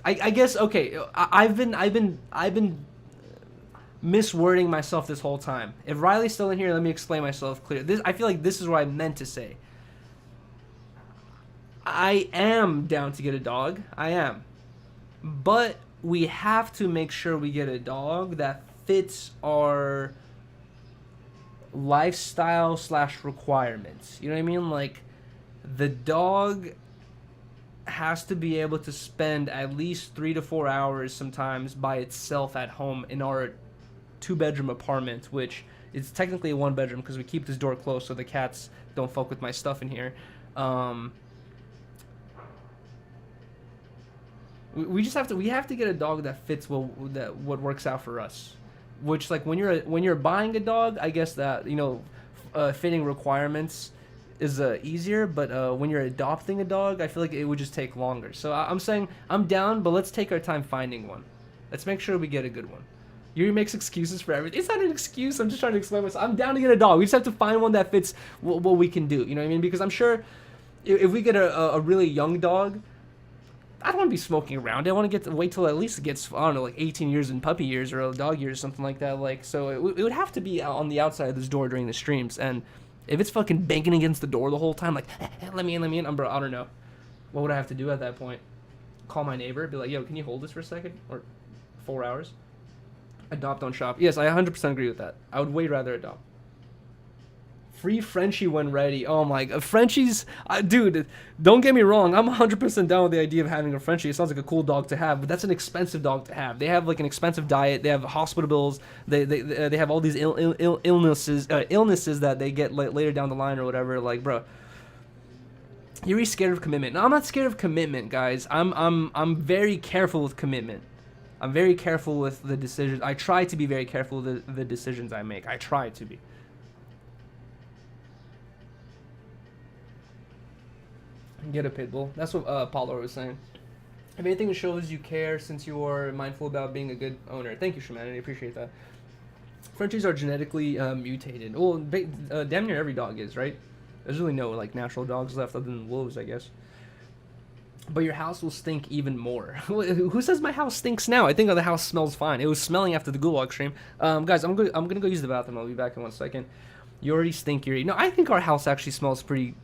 I guess, okay, I've been miswording myself this whole time. If Riley's still in here, let me explain myself clear. I feel like this is what I meant to say. I am down to get a dog. I am. But we have to make sure we get a dog that fits our lifestyle / requirements. You know what I mean? Like, the dog has to be able to spend at least 3 to 4 hours sometimes by itself at home in our 2-bedroom apartment, which is technically a 1-bedroom because we keep this door closed so the cats don't fuck with my stuff in here. We just have to get a dog that fits what works out for us. Which, like, when you're buying a dog, I guess that, you know, fitting requirements is easier, but when you're adopting a dog, I feel like it would just take longer. So I'm saying I'm down, but let's take our time finding one. Let's make sure we get a good one. Yuri makes excuses for everything. It's not an excuse. I'm just trying to explain myself. I'm down to get a dog. We just have to find one that fits what we can do. You know what I mean? Because I'm sure if we get a really young dog, I don't want to be smoking around. I want to wait till at least it gets, I don't know, like 18 years in puppy years or dog years or something like that. Like, so it would have to be on the outside of this door during the streams. And if it's fucking banging against the door the whole time, like, let me in, bro, I don't know. What would I have to do at that point? Call my neighbor, be like, yo, can you hold this for a second? Or 4 hours? Adopt, don't shop. Yes, I 100% agree with that. I would way rather adopt. Free Frenchie when ready. Oh my god. Frenchies, dude, don't get me wrong. I'm 100% down with the idea of having a Frenchie. It sounds like a cool dog to have, but that's an expensive dog to have. They have like an expensive diet. They have hospital bills. They have all these illnesses that they get later down the line or whatever. Like, bro, you're scared of commitment. No, I'm not scared of commitment, guys. I'm very careful with commitment. I'm very careful with the decisions. I try to be very careful with the decisions I make. I try to be. Get a pit bull. That's what Paulo was saying. If anything, it shows you care since you are mindful about being a good owner. Thank you, Shaman. I appreciate that. Frenchies are genetically mutated. Well, damn near every dog is, right? There's really no like natural dogs left other than wolves, I guess. But your house will stink even more. Who says my house stinks now? I think the house smells fine. It was smelling after the Gulag stream. Guys, I'm gonna go use the bathroom. I'll be back in 1 second. You already stink, Yuri. No, I think our house actually smells pretty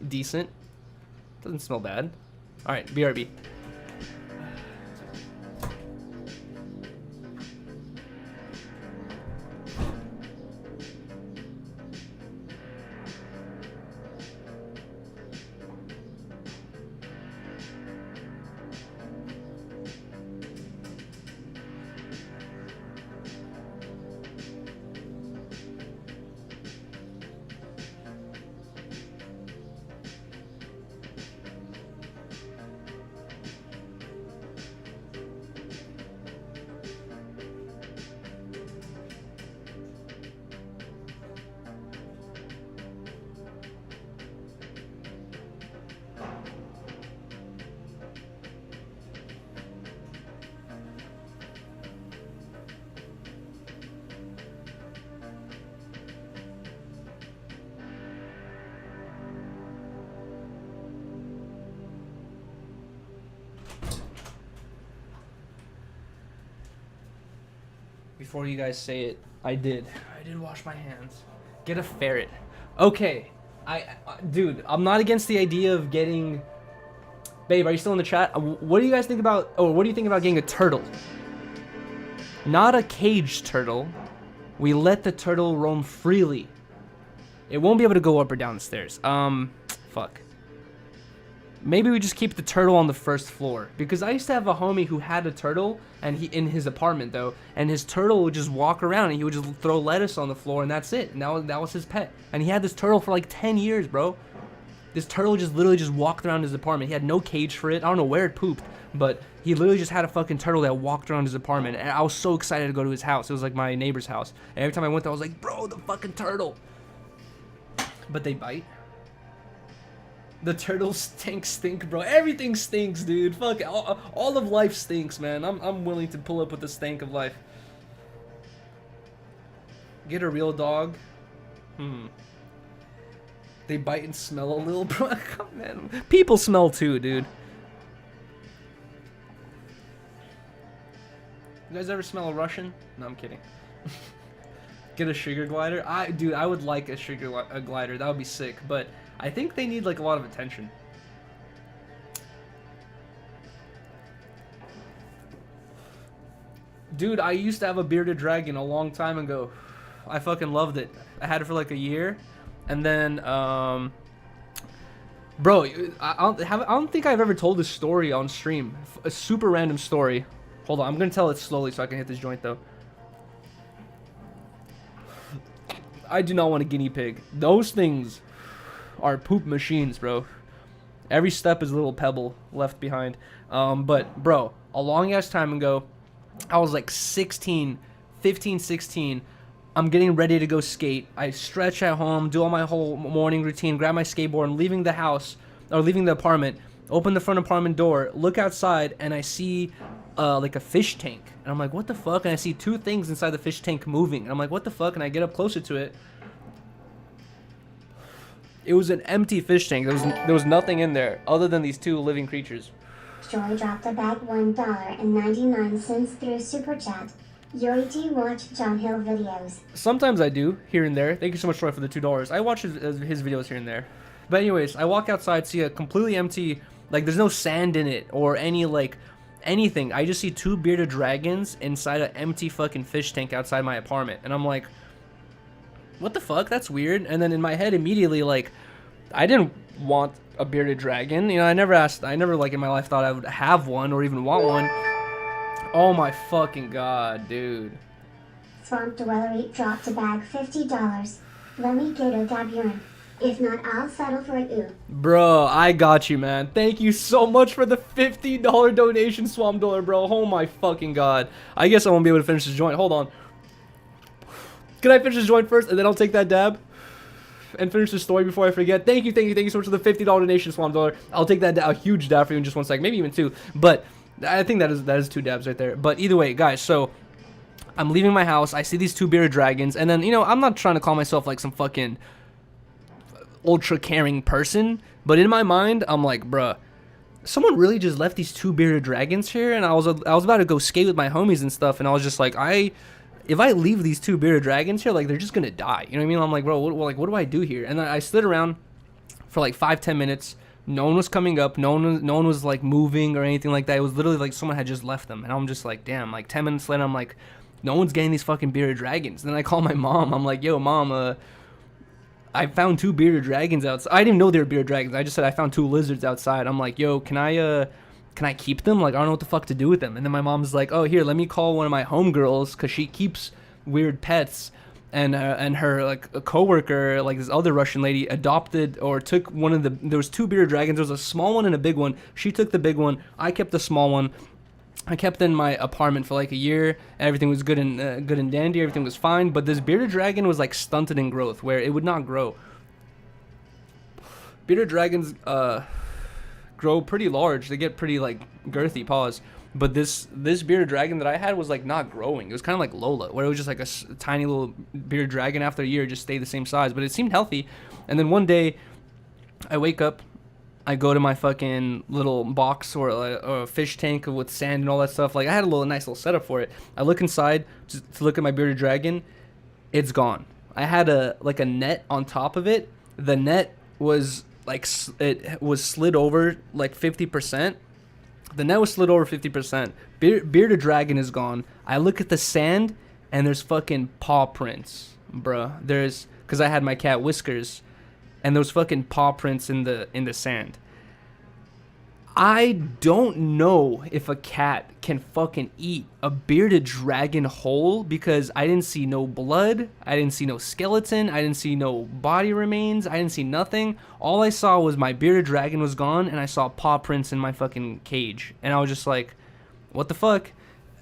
decent. Doesn't smell bad. All right, BRB. before you guys say it. I did wash my hands. Get a ferret. Okay. Dude, I'm not against the idea of getting... Babe, are you still in the chat? What do you guys think about... Oh, what do you think about getting a turtle? Not a caged turtle. We let the turtle roam freely. It won't be able to go up or down the stairs. Fuck. Maybe we just keep the turtle on the first floor. Because I used to have a homie who had a turtle, and he in his apartment though, and his turtle would just walk around and he would just throw lettuce on the floor and that's it. And that was his pet. And he had this turtle for like 10 years, bro. This turtle just literally just walked around his apartment. He had no cage for it. I don't know where it pooped, but he literally just had a fucking turtle that walked around his apartment. And I was so excited to go to his house. It was like my neighbor's house. And every time I went there, I was like, bro, the fucking turtle. But they bite. The turtles stink, bro. Everything stinks, dude. Fuck it. All of life stinks, man. I'm willing to pull up with the stank of life. Get a real dog. They bite and smell a little, bro. Man, people smell too, dude. You guys ever smell a Russian? No, I'm kidding. Get a sugar glider. Dude, I would like a glider. That would be sick, but I think they need like a lot of attention. Dude, I used to have a bearded dragon a long time ago. I fucking loved it. I had it for like a year, and then bro, I don't think I've ever told this story on stream. A super random story. Hold on, I'm gonna tell it slowly so I can hit this joint though. I do not want a guinea pig. Those things are poop machines, bro. Every step is a little pebble left behind. But bro, a long ass time ago, I was like 15, 16. I'm getting ready to go skate. I stretch at home, do all my whole morning routine, grab my skateboard, and leaving the house, or leaving the apartment, open the front apartment door, look outside, and I see like a fish tank. And I'm like, what the fuck? And I see two things inside the fish tank moving. And I'm like, what the fuck? And I get up closer to it. It was an empty fish tank. There was nothing in there other than these two living creatures. Joy dropped a bag $1.99 through Super Chat. Joy, do you watch John Hill videos? Sometimes I do, here and there. Thank you so much, Troy, for the $2. I watch his videos here and there. But anyways, I walk outside, see a completely empty, like there's no sand in it or any like anything. I just see two bearded dragons inside an empty fucking fish tank outside my apartment. And I'm like, what the fuck? That's weird. And then in my head immediately, like, I didn't want a bearded dragon. You know, I never like in my life thought I would have one or even want one. Oh my fucking god, dude. Swamp Dweller dropped a bag $50. Let me get a dab urine. If not, I'll settle for it. Ooh. Bro, I got you, man. Thank you so much for the $50 donation, Swamp Dweller, bro. Oh my fucking god. I guess I won't be able to finish this joint. Hold on. Can I finish this joint first, and then I'll take that dab? And finish the story before I forget. Thank you so much for the $50 donation, Swamp Dollar. I'll take that a huge dab for you in just 1 second, maybe even two. But I think that is 2 dabs right there. But either way, guys, so I'm leaving my house. I see these two bearded dragons, and then, you know, I'm not trying to call myself like some fucking ultra caring person, but in my mind, I'm like, bruh, someone really just left these two bearded dragons here, and I was about to go skate with my homies and stuff, and I was just like, if I leave these two bearded dragons here, like, they're just gonna die. You know what I mean? I'm like, bro, what do I do here? And then I stood around for like 5-10 minutes. No one was coming up. No one was like moving or anything like that. It was literally like someone had just left them. And I'm just like, damn, like 10 minutes later, I'm like, no one's getting these fucking bearded dragons. And then I call my mom. I'm like, yo, mom, I found 2 bearded dragons outside. I didn't even know they were bearded dragons. I just said I found 2 lizards outside. I'm like, yo, can I keep them? Like, I don't know what the fuck to do with them. And then my mom's like, oh, here, let me call one of my homegirls, because she keeps weird pets. And her, like, a coworker, like this other Russian lady, adopted or took one of there was 2 bearded dragons. There was a small one and a big one. She took the big one. I kept the small one. I kept in my apartment for like a year. Everything was good and dandy. Everything was fine. But this bearded dragon was like stunted in growth, where it would not grow. Bearded dragons grow pretty large. They get pretty like girthy. Pause. But this bearded dragon that I had was like not growing. It was kind of like Lola, where it was just like a tiny little bearded dragon. After a year, it just stayed the same size. But it seemed healthy. And then one day, I wake up I go to my fucking little box or a fish tank with sand and all that stuff. Like, I had a nice little setup for it. I look inside to look at my bearded dragon. It's gone. I had a net on top of it. The net was like, it was slid over like 50%. The net was slid over 50%. Bearded dragon is gone. I look at the sand and there's fucking paw prints, bruh. Because I had my cat Whiskers, and those fucking paw prints in the sand. I don't know if a cat can fucking eat a bearded dragon whole, because I didn't see no blood, I didn't see no skeleton, I didn't see no body remains, I didn't see nothing. All I saw was my bearded dragon was gone, and I saw paw prints in my fucking cage, and I was just like, what the fuck?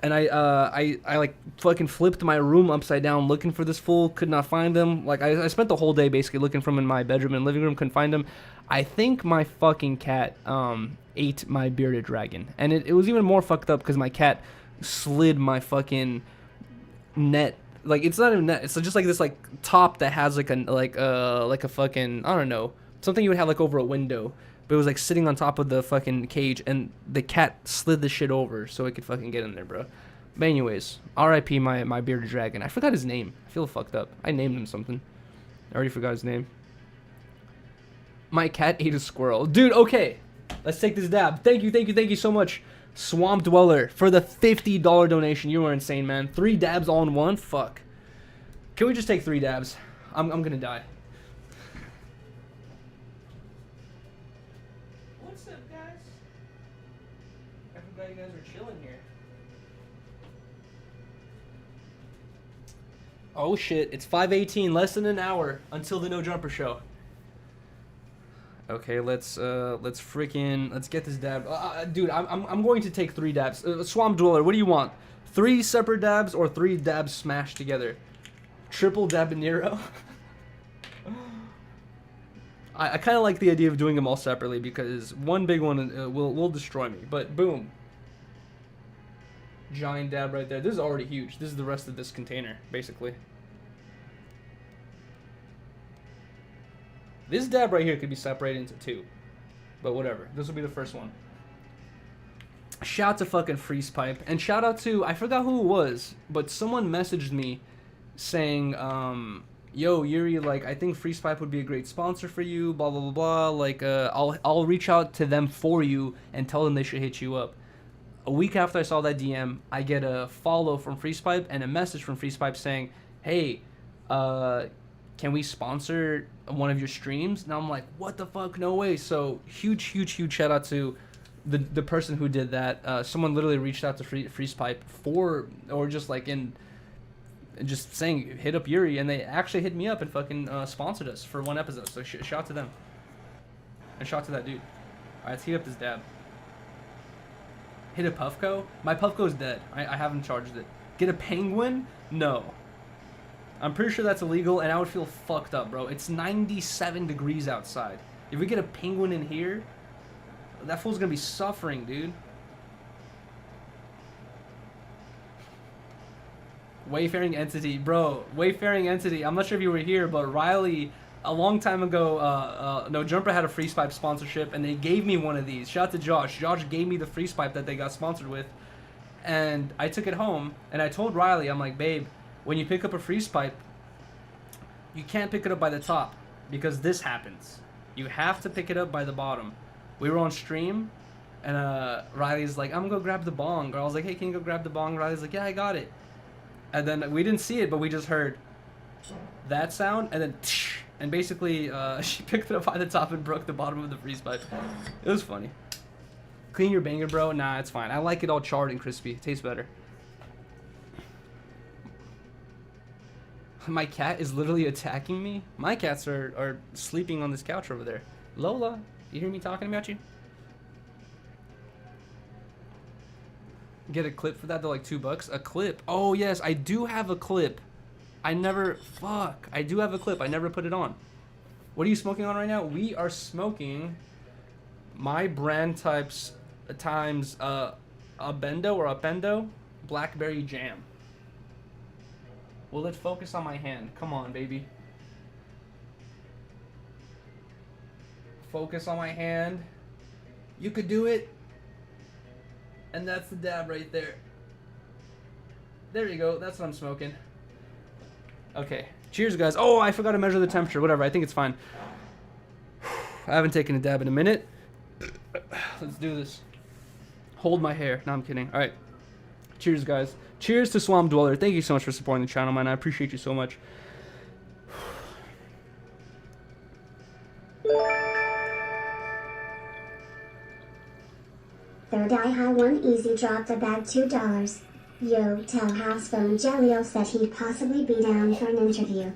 And I like fucking flipped my room upside down looking for this fool, could not find him. Like, I spent the whole day basically looking for him in my bedroom and living room, couldn't find him. I think my fucking cat ate my bearded dragon, and it was even more fucked up because my cat slid my fucking net. Like, it's not a net, it's just like this like top that has like a fucking, I don't know, something you would have like over a window, but it was like sitting on top of the fucking cage, and the cat slid the shit over so it could fucking get in there, bro. But anyways, R.I.P. my bearded dragon. I forgot his name. I feel fucked up. I named him something. I already forgot his name. My cat ate a squirrel. Dude, okay. Let's take this dab. Thank you so much, Swamp Dweller, for the $50 donation. You are insane, man. 3 dabs all in one? Fuck. Can we just take 3 dabs? I'm gonna die. What's up, guys? I forgot you guys were chilling here. Oh shit, it's 5:18, less than an hour until the No Jumper show. Okay, let's get this dab. Dude, I'm going to take 3 dabs. Swamp Dweller, what do you want? 3 separate dabs or 3 dabs smashed together? Triple dabanero. I kind of like the idea of doing them all separately, because one big one will destroy me. But boom, giant dab right there. This is already huge. This is the rest of this container, basically. This dab right here could be separated into 2. But whatever. This will be the first one. Shout out to fucking Freeze Pipe. And shout out to, I forgot who it was, but someone messaged me saying, yo, Yuri, like, I think Freeze Pipe would be a great sponsor for you, blah, blah, blah, blah. Like, I'll reach out to them for you and tell them they should hit you up. A week after I saw that DM, I get a follow from Freeze Pipe and a message from Freeze Pipe saying, hey, can we sponsor one of your streams? And I'm like, what the fuck? No way. So huge shout out to the person who did that. Someone literally reached out to Freeze Pipe or just like just saying, hit up Yuri, and they actually hit me up and fucking sponsored us for 1 episode. So shout out to them. And shout out to that dude. Alright, let's heat up this dab. Hit a Puffco? My Puffco's dead. I haven't charged it. Get a penguin? No. I'm pretty sure that's illegal, and I would feel fucked up, bro. It's 97 degrees outside. If we get a penguin in here, that fool's gonna be suffering, dude. Wayfaring Entity, bro. Wayfaring Entity. I'm not sure if you were here, but Riley, a long time ago, No Jumper had a Freeze Pipe sponsorship, and they gave me one of these. Shout out to Josh. Josh gave me the Freeze Pipe that they got sponsored with, and I took it home, and I told Riley, I'm like, babe, when you pick up a Freeze Pipe, you can't pick it up by the top, because this happens. You have to pick it up by the bottom. We were on stream, and Riley's like, I'm gonna go grab the bong. Or I was like, hey, can you go grab the bong? Riley's like, yeah, I got it. And then we didn't see it, but we just heard that sound, and then tsh, and basically she picked it up by the top and broke the bottom of the Freeze Pipe. It was funny. Clean your banger, bro. Nah, it's fine. I like it all charred and crispy. It tastes better. My cat is literally attacking me. My cats are sleeping on this couch over there. Lola, you hear me talking about you? Get a clip for that? They're like $2. A clip? Oh yes, I do have a clip. I do have a clip. I never put it on. What are you smoking on right now? We are smoking my brand types times Abendo or Upendo blackberry jam. Will it focus on my hand? Come on, baby. Focus on my hand. You could do it. And that's the dab right there. There you go. That's what I'm smoking. Okay. Cheers, guys. Oh, I forgot to measure the temperature. Whatever. I think it's fine. I haven't taken a dab in a minute. Let's do this. Hold my hair. No, I'm kidding. All right. Cheers, guys. Cheers to Swamp Dweller. Thank you so much for supporting the channel, man. I appreciate you so much. Third Eye High One Easy dropped a bag $2. Yo, tell house phone Jaleel said he'd possibly be down for an interview.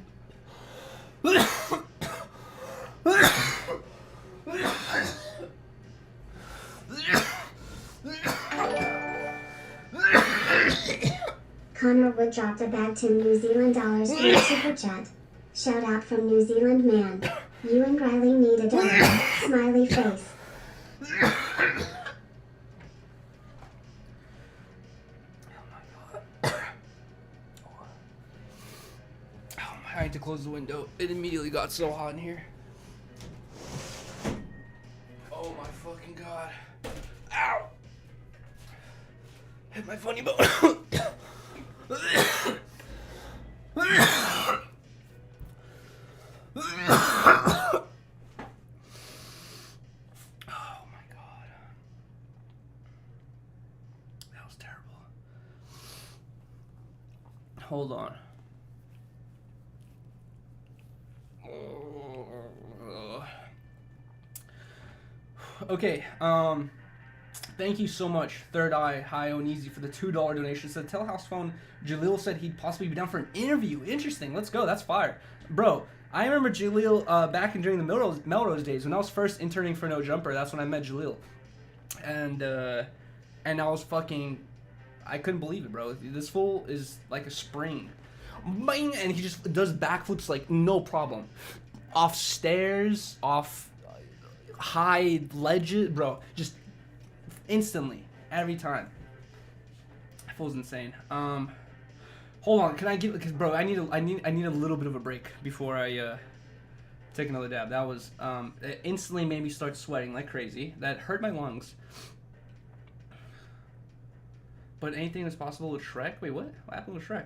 Connor Wood dropped a bag $2 New Zealand dollars for a super chat. Shout out from New Zealand man. You and Riley need a dog. Smiley face. I had to close the window. It immediately got so hot in here. Oh my fucking god. Ow! Hit my funny bone. Oh my god. That was terrible. Hold on. Okay, thank you so much, Third Eye High and Easy, for the $2 donation. Said Telehouse phone Jaleel said he'd possibly be down for an interview. Interesting. Let's go. That's fire, bro. I remember Jaleel back during the Melrose days when I was first interning for No Jumper. That's when I met Jaleel, and I was fucking, I couldn't believe it, bro. This fool is like a spring, bang, and he just does backflips like no problem, off stairs, off high ledges, bro, just instantly every time. That fool's insane. Hold on, can I give? Because bro, I need a little bit of a break before I take another dab. That was it instantly made me start sweating like crazy. That hurt my lungs. But anything is possible with Shrek. Wait, what? What happened with Shrek?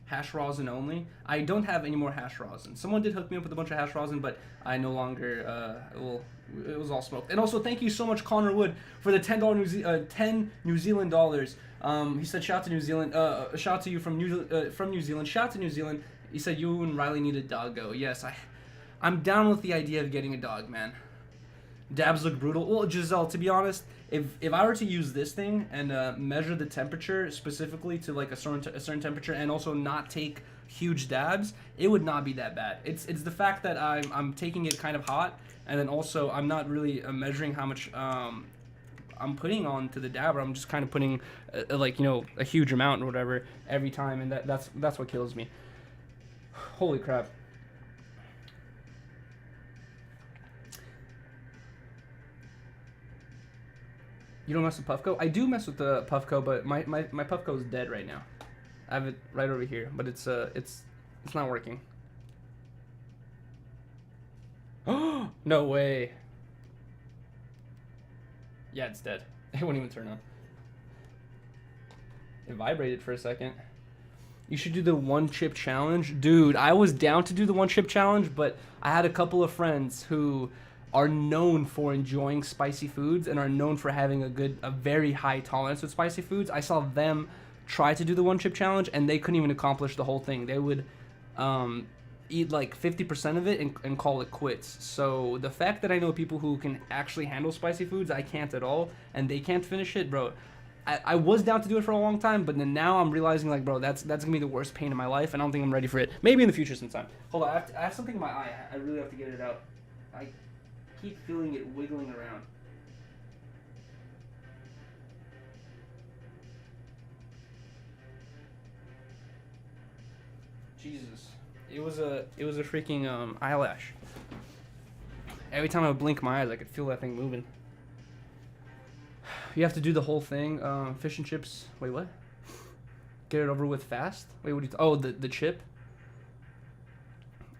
Hash rosin only. I don't have any more hash rosin. Someone did hook me up with a bunch of hash rosin, but I no longer. It was all smoked. And also, thank you so much, Connor Wood, for the $10 New Zealand dollars. He said, "Shout to New Zealand. Shout to you from New Zealand. Shout to New Zealand." He said, "You and Riley need a doggo." Yes, I'm down with the idea of getting a dog, man. Dabs look brutal. Well, Giselle, to be honest, if I were to use this thing and measure the temperature specifically to like a certain temperature and also not take huge dabs, it would not be that bad. It's the fact that I'm taking it kind of hot, and then also I'm not really measuring how much I'm putting on to the dabber. I'm just kind of putting like, you know, a huge amount or whatever every time, and that's what kills me. Holy crap. You don't mess with Puffco? I do mess with the Puffco, but my Puffco is dead right now. I have it right over here, but it's not working. Oh, no way. Yeah, it's dead. It won't even turn on. It vibrated for a second. You should do the one chip challenge. Dude, I was down to do the one chip challenge, but I had a couple of friends who are known for enjoying spicy foods and are known for having a very high tolerance with spicy foods. I saw them try to do the one chip challenge and they couldn't even accomplish the whole thing. They would eat like 50% of it and call it quits. So the fact that I know people who can actually handle spicy foods, I can't at all, and they can't finish it, bro. I was down to do it for a long time, but then now I'm realizing, like, bro, that's gonna be the worst pain in my life, and I don't think I'm ready for it. Maybe in the future sometime. Hold on, I have something in my eye. I really have to get it out. I keep feeling it wiggling around. Jesus, it was a freaking eyelash. Every time I would blink my eyes, I could feel that thing moving. You have to do the whole thing. Fish and chips. Wait, what? Get it over with fast? Wait, what do you? Oh, the chip.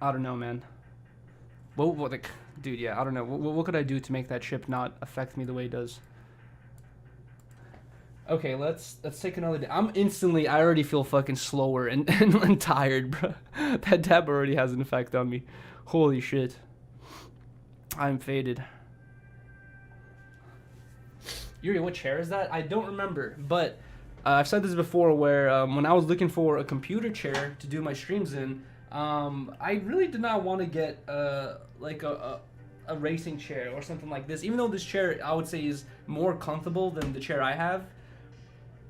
I don't know, man. What like, dude? Yeah, I don't know. What could I do to make that chip not affect me the way it does? Okay, let's take another day. I already feel fucking slower and tired, bro. That dab already has an effect on me. Holy shit. I'm faded. Yuri, what chair is that? I don't remember, but I've said this before where when I was looking for a computer chair to do my streams in, I really did not want to get like a racing chair or something like this. Even though this chair, I would say, is more comfortable than the chair I have,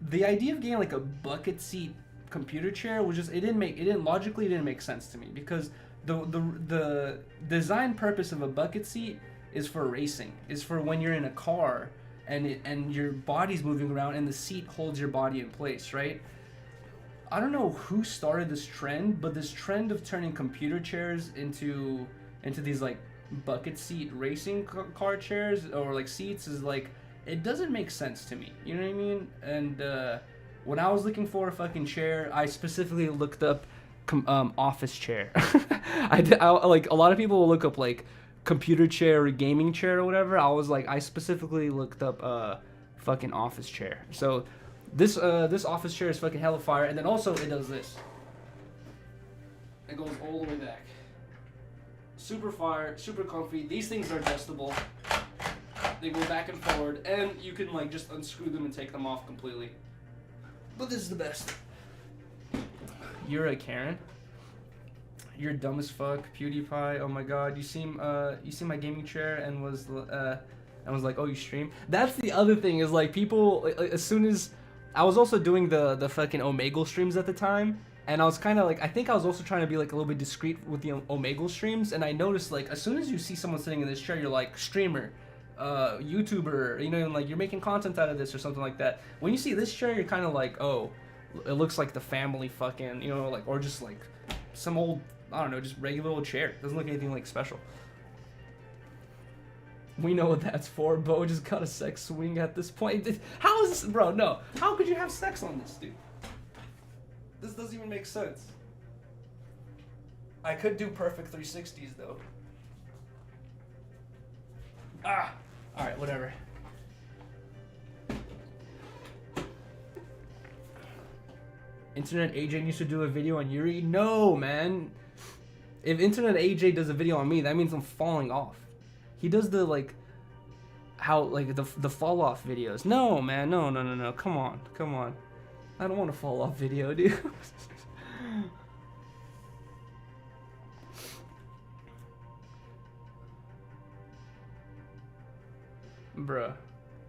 the idea of getting like a bucket seat computer chair was just, it didn't make sense to me, because the design purpose of a bucket seat is for racing, is for when you're in a car and your body's moving around and the seat holds your body in place, right? I don't know who started this trend, but this trend of turning computer chairs into these like bucket seat racing car chairs or like seats is like, it doesn't make sense to me. You know what I mean? And when I was looking for a fucking chair, I specifically looked up office chair. I like, a lot of people will look up like computer chair or gaming chair or whatever. I specifically looked up fucking office chair. So this office chair is fucking hella fire. And then also it does this. It goes all the way back. Super fire, super comfy. These things are adjustable. They go back and forward, and you can like just unscrew them and take them off completely. But this is the best. You're a Karen. You're dumb as fuck, PewDiePie. Oh my god, you see my gaming chair and was like, oh, you stream? That's the other thing, is like people, as soon as I was also doing the fucking Omegle streams at the time, and I was kind of like, I think I was also trying to be like a little bit discreet with the Omegle streams, and I noticed like as soon as you see someone sitting in this chair, you're like, streamer, YouTuber, you know, and like you're making content out of this or something like that. When you see this chair, you're kind of like, oh, it looks like the family fucking, you know, like, or just like some old, I don't know, just regular old chair. It doesn't look anything like special. We know what that's for. Bo just got a sex swing at this point. How is this, bro? No. How could you have sex on this, dude? This doesn't even make sense. I could do perfect 360s though. Ah! Alright, whatever. Internet AJ needs to do a video on Yuri? No, man. If Internet AJ does a video on me, that means I'm falling off. He does the, like, how, like, the fall off videos. No, man. No. Come on. I don't want a fall off video, dude. Bruh.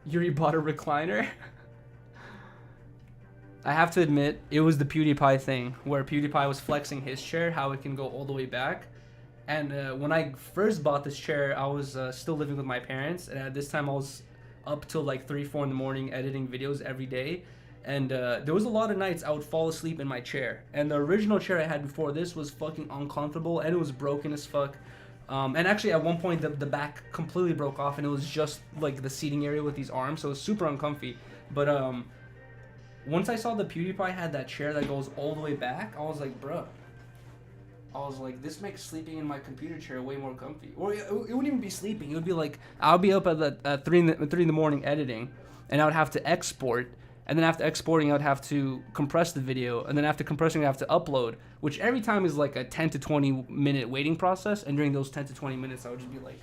Yuri bought a recliner? I have to admit, it was the PewDiePie thing, where PewDiePie was flexing his chair, how it can go all the way back. And when I first bought this chair, I was still living with my parents, and at this time I was up till like 3-4 in the morning editing videos every day. And there was a lot of nights I would fall asleep in my chair. And the original chair I had before this was fucking uncomfortable, and it was broken as fuck. And actually at one point the back completely broke off, and it was just like the seating area with these arms, so it was super uncomfy. But once I saw the PewDiePie had that chair that goes all the way back, I was like, bruh. I was like, this makes sleeping in my computer chair way more comfy. Or it wouldn't even be sleeping. It would be like, I'll be up at 3 in the morning editing, and I would have to export. And then after exporting, I would have to compress the video. And then after compressing, I have to upload, which every time is like a 10 to 20 minute waiting process. And during those 10 to 20 minutes, I would just be like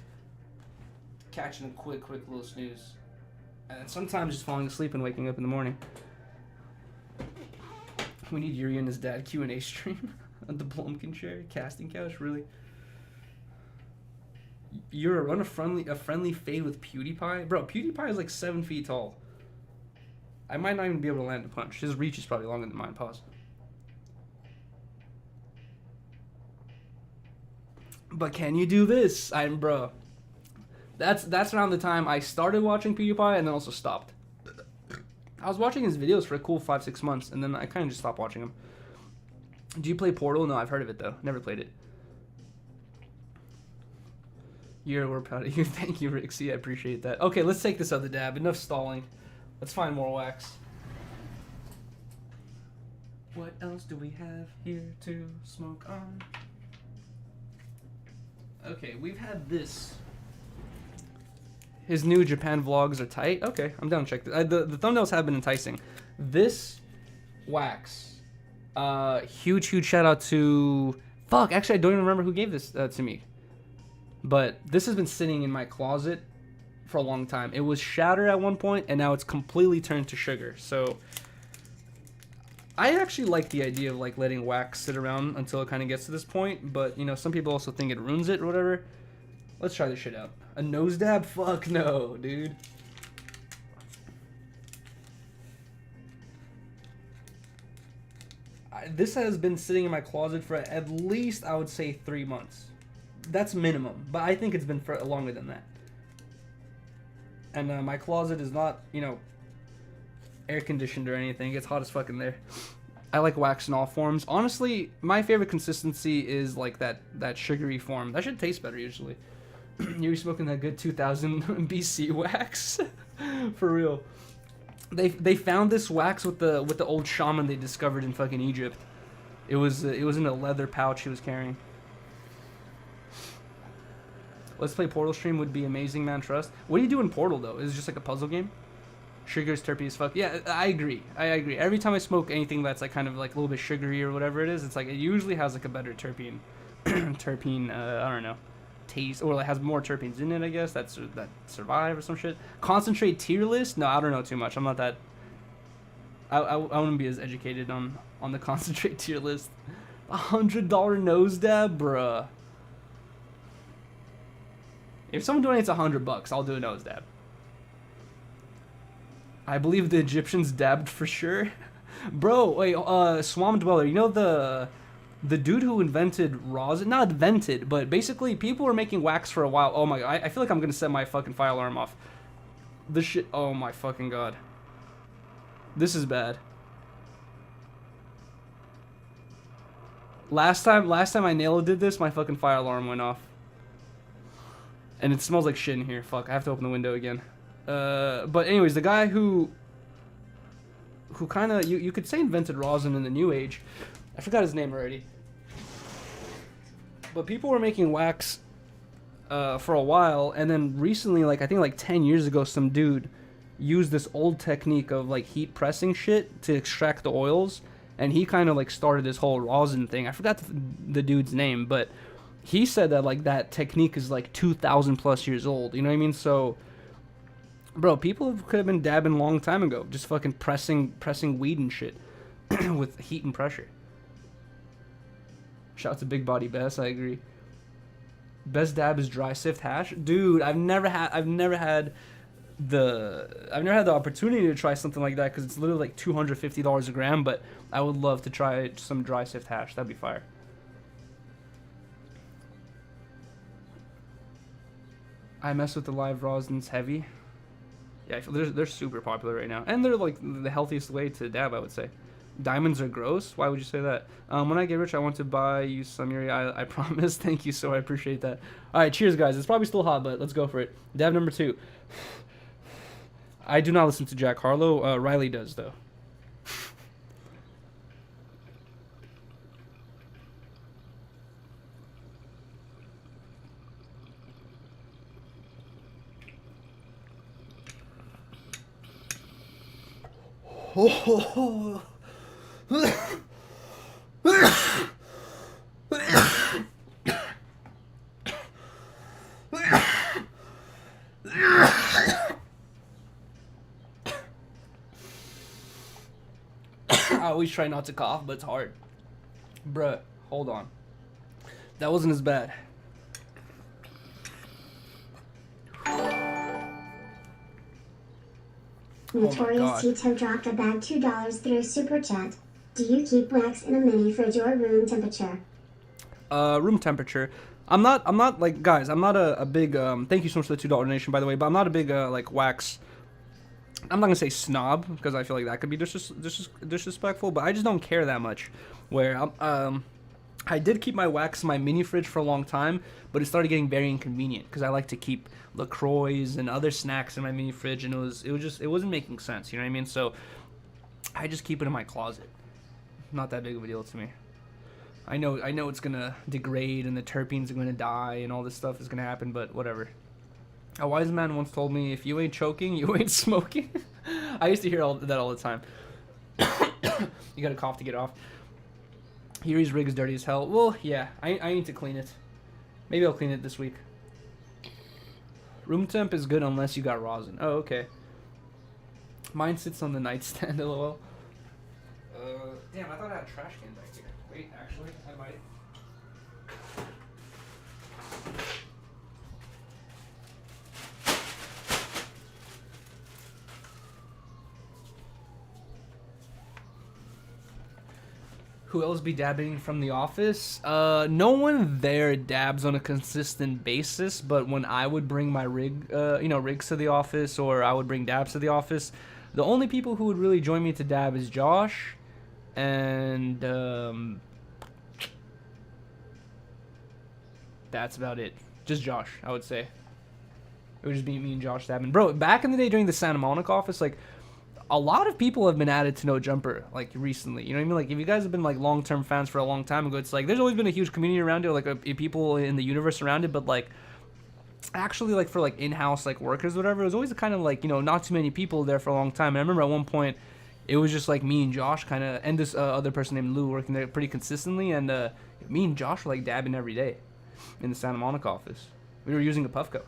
catching a quick little snooze. And sometimes just falling asleep and waking up in the morning. We need Yuri and his dad Q&A stream. The Blumkin chair, casting couch, really? You're run a friendly fade with PewDiePie? Bro, PewDiePie is like 7 feet tall. I might not even be able to land a punch. His reach is probably longer than mine. Pause. But can you do this? Bro. That's around the time I started watching PewDiePie and then also stopped. I was watching his videos for a cool 5-6 months, and then I kind of just stopped watching them. Do you play Portal? No, I've heard of it though. Never played it. We're proud of you. Thank you, Rixie. I appreciate that. Okay, let's take this other dab. Enough stalling. Let's find more wax. What else do we have here to smoke on? Okay, we've had this. His new Japan vlogs are tight. Okay, I'm down to check this. The thumbnails have been enticing. This wax. Huge shout out to... Fuck, actually I don't even remember who gave this to me. But this has been sitting in my closet for a long time. It was shattered at one point, and now it's completely turned to sugar. So I actually like the idea of like letting wax sit around until it kind of gets to this point. But you know, some people also think it ruins it or whatever. Let's try this shit out. A nose dab? Fuck no, dude. This has been sitting in my closet for at least, I would say, 3 months. That's minimum, but I think it's been for longer than that. And my closet is not, you know, air conditioned or anything. It's hot as fuck in there. I like wax in all forms. Honestly, my favorite consistency is like that sugary form. That should taste better usually. You're smoking that good 2000 BC wax, for real. They found this wax with the old shaman they discovered in fucking Egypt. It was in a leather pouch he was carrying. Let's play Portal stream would be amazing, man. Trust. What do you do in Portal though? Is it just like a puzzle game? Sugar's terpy as fuck. Yeah, I agree. Every time I smoke anything that's like kind of like a little bit sugary or whatever it is, it's like it usually has like a better terpene, I don't know, taste, or like has more terpenes in it. I guess that survive or some shit. Concentrate tier list? No, I don't know too much. I'm not that. I wouldn't be as educated on the concentrate tier list. $100 nose dab, bruh. If someone donates $100, I'll do a nose dab. I believe the Egyptians dabbed for sure. Bro, wait, Swamp Dweller, you know the dude who invented rosin? Not invented, but basically people were making wax for a while. Oh my god, I feel like I'm gonna set my fucking fire alarm off. This shit, oh my fucking god. This is bad. Last time I Nalo did this, my fucking fire alarm went off. And it smells like shit in here. Fuck, I have to open the window again. But anyways, the guy who kind of, you could say invented rosin in the new age. I forgot his name already. But people were making wax for a while, and then recently, like I think like 10 years ago, some dude used this old technique of like heat pressing shit to extract the oils, and he kind of like started this whole rosin thing. I forgot the dude's name, but he said that like that technique is like 2,000 plus years old. You know what I mean? So, bro, people could have been dabbing a long time ago, just fucking pressing weed and shit with heat and pressure. Shout out to Big Body Best. I agree. Best dab is dry sift hash, dude. I've never had the opportunity to try something like that because it's literally like $250 a gram. But I would love to try some dry sift hash. That'd be fire. I mess with the live rosins heavy. Yeah, they're super popular right now, and they're like the healthiest way to dab, I would say. Diamonds are gross. Why would you say that? When I get rich, I want to buy you some Yuri. I promise. Thank you, so I appreciate that. All right, cheers, guys. It's probably still hot, but let's go for it. Dab number 2. I do not listen to Jack Harlow. Riley does though. Oh. I always try not to cough, but it's hard. Bruh, hold on. That wasn't as bad. Notorious Tito dropped a bag $2 through Super Chat. Do you keep wax in a mini fridge or room temperature? Room temperature. I'm not like, guys, I'm not a big, thank you so much for the $2 donation, by the way, but I'm not a big, like, wax, I'm not gonna say snob, because I feel like that could be disrespectful, but I just don't care that much, where, I did keep my wax in my mini fridge for a long time, but it started getting very inconvenient, because I like to keep LaCroix and other snacks in my mini fridge, and it wasn't making sense, you know what I mean? So I just keep it in my closet. Not that big of a deal to me. I know it's gonna degrade and the terpenes are gonna die and all this stuff is gonna happen, but whatever. A wise man once told me, if you ain't choking, you ain't smoking. I used to hear that all the time. You gotta cough to get off. His rig's dirty as hell. Well, yeah, I need to clean it. Maybe I'll clean it this week. Room temp is good unless you got rosin. Oh, okay. Mine sits on the nightstand, lol. Damn, I thought I had a trash can back here. Wait, actually, I might. Who else be dabbing from the office? No one there dabs on a consistent basis, but when I would bring my rigs to the office, or I would bring dabs to the office, the only people who would really join me to dab is Josh, and that's about it. Just Josh, I would say. It would just be me and Josh dabbing. Bro, back in the day during the Santa Monica office, like, a lot of people have been added to No Jumper, like, recently. You know what I mean? Like, if you guys have been, like, long-term fans for a long time ago, it's like, there's always been a huge community around it, like, people in the universe around it, but, like, actually, like, for, like, in-house, like, workers, whatever, it was always kind of, like, you know, not too many people there for a long time. And I remember at one point, it was just, like, me and Josh kind of, and this other person named Lou working there pretty consistently, and me and Josh were, like, dabbing every day in the Santa Monica office. We were using a Puffco.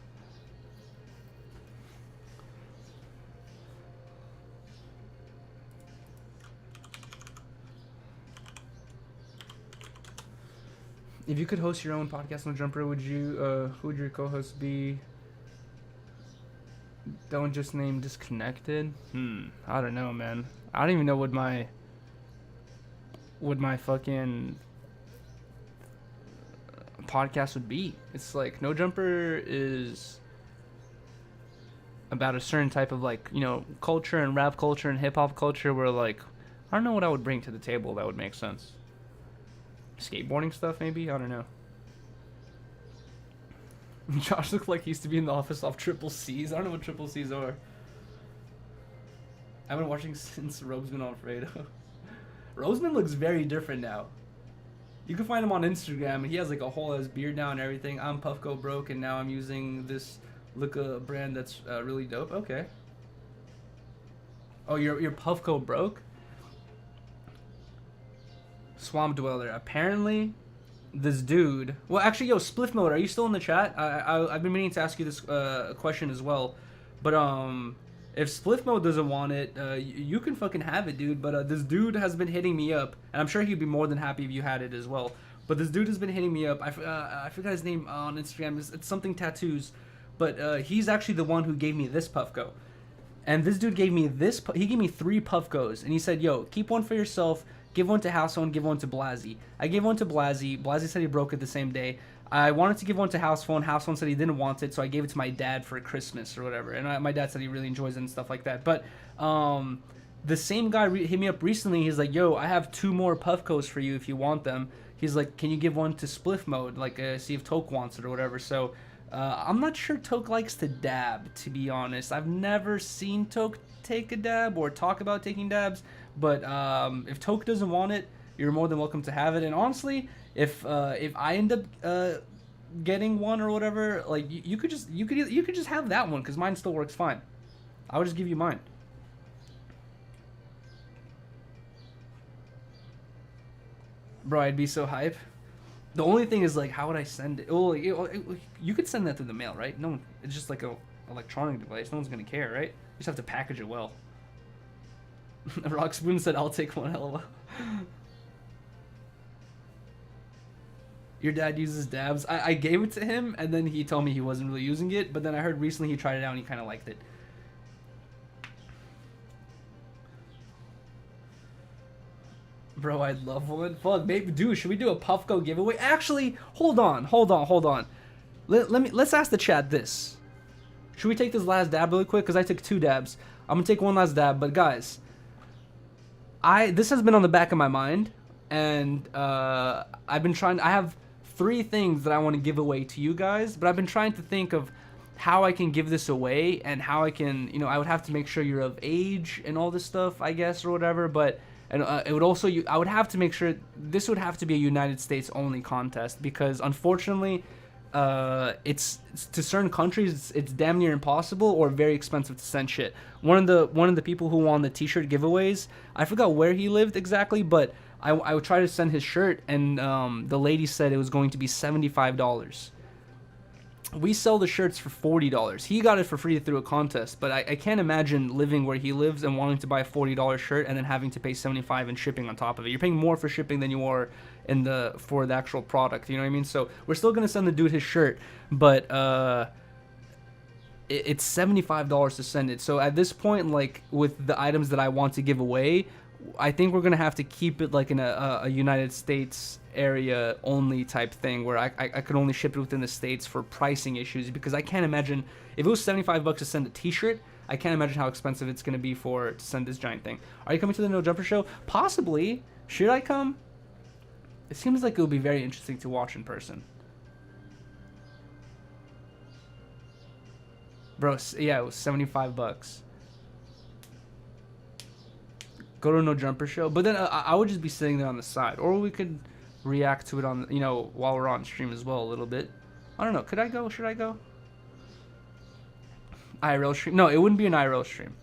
If you could host your own podcast on Jumper, would you? Who would your co-host be? Don't just name Disconnected. I don't know, man. I don't even know what my fucking podcast would be. It's like No Jumper is about a certain type of, like, you know, culture and rap culture and hip hop culture where, like, I don't know what I would bring to the table that would make sense. Skateboarding stuff, maybe? I don't know. Josh looked like he used to be in the office off Triple C's. I don't know what Triple C's are. I've been watching since Roseman Alfredo. Roseman looks very different now. You can find him on Instagram, and he has like a whole ass beard now and everything. I'm Puffco broke, and now I'm using this Luca brand that's really dope. Okay. Oh, you're Puffco broke? Swamp Dweller. Apparently, this dude... Well, actually, yo, Spliff Mode, are you still in the chat? I've been meaning to ask you this question as well. But, if Spliff Mode doesn't want it, you can fucking have it, dude. But this dude has been hitting me up, and I'm sure he'd be more than happy if you had it as well. But this dude has been hitting me up. I forgot his name on Instagram. It's something tattoos. But he's actually the one who gave me this Puffco. And this dude gave me this... He gave me 3 Puffcos. And he said, yo, keep one for yourself. Give one to House Phone, give one to Blasi. I gave one to Blasi. Blasi said he broke it the same day. I wanted to give one to House Phone. House Phone said he didn't want it, so I gave it to my dad for Christmas or whatever. And my dad said he really enjoys it and stuff like that. But the same guy hit me up recently. He's like, yo, I have 2 more Puffcos for you if you want them. He's like, can you give one to Spliff Mode? Like, see if Toke wants it or whatever. So I'm not sure Toke likes to dab, to be honest. I've never seen Toke take a dab or talk about taking dabs. But if Toke doesn't want it, you're more than welcome to have it. And honestly, if I end up getting one or whatever, like you could just have that one because mine still works fine. I would just give you mine. Bro, I'd be so hype. The only thing is, like, how would I send it? Oh, you could send that through the mail, right? No, it's just like a electronic device. No one's gonna care, right? You just have to package it well. Rock Spoon said, I'll take one, LOL. Your dad uses dabs. I gave it to him, and then he told me he wasn't really using it, but then I heard recently he tried it out and he kind of liked it. Bro, I'd love one. Fuck, maybe, dude, should we do a Puffco giveaway? Actually, hold on. Let's ask the chat this. Should we take this last dab really quick? Because I took 2 dabs. I'm going to take one last dab, but guys... This has been on the back of my mind, and I've been trying. I have 3 things that I want to give away to you guys, but I've been trying to think of how I can give this away and how I can, I would have to make sure you're of age and all this stuff, I guess, or whatever. But And it would also, I would have to make sure this would have to be a United States only contest, because unfortunately, it's to certain countries it's damn near impossible or very expensive to send shit. One of the people who won the t-shirt giveaways, I forgot where he lived exactly, but I would try to send his shirt, and the lady said it was going to be $75. We sell the shirts for $40. He got it for free through a contest, but I can't imagine living where he lives and wanting to buy a $40 shirt and then having to pay $75 in shipping on top of it. You're paying more for shipping than you are for the actual product. You know what I mean? So we're still gonna send the dude his shirt, but it's $75 to send it. So at this point, like with the items that I want to give away, I think we're gonna have to keep it like in a United States area only type thing, where I could only ship it within the States for pricing issues, because I can't imagine if it was $75 to send a t-shirt, I can't imagine how expensive it's gonna be to send this giant thing. Are you coming to the No Jumper show? Possibly. Should I come? It seems like it would be very interesting to watch in person. Bro, yeah, it was $75. Go to a No Jumper show, but then I would just be sitting there on the side, or we could react to it on, while we're on stream as well a little bit. I don't know. Could I go? Should I go? IRL stream? No, it wouldn't be an IRL stream.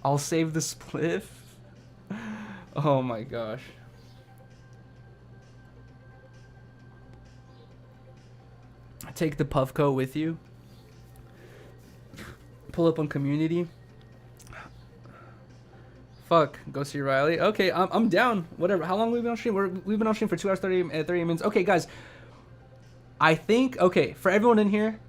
I'll save the spliff. Oh my gosh. Take the Puffco with you. Pull up on community. Fuck, go see Riley. Okay, I'm down. Whatever. How long have we been on stream? We've been on stream for 2 hours 30 minutes. Okay, guys. I think, okay, for everyone in here,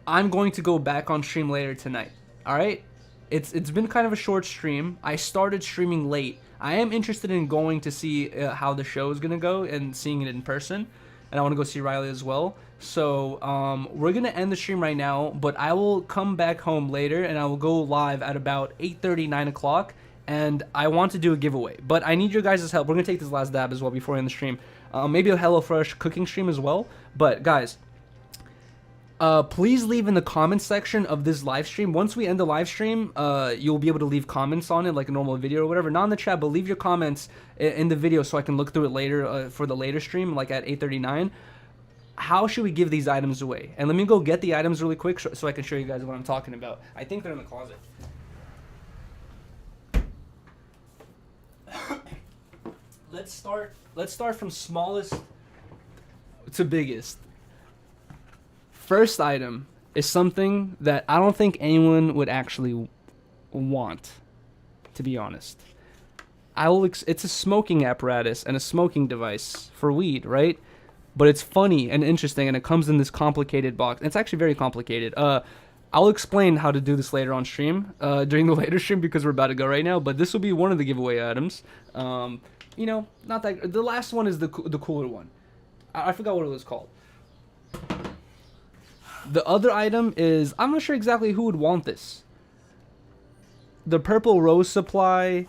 I'm going to go back on stream later tonight. All right? It's been kind of a short stream. I started streaming late. I am interested in going to see how the show is going to go and seeing it in person. And I want to go see Riley as well. So we're going to end the stream right now, but I will come back home later and I will go live at about 8:30, 9 o'clock. And I want to do a giveaway, but I need your guys' help. We're going to take this last dab as well before we end the stream. Maybe a HelloFresh cooking stream as well. But guys, please leave in the comments section of this live stream. Once we end the live stream, you'll be able to leave comments on it like a normal video or whatever. Not in the chat, but leave your comments in the video so I can look through it later for the later stream, like at 8:39. How should we give these items away? And let me go get the items really quick so I can show you guys what I'm talking about. I think they're in the closet. Let's start from smallest to biggest. First item is something that I don't think anyone would actually want, to be honest. It's a smoking apparatus and a smoking device for weed, right? But it's funny and interesting, and it comes in this complicated box. It's actually very complicated. I'll explain how to do this later on stream, during the later stream, because we're about to go right now. But this will be one of the giveaway items. Not that. The last one is the cooler one. I forgot what it was called. The other item is, I'm not sure exactly who would want this. The Purple Rose Supply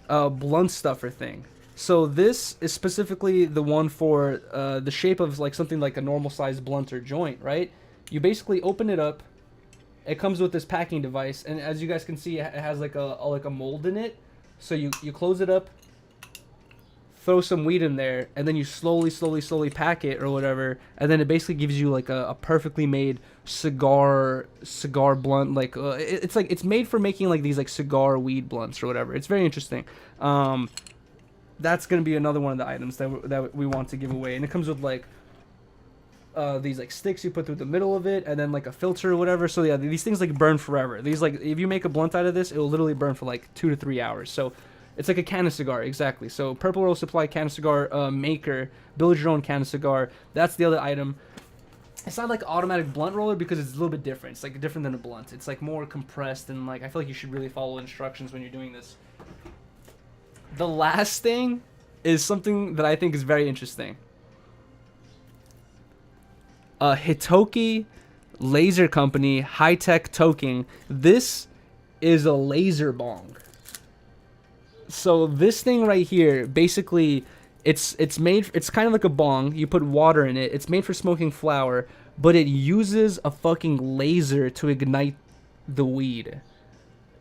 blunt stuffer thing. So this is specifically the one for the shape of like something like a normal sized blunt or joint, right? You basically open it up. It comes with this packing device, and as you guys can see, it has like a mold in it. So you close it up, throw some weed in there, and then you slowly pack it or whatever, and then it basically gives you like a perfectly made cigar blunt. Like it's made for making like these like cigar weed blunts or whatever. It's very interesting. That's gonna be another one of the items that we want to give away, and it comes with like these like sticks you put through the middle of it, and then like a filter or whatever. So yeah, these things like burn forever. These like, if you make a blunt out of this, it will literally burn for like 2 to 3 hours. So it's like a can of cigar, exactly. So Purple Rose Supply can of cigar maker, build your own can of cigar. That's the other item. It's not like automatic blunt roller because it's a little bit different. It's like different than a blunt. It's like more compressed, and like I feel like you should really follow instructions when you're doing this. The last thing is something that I think is very interesting. Hitoki Laser Company High-Tech Toking. This is a laser bong. So this thing right here, basically, it's kind of like a bong. You put water in it. It's made for smoking flower, but it uses a fucking laser to ignite the weed.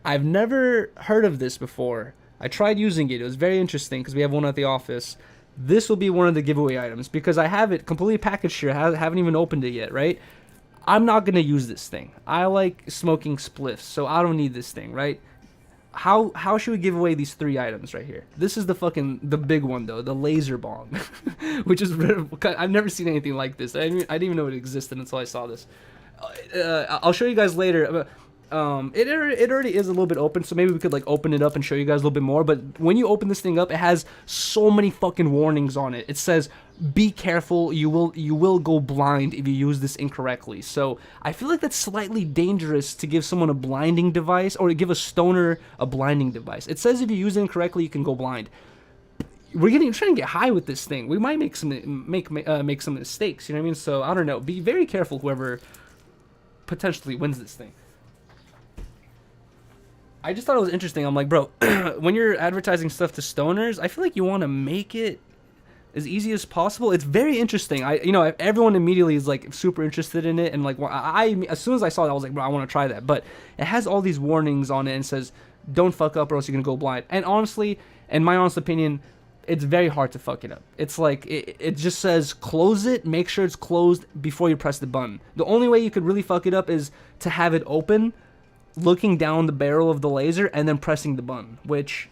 I've never heard of this before. I tried using it. It was very interesting because we have one at the office. This will be one of the giveaway items because I have it completely packaged here. I haven't even opened it yet, right? I'm not going to use this thing. I like smoking spliffs, so I don't need this thing, right? How should we give away these 3 items right here? This is the big one though, the laser bong, which is I've never seen anything like this. I didn't even know it existed until I saw this. I'll show you guys later. It already is a little bit open, so maybe we could like open it up and show you guys a little bit more. But when you open this thing up, it has so many fucking warnings on it. It says, "Be careful, you will go blind if you use this incorrectly." So I feel like that's slightly dangerous to give someone a blinding device or to give a stoner a blinding device. It says if you use it incorrectly, you can go blind. We're trying to get high with this thing. We might make some mistakes. You know what I mean? So I don't know. Be very careful, whoever potentially wins this thing. I just thought it was interesting. I'm like, bro, when you're advertising stuff to stoners, I feel like you want to make it as easy as possible. It's very interesting. Everyone immediately is like super interested in it, and like, as soon as I saw that, I was like, bro, I want to try that. But it has all these warnings on it and says, don't fuck up or else you're gonna go blind. And honestly, in my honest opinion, it's very hard to fuck it up. It's like it just says close it, make sure it's closed before you press the button. The only way you could really fuck it up is to have it open, looking down the barrel of the laser and then pressing the button, which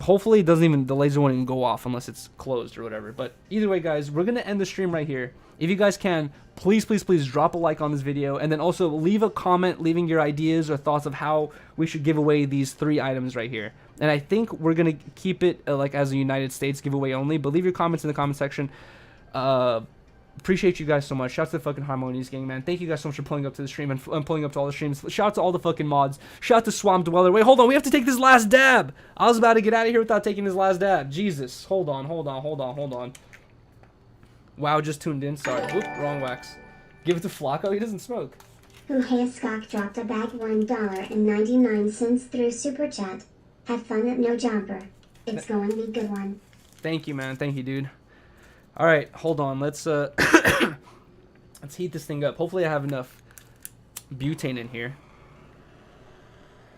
hopefully the laser won't even go off unless it's closed or whatever. But either way, guys, we're gonna end the stream right here. If you guys can, please drop a like on this video, and then also leave a comment leaving your ideas or thoughts of how we should give away these 3 items right here. And I think we're gonna keep it like as a United States giveaway only, but leave your comments in the comment section. Appreciate you guys so much. Shout out to the fucking Harmonious gang, man. Thank you guys so much for pulling up to the stream and pulling up to all the streams. Shout out to all the fucking mods. Shout out to Swamp Dweller. Wait, hold on. We have to take this last dab. I was about to get out of here without taking this last dab. Jesus. Hold on. Wow, just tuned in. Sorry. Whoop, wrong wax. Give it to Flacco. He doesn't smoke. Skok dropped a bag $1.99 through Super Chat. Have fun at No Jumper. It's going to be a good one. Thank you, man. Thank you, dude. All right, hold on. Let's let's heat this thing up. Hopefully I have enough butane in here.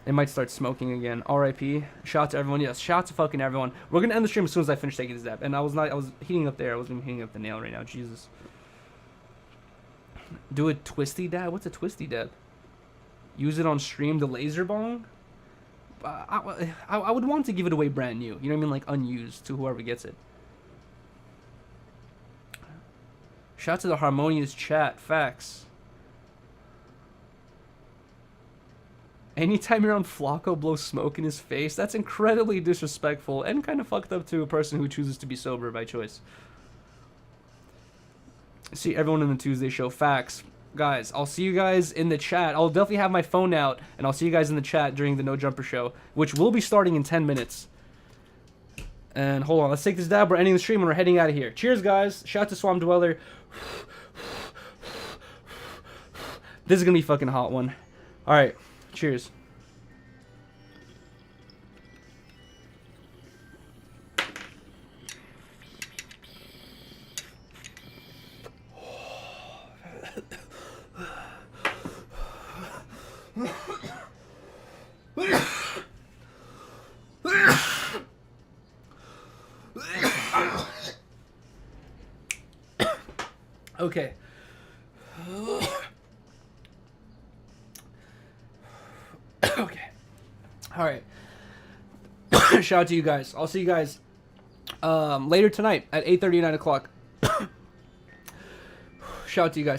It might start smoking again. R.I.P. Shout out to everyone. Yes, shout out to fucking everyone. We're gonna end the stream as soon as I finish taking this dab. And I was heating up there. I wasn't even heating up the nail right now. Jesus. Do a twisty dab? What's a twisty dab? Use it on stream. The laser bong. I would want to give it away brand new. You know what I mean? Like unused to whoever gets it. Shout out to the Harmonious chat. Facts. Anytime you're on Flacco, blow smoke in his face. That's incredibly disrespectful and kind of fucked up to a person who chooses to be sober by choice. See everyone in the Tuesday show. Facts. Guys, I'll see you guys in the chat. I'll definitely have my phone out, and I'll see you guys in the chat during the No Jumper show, which will be starting in 10 minutes. And hold on, let's take this dab. We're ending the stream and we're heading out of here. Cheers, guys. Shout out to Swamp Dweller. This is gonna be a fucking hot one. Alright, cheers. Okay. Okay. All right. Shout out to you guys. I'll see you guys later tonight at 8:30, 9 o'clock. Shout out to you guys.